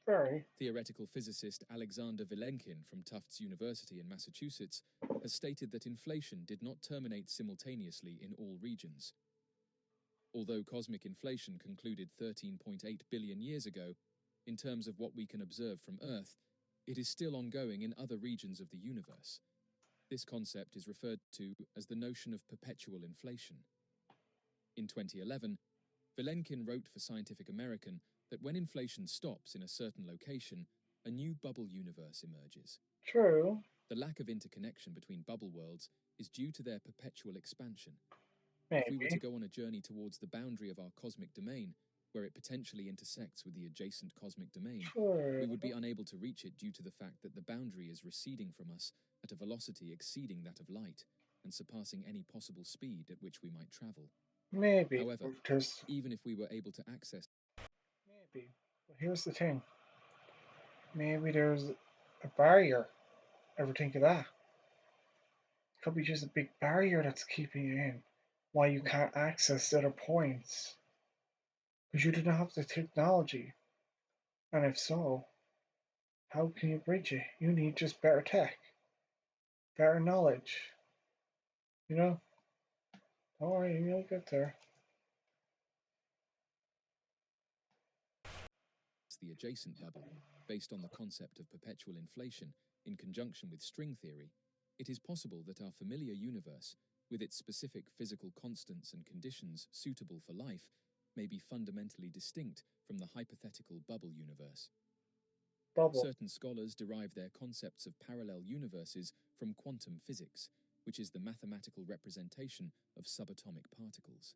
Very. Theoretical physicist Alexander Vilenkin from Tufts University in Massachusetts has stated that inflation did not terminate simultaneously in all regions. Although cosmic inflation concluded 13.8 billion years ago, in terms of what we can observe from Earth, it is still ongoing in other regions of the universe. This concept is referred to as the notion of perpetual inflation. In 2011, Vilenkin wrote for Scientific American that when inflation stops in a certain location, a new bubble universe emerges. True. The lack of interconnection between bubble worlds is due to their perpetual expansion. Maybe. If we were to go on a journey towards the boundary of our cosmic domain, where it potentially intersects with the adjacent cosmic domain, True. we would be unable to reach it due to the fact that the boundary is receding from us at a velocity exceeding that of light and surpassing any possible speed at which we might travel. Maybe. However, even if we were able to access... Maybe. But here's the thing. Maybe there's a barrier. Ever think of that? Could be just a big barrier that's keeping you in. Why you can't access the other points. Because you don't have the technology. And if so, how can you bridge it? You need just better tech. Better knowledge. You know? Don't worry, you'll get there. the adjacent bubble, based on the concept of perpetual inflation in conjunction with string theory, it is possible that our familiar universe, with its specific physical constants and conditions suitable for life, may be fundamentally distinct from the hypothetical bubble universe. Certain scholars derive their concepts of parallel universes from quantum physics, which is the mathematical representation of subatomic particles.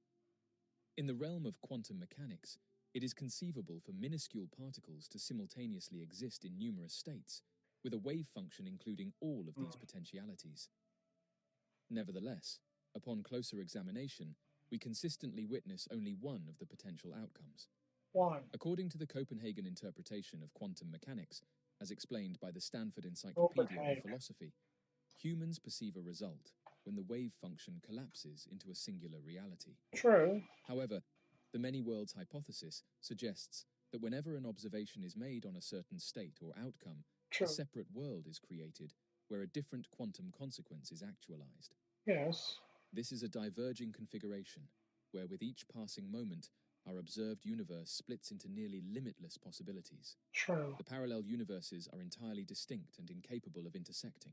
In the realm of quantum mechanics, it is conceivable for minuscule particles to simultaneously exist in numerous states, with a wave function including all of these potentialities. Nevertheless, upon closer examination, we consistently witness only one of the potential outcomes. According to the Copenhagen interpretation of quantum mechanics, as explained by the Stanford Encyclopedia of Philosophy, humans perceive a result when the wave function collapses into a singular reality. True. However, the many worlds hypothesis suggests that whenever an observation is made on a certain state or outcome, a separate world is created where a different quantum consequence is actualized. Yes. This is a diverging configuration, where with each passing moment, our observed universe splits into nearly limitless possibilities. True. The parallel universes are entirely distinct and incapable of intersecting.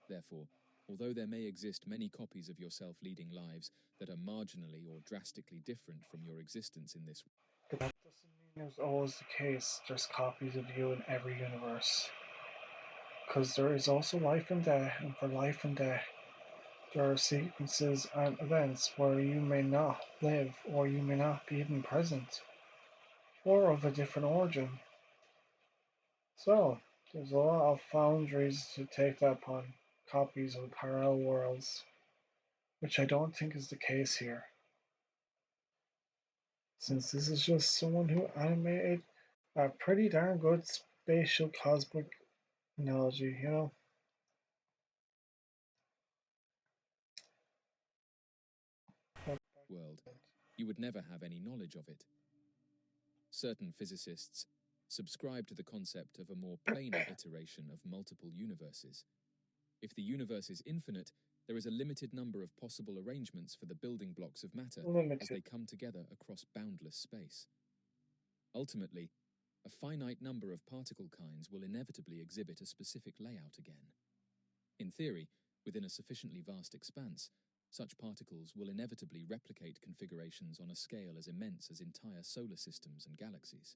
Therefore, although there may exist many copies of yourself leading lives that are marginally or drastically different from your existence in this world, But that doesn't mean there's always the case there's copies of you in every universe. Because there is also life and death, and for life and death, there are sequences and events where you may not live or you may not be even present, or of a different origin. So, there's a lot of boundaries to take that upon copies of parallel worlds, which I don't think is the case here. Since this is just someone who animated a pretty darn good spatial cosmic analogy, you know? world, you would never have any knowledge of it. Certain physicists subscribe to the concept of a more planar iteration of multiple universes. If the universe is infinite, there is a limited number of possible arrangements for the building blocks of matter as they come together across boundless space. Ultimately, a finite number of particle kinds will inevitably exhibit a specific layout again. In theory, within a sufficiently vast expanse, such particles will inevitably replicate configurations on a scale as immense as entire solar systems and galaxies.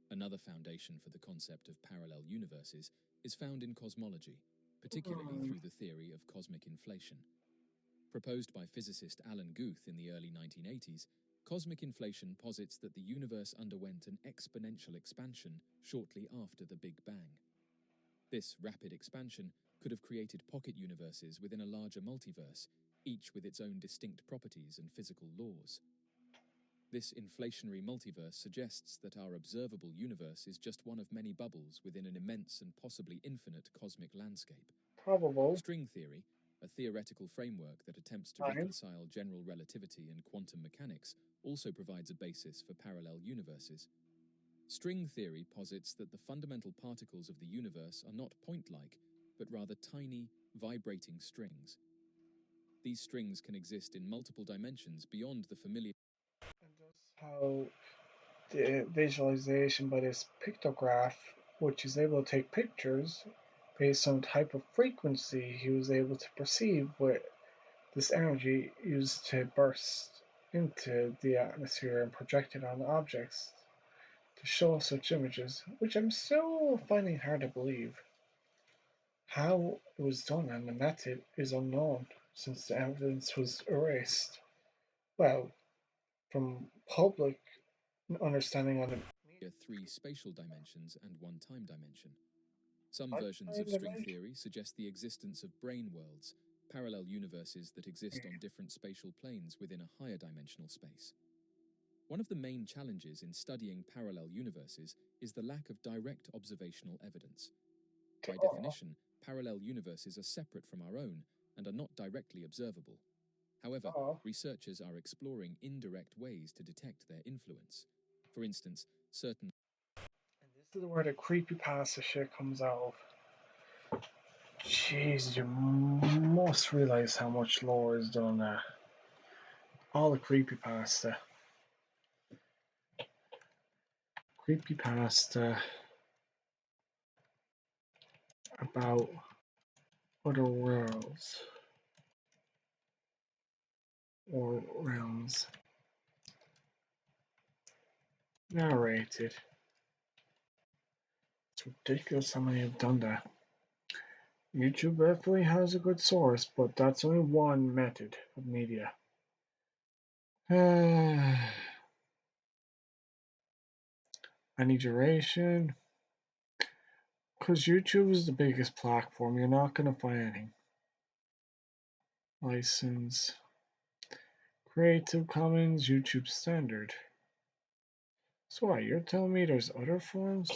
Another foundation for the concept of parallel universes is found in cosmology, particularly through the theory of cosmic inflation. Proposed by physicist Alan Guth in the early 1980s, cosmic inflation posits that the universe underwent an exponential expansion shortly after the Big Bang. This rapid expansion could have created pocket universes within a larger multiverse, each with its own distinct properties and physical laws. This inflationary multiverse suggests that our observable universe is just one of many bubbles within an immense and possibly infinite cosmic landscape. Probable. String theory, a theoretical framework that attempts to Fine. reconcile general relativity and quantum mechanics, also provides a basis for parallel universes. String theory posits that the fundamental particles of the universe are not point-like, but rather tiny, vibrating strings. These strings can exist in multiple dimensions beyond the familiar. And just how the visualization by this pictograph, which is able to take pictures based on the type of frequency he was able to perceive with this energy used to burst into the atmosphere and project it on objects to show such images, which I'm still finding hard to believe. How it was done and the method is unknown since the evidence was erased. Well, from public understanding on the Three spatial dimensions and one time dimension. Some time versions of string dimension. theory suggest the existence of brain worlds, parallel universes that exist on different spatial planes within a higher dimensional space. One of the main challenges in studying parallel universes is the lack of direct observational evidence. By definition, parallel universes are separate from our own and are not directly observable. However, researchers are exploring indirect ways to detect their influence. For instance, certain. And this is where the creepypasta shit comes out of. Jeez, you must realize how much lore is done there. All the creepypasta. Creepypasta about other worlds or realms. Narrated. It's ridiculous how many have done that. YouTube definitely has a good source, but that's only one method of media. Any duration? Because YouTube is the biggest platform, you're not going to find anything. License. Creative Commons YouTube Standard. So what, you're telling me there's other forms?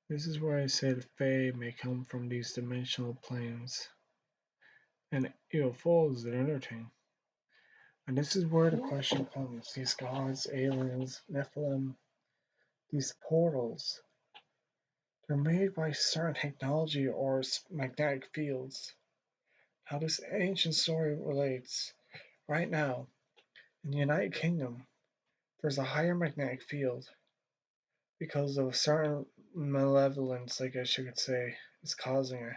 This is where I say the Fae may come from these dimensional planes. And UFOs is another thing. And this is where the question comes. These gods, aliens, Nephilim, these portals, they're made by certain technology or magnetic fields. How this ancient story relates. Right now, in the United Kingdom, there's a higher magnetic field because of certain malevolence, I guess you could say, is causing it.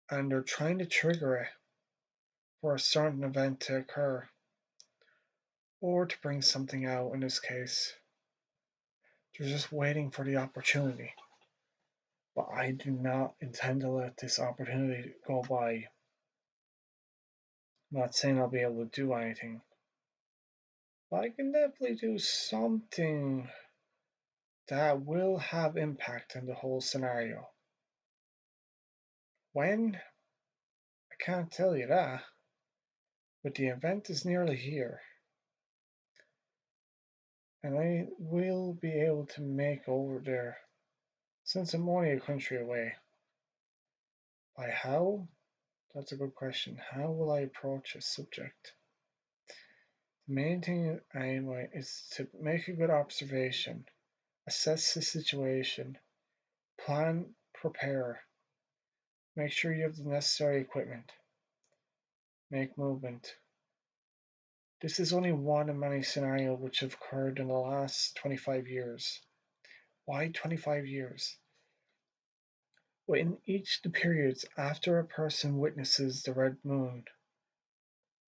And they're trying to trigger it for a certain event to occur, or to bring something out in this case. They're just waiting for the opportunity. But I do not intend to let this opportunity go by. I'm not saying I'll be able to do anything, but I can definitely do something that will have impact on the whole scenario. When? I can't tell you that, but the event is nearly here, and I will be able to make over there, since I'm only a country away. By how? That's a good question. How will I approach a subject? The main thing anyway is to make a good observation, assess the situation, plan, prepare, make sure you have the necessary equipment, make movement. This is only one of many scenarios which have occurred in the last 25 years. Why 25 years? Well, in each of the periods after a person witnesses the red moon,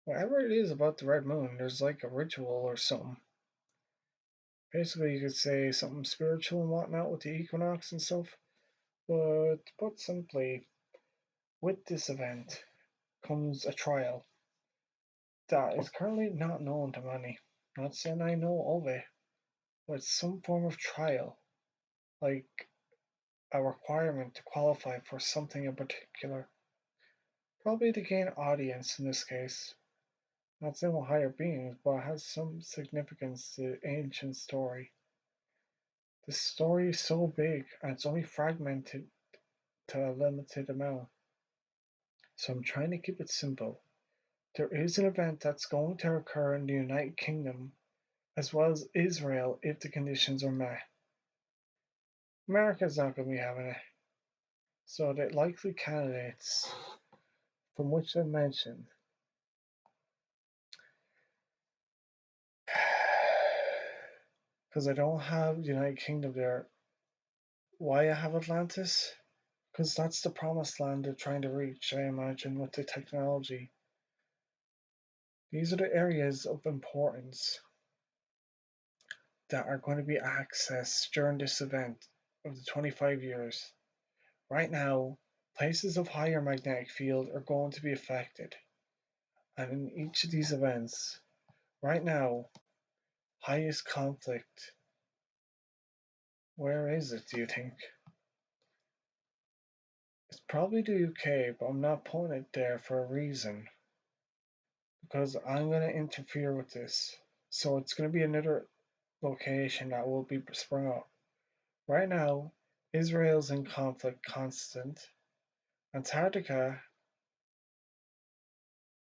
whatever it is about the red moon, there's like a ritual or something. Basically, you could say something spiritual and whatnot with the equinox and stuff. But put simply, with this event comes a trial. that is currently not known to many. Not saying I know of it, but it's some form of trial, like a requirement to qualify for something in particular. Probably to gain audience in this case. Not saying we're higher beings, but it has some significance to the ancient story. The story is so big and it's only fragmented to a limited amount. So I'm trying to keep it simple. There is an event that's going to occur in the United Kingdom as well as Israel if the conditions are met. America's not going to be having it. So the likely candidates from which I mentioned because I don't have the United Kingdom there. Why I have Atlantis? Because that's the promised land they're trying to reach, I imagine, with the technology. These are the areas of importance that are going to be accessed during this event of the 25 years. Right now, places of higher magnetic field are going to be affected. And in each of these events, right now, highest conflict. Where is it, do you think? It's probably the UK, but I'm not putting it there for a reason. Because I'm going to interfere with this. So it's going to be another location that will be sprung up. Right now, Israel's in conflict constant. Antarctica,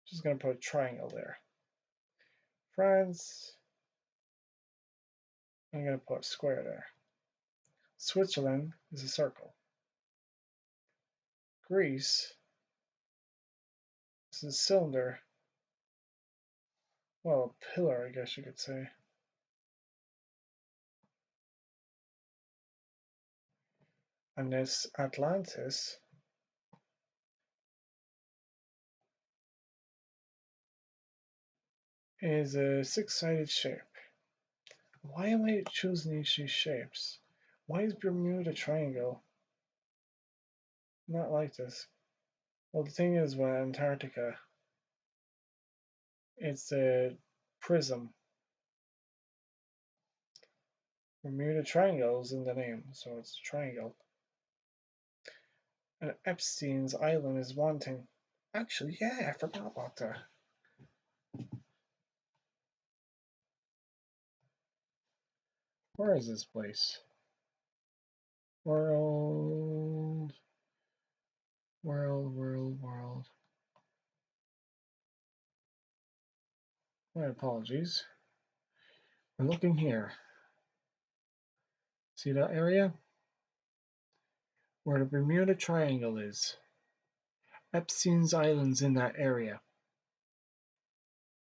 just going to put a triangle there. France, I'm going to put a square there. Switzerland is a circle. Greece is a cylinder. Well, a pillar, I guess you could say. And this Atlantis is a six-sided shape. Why am I choosing these shapes? Why is Bermuda Triangle not like this? Well, the thing is, with Antarctica, it's a prism. Bermuda Triangle is in the name, so it's a triangle. And Epstein's Island is one thing. Actually, yeah, I forgot about that. Where is this place? World. My apologies. We're looking here. See that area? Where the Bermuda Triangle is. Epstein's Island's in that area.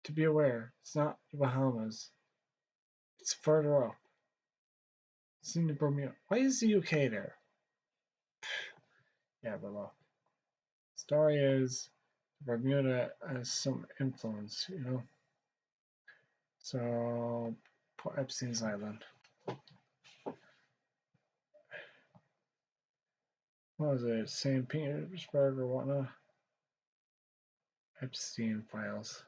To be aware, it's not the Bahamas. It's further up. It's in the Bermuda. Why is the UK there? Yeah, but look. Story is Bermuda has some influence, you know. So put Epstein's Island. What was it? St. Petersburg or whatnot? Epstein files.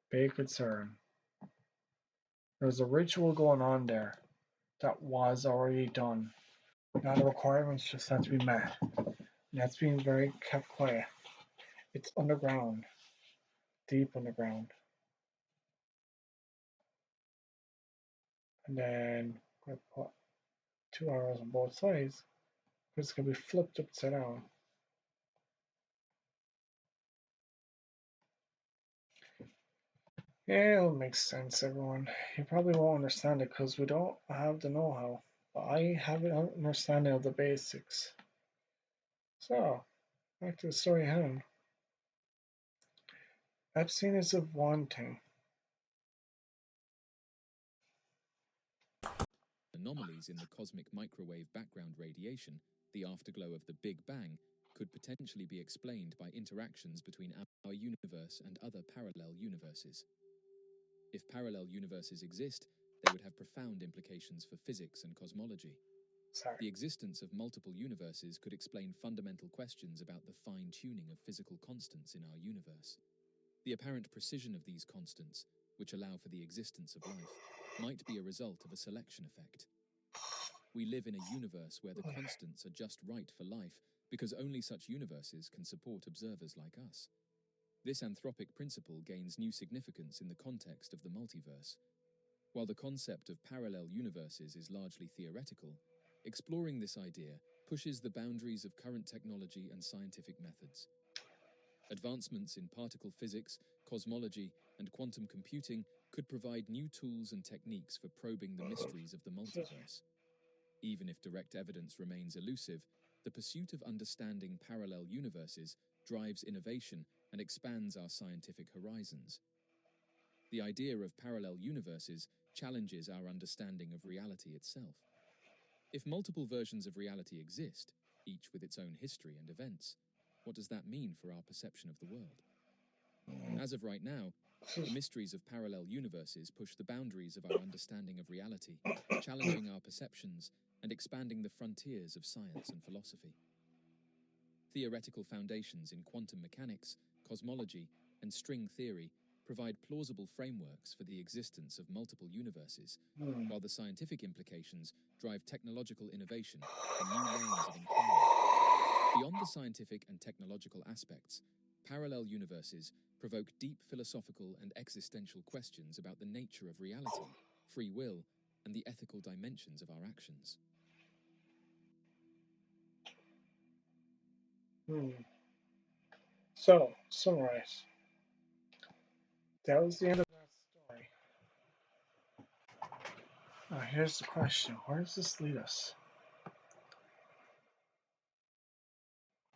Big concern. There's a ritual going on there that was already done. Now the requirements just have to be met. And that's being very kept quiet. It's underground, deep underground. And then I'm going to put 2 arrows on both sides. It's going to be flipped upside down. Yeah, it'll make sense, everyone. You probably won't understand it because we don't have the know-how. But I have an understanding of the basics. So, back to the story at hand. Epstein is of one thing. Anomalies in the cosmic microwave background radiation, the afterglow of the Big Bang, could potentially be explained by interactions between our universe and other parallel universes. If parallel universes exist, they would have profound implications for physics and cosmology. Sorry. The existence of multiple universes could explain fundamental questions about the fine-tuning of physical constants in our universe. The apparent precision of these constants, which allow for the existence of life, might be a result of a selection effect. We live in a universe where the constants are just right for life because only such universes can support observers like us. This anthropic principle gains new significance in the context of the multiverse. While the concept of parallel universes is largely theoretical, exploring this idea pushes the boundaries of current technology and scientific methods. Advancements in particle physics, cosmology, and quantum computing could provide new tools and techniques for probing the mysteries of the multiverse. Even if direct evidence remains elusive, the pursuit of understanding parallel universes drives innovation and expands our scientific horizons. The idea of parallel universes challenges our understanding of reality itself. If multiple versions of reality exist, each with its own history and events, what does that mean for our perception of the world? As of right now, the mysteries of parallel universes push the boundaries of our understanding of reality, challenging our perceptions and expanding the frontiers of science and philosophy. Theoretical foundations in quantum mechanics, cosmology, and string theory provide plausible frameworks for the existence of multiple universes, while the scientific implications drive technological innovation and new lines of inquiry. Beyond the scientific and technological aspects, parallel universes provoke deep philosophical and existential questions about the nature of reality, free will, and the ethical dimensions of our actions. So, summarize. That was the end of that story. Now, here's the question. Where does this lead us?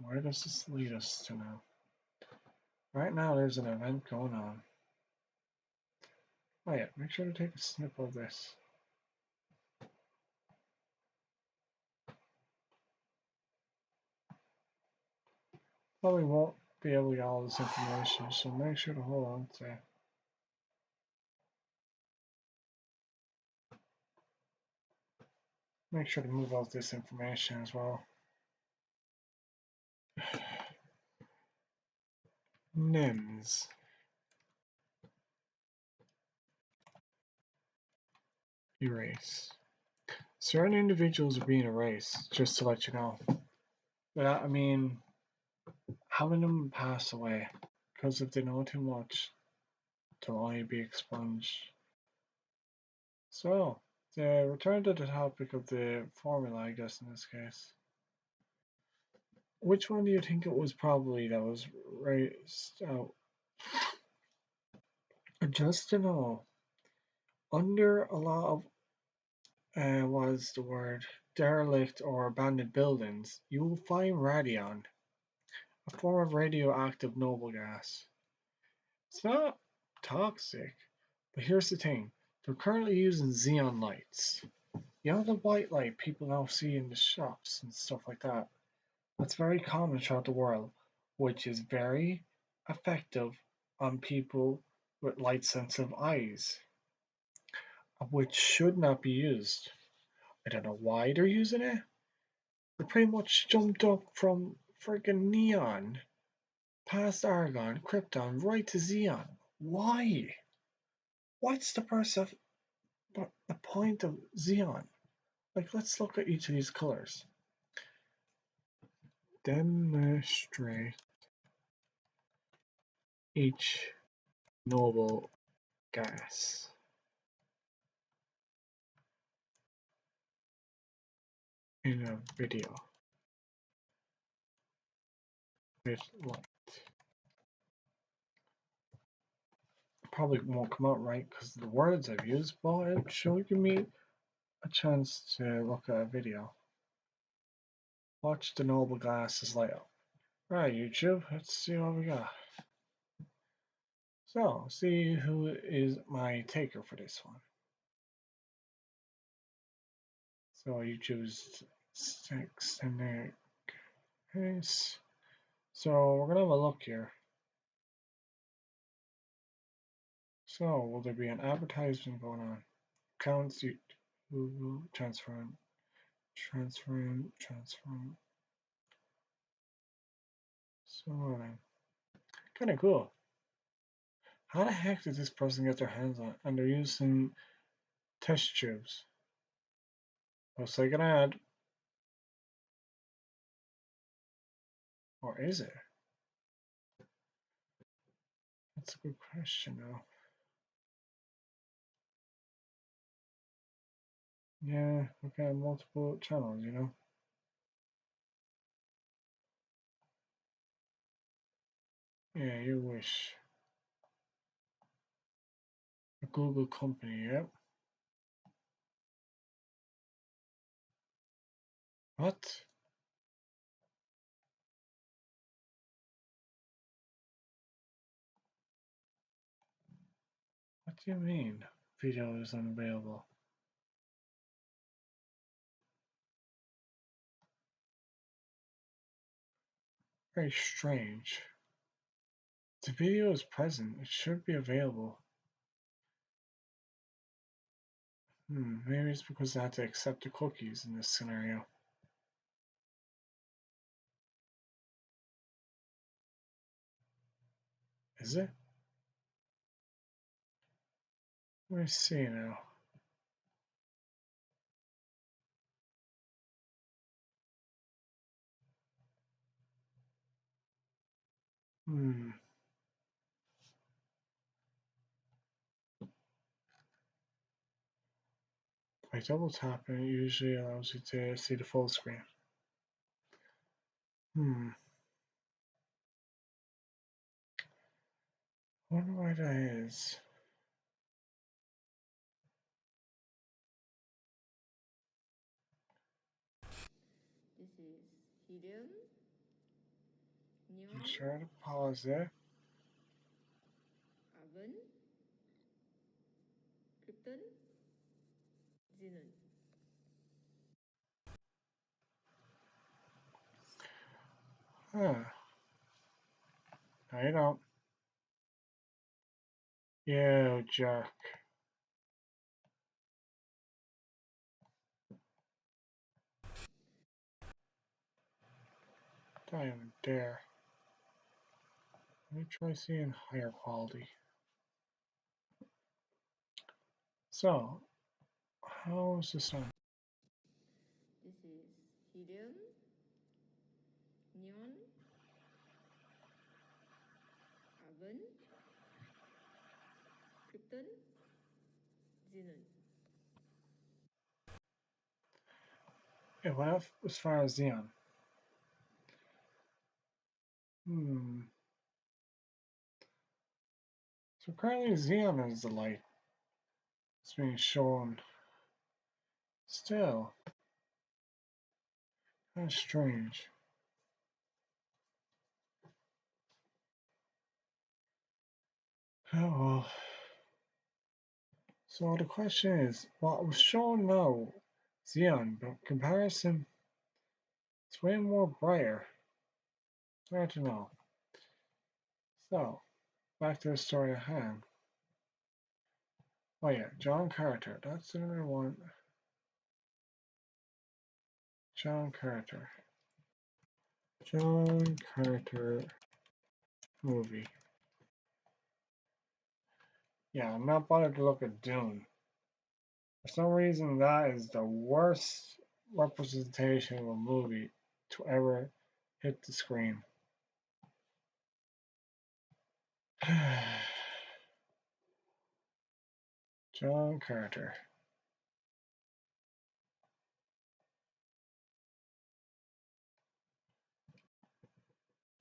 Where does this lead us to now? Right now, there's an event going on. Oh yeah, make sure to take a snip of this. Probably won't be able to get all this information, so make sure to hold on to it. Make sure to move out this information as well. NIMS. Erase. Certain individuals are being erased, just to let you know. But I mean, having them pass away, because if they know too much, they'll only be expunged. So, to return to the topic of the formula, I guess in this case. Which one do you think it was probably that was raised out? Just to know, under a lot of was the word derelict or abandoned buildings, you will find radion, a form of radioactive noble gas. It's not toxic, but here's the thing: they're currently using xenon lights. You know the white light people now see in the shops and stuff like that? That's very common throughout the world, which is very effective on people with light sensitive eyes, which should not be used. I don't know why they're using it. They pretty much jumped up from friggin' neon, past argon, krypton, right to xenon. Why? What's the point of xenon? Like, let's look at each of these colors. Demonstrate each noble gas. In a video with light. Probably won't come out right because of the words I've used, but it should give me a chance to look at a video. Watch the noble glasses light up. Right, YouTube, let's see what we got. So, see who is my taker for this one. So you choose systemic case. So we're gonna have a look here. So will there be an advertisement going on? Accounts you transfer Transferring. Sorting. Kinda cool. How the heck did this person get their hands on it? And they're using test tubes. Looks like an ad. Or is it? That's a good question now. Yeah, we got multiple channels, you know? Yeah, you wish. A Google company, yep. What? What do you mean? Video is unavailable. Very strange. The video is present. It should be available. Maybe it's because I had to accept the cookies in this scenario. Is it? Let me see now. By double tapping, it usually allows you to see the full screen. I wonder why that is. This is helium, neon, Sure to pause there. argon, krypton, xenon. Huh. I don't. You jerk. Don't even dare. Let me try seeing higher quality. So, how is this on? This is helium, neon, argon, krypton, xenon. It went up as far as Xeon. So currently Xeon is the light. It's being shown. Still. Kind of strange. Oh well. So the question is, what was shown now, Xeon, but comparison, it's way more brighter. Hard to know. So, back to the story at hand. Oh yeah, John Carter. That's another one. John Carter. John Carter movie. Yeah, I'm not bothered to look at Dune. For some reason, that is the worst representation of a movie to ever hit the screen. John Carter.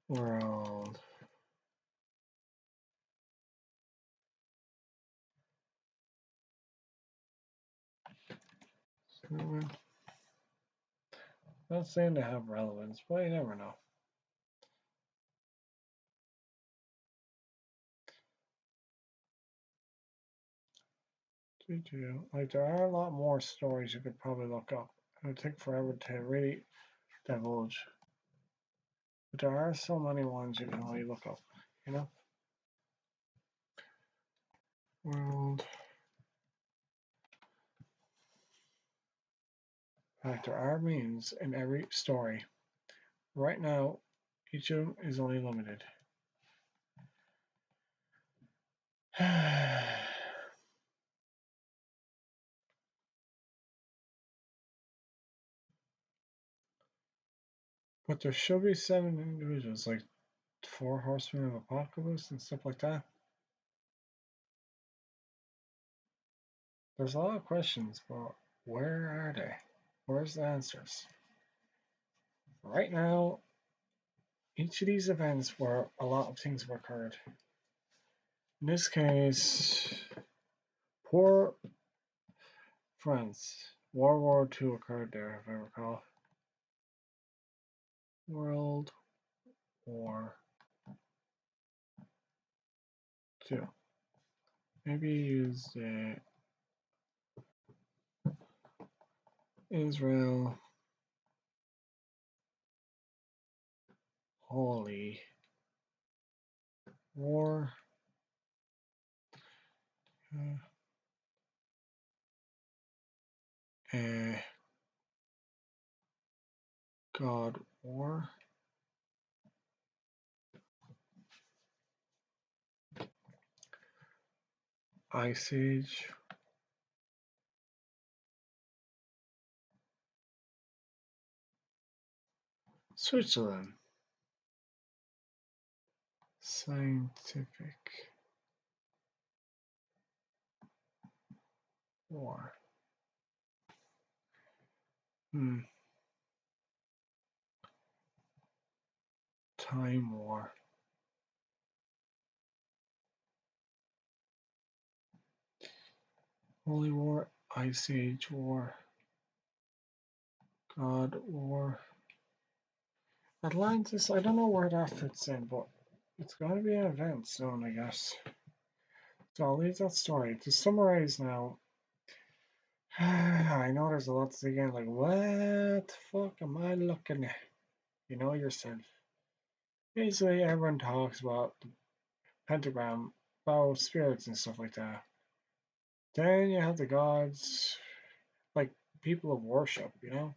World. Not saying to have relevance, but you never know. Like, there are a lot more stories you could probably look up. It would take forever to really divulge. But there are so many ones you can only look up, you know? World. In fact, there are means in every story. Right now, each of them is only limited. But there should be 7 individuals, like 4 horsemen of apocalypse and stuff like that. There's a lot of questions, but where are they? Where's the answers? Right now, each of these events where a lot of things have occurred. In this case, poor France. World War II occurred there, if I recall. World War II. Maybe use Israel Holy War. God War. Ice Age. Switzerland. Scientific War. Time War. Holy War. Ice Age War. God War. Atlantis, I don't know where that fits in, but it's got to be an event soon, I guess. So I'll leave that story. To summarize now, I know there's a lot to dig in, like, what the fuck am I looking at? You know yourself. Basically, everyone talks about the pentagram, about spirits and stuff like that. Then you have the gods, like people of worship, you know?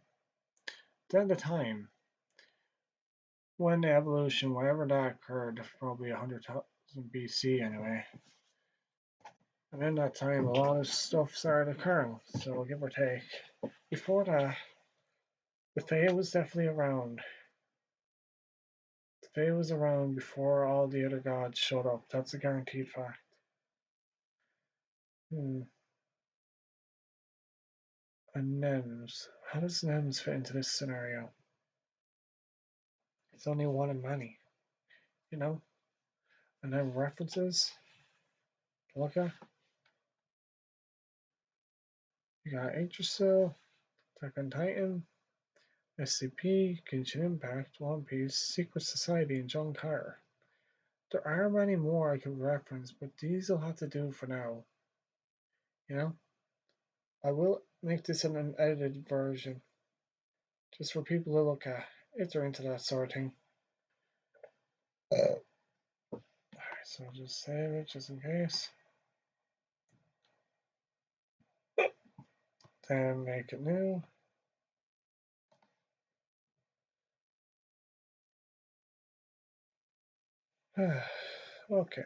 Then the time, when the evolution, wherever that occurred, probably 100,000 BC anyway. And in that time, a lot of stuff started occurring, so give or take. Before that, the Fae was definitely around. The Fae was around before all the other gods showed up. That's a guaranteed fact. And Nems. How does Nems fit into this scenario? It's only one in many, you know? And then references. Look at. You got Yggdrasil, Attack on Titan, SCP, Genshin Impact, One Piece, Secret Society, and John Carter. There are many more I could reference, but these will have to do for now. You know? I will make this an unedited version, just for people to look at, if they're into that sort of thing. Alright, so I'll just save it, just in case. Then make it new. Okay,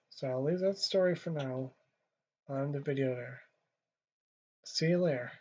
so I'll leave that story for now on the video there. See you later.